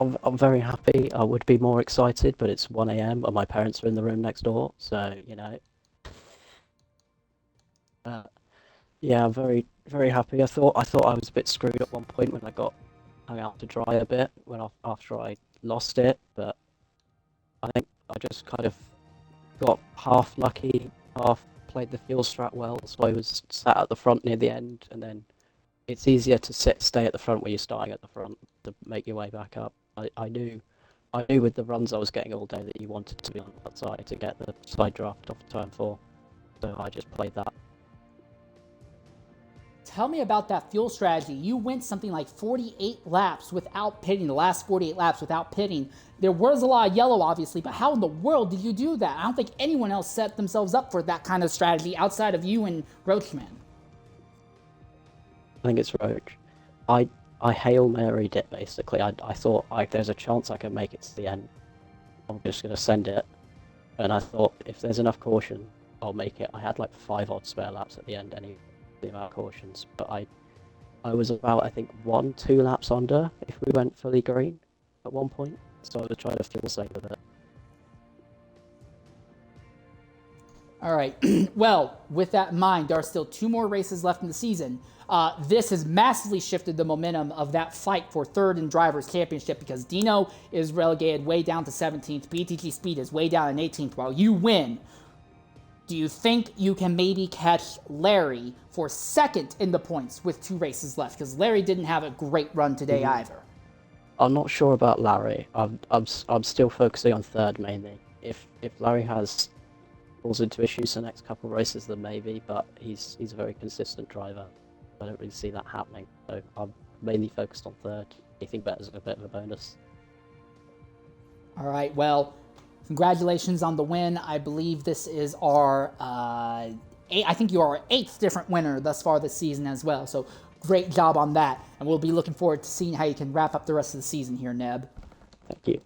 I'm very happy. I would be more excited, but it's 1 a.m. and my parents are in the room next door, so, you know. Yeah, I'm very, very happy. I thought I was a bit screwed at one point when I got hung out to dry a bit after I lost it, but I think I just kind of got half lucky, half played the fuel strat well, so I was sat at the front near the end, and then it's easier to stay at the front when you're starting at the front to make your way back up. I knew with the runs I was getting all day that you wanted to be on that side to get the side draft off turn 4, so I just played that. tell me about that fuel strategy. You went something like 48 laps without pitting, the last 48 laps without pitting. There was a lot of yellow, obviously, but how in the world did you do that? I don't think anyone else set themselves up for that kind of strategy outside of you and Roachman. I think it's Roach. I Hail Mary'd it, basically. I thought there's a chance I could make it to the end. I'm just going to send it. And I thought, if there's enough caution, I'll make it. I had like 5 odd spare laps at the end, the amount of cautions. But I was about, I think, 1-2 laps under if we went fully green at one point. So I was trying to fuel save with it. All right. Well, with that in mind, there are still 2 more races left in the season. This has massively shifted the momentum of that fight for third in Drivers' Championship because Dino is relegated way down to 17th. PTG Speed is way down in 18th while you win. Do you think you can maybe catch Larry for second in the points with 2 races left? Because Larry didn't have a great run today either. I'm not sure about Larry. I'm still focusing on third mainly. If Larry falls into issues the next couple of races, then maybe. But he's a very consistent driver. I don't really see that happening. So I'm mainly focused on third. Anything better is a bit of a bonus. All right. Well, congratulations on the win. I believe this is our I think you are our 8th different winner thus far this season as well. So great job on that. And we'll be looking forward to seeing how you can wrap up the rest of the season here, Neb. Thank you.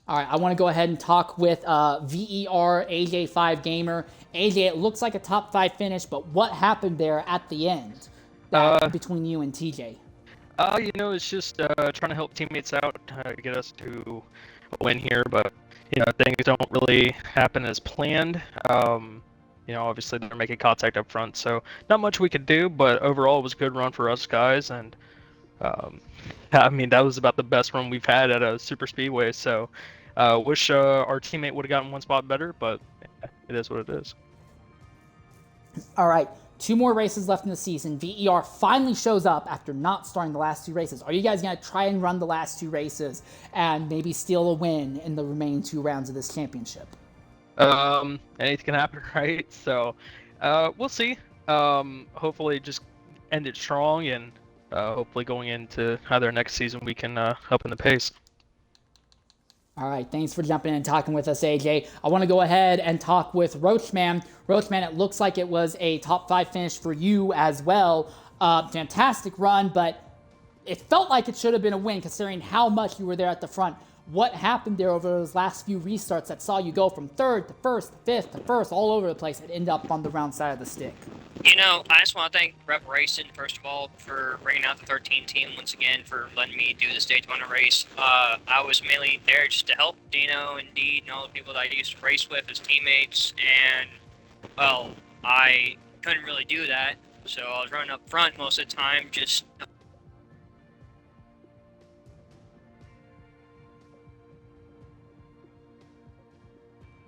All right, I want to go ahead and talk with VER AJ5 Gamer. AJ, it looks like a top 5 finish, but what happened there at the end between you and TJ? It's just trying to help teammates out, get us to a win here, but things don't really happen as planned. Obviously they're making contact up front, so not much we could do, but overall it was a good run for us guys, and that was about the best run we've had at a super speedway, so wish our teammate would have gotten 1 spot better, but it is what it is. All right, 2 more races left in the season. VER finally shows up after not starting the last 2 races. Are you guys going to try and run the last 2 races and maybe steal a win in the remaining 2 rounds of this championship? Anything can happen, right? So we'll see. Hopefully just end it strong, and hopefully going into either next season we can help in the pace. All right, thanks for jumping in and talking with us, AJ. I want to go ahead and talk with Roachman. Roachman, it looks like it was a top 5 finish for you as well. Fantastic run, but it felt like it should have been a win considering how much you were there at the front. What happened there over those last few restarts that saw you go from 3rd to 1st to 5th to 1st all over the place and end up on the round side of the stick? I just want to thank Rep Racing, first of all, for bringing out the 13 team once again, for letting me do this Daytona race. I was mainly there just to help Dino and Deed and all the people that I used to race with as teammates, and, well, I couldn't really do that, so I was running up front most of the time, just...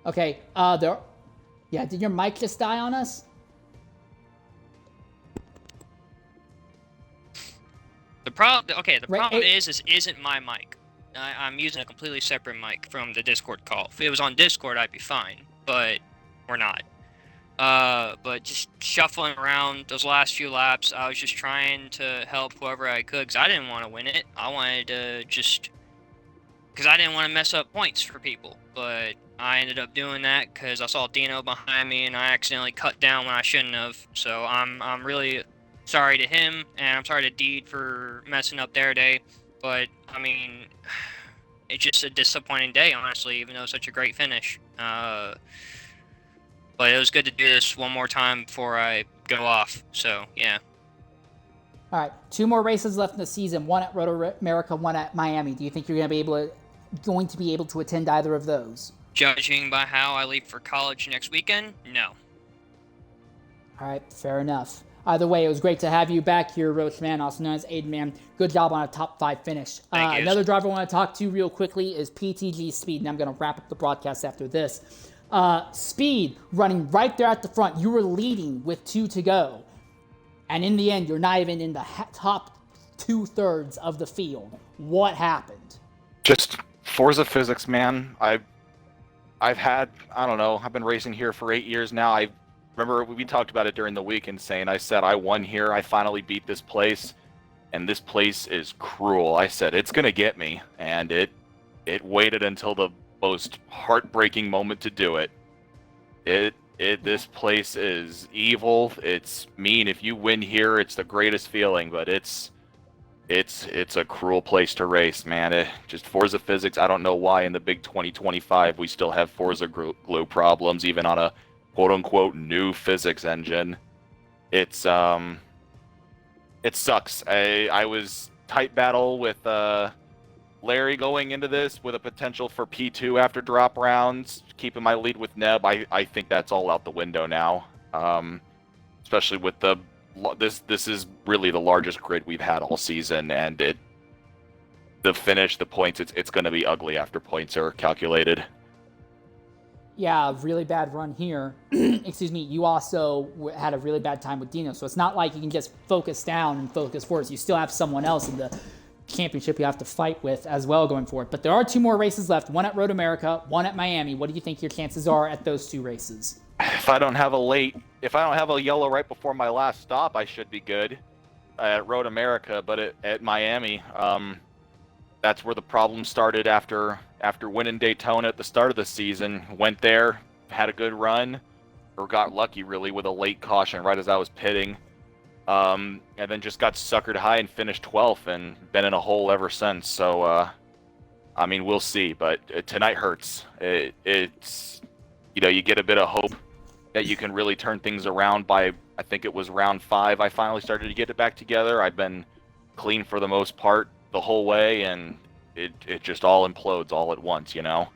Okay, did your mic just die on us? The problem is this isn't my mic. I'm using a completely separate mic from the Discord call. If it was on Discord, I'd be fine, but we're not. But just shuffling around those last few laps, I was just trying to help whoever I could, because I didn't want to win it. I wanted to because I didn't want to mess up points for people, but I ended up doing that because I saw Dino behind me and I accidentally cut down when I shouldn't have. So I'm really sorry to him, and I'm sorry to Deed for messing up their day. But it's just a disappointing day, honestly, even though it's such a great finish. But it was good to do this one more time before I go off. So yeah. All right, 2 more races left in the season. 1 at Roto America, 1 at Miami. Do you think you're going to be able to attend either of those? Judging by how I leave for college next weekend, no. All right, fair enough. Either way, it was great to have you back here, Roachman, also known as Aidman. Good job on a top 5 finish. Thank you. Another driver I want to talk to real quickly is PTG Speed, and I'm going to wrap up the broadcast after this. Speed, running right there at the front. You were leading with 2 to go. And in the end, you're not even in the top 2/3 of the field. What happened? Just Forza physics, man. I've been racing here for 8 years now. remember we talked about it during the week and saying, I said, I won here. I finally beat this place. And this place is cruel. I said, it's going to get me. And it waited until the most heartbreaking moment to do it. This place is evil. It's mean. If you win here, it's the greatest feeling, but it's a cruel place to race, man. Just Forza physics. I don't know why in the big 2025 we still have Forza glue problems, even on a quote-unquote new physics engine. It sucks. I was tight battle with Larry going into this with a potential for P2 after drop rounds, keeping my lead with Neb. I think that's all out the window now, especially with this is really the largest grid we've had all season, and the finish, the points, it's going to be ugly after points are calculated. Yeah, really bad run here. Excuse me. You also had a really bad time with Dino, so it's not like you can just focus down and focus forward. You still have someone else in the championship you have to fight with as well going forward. But there are 2 more races left, one at Road America, one at Miami. What do you think your chances are at those 2 races? If I don't have a yellow right before my last stop, I should be good at Road America. But at Miami, that's where the problem started after winning Daytona at the start of the season. Went there, had a good run, or got lucky really with a late caution right as I was pitting, and then just got suckered high and finished 12th and been in a hole ever since. So, I mean, we'll see. But tonight hurts. It's you get a bit of hope that you can really turn things around by, I think it was round 5, I finally started to get it back together. I've been clean for the most part the whole way, and it just all implodes all at once, Yeah.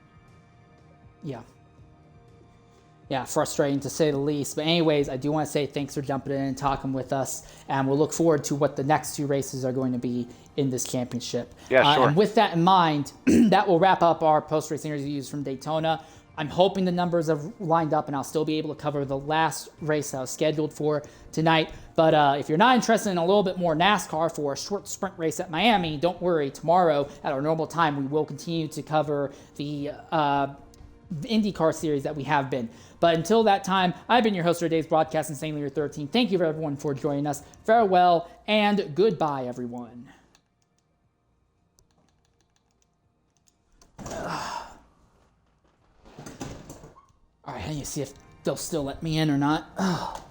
Yeah, frustrating to say the least. But anyways, I do want to say thanks for jumping in and talking with us, and we'll look forward to what the next 2 races are going to be in this championship. Yeah, sure. And with that in mind, that will wrap up our post-race interviews from Daytona. I'm hoping the numbers have lined up and I'll still be able to cover the last race I was scheduled for tonight. But if you're not interested in a little bit more NASCAR for a short sprint race at Miami, don't worry. Tomorrow at our normal time, we will continue to cover the IndyCar series that we have been. But until that time, I've been your host for today's broadcast, Insane Leader 13. Thank you everyone for joining us. Farewell and goodbye, everyone. All right, I need to see if they'll still let me in or not.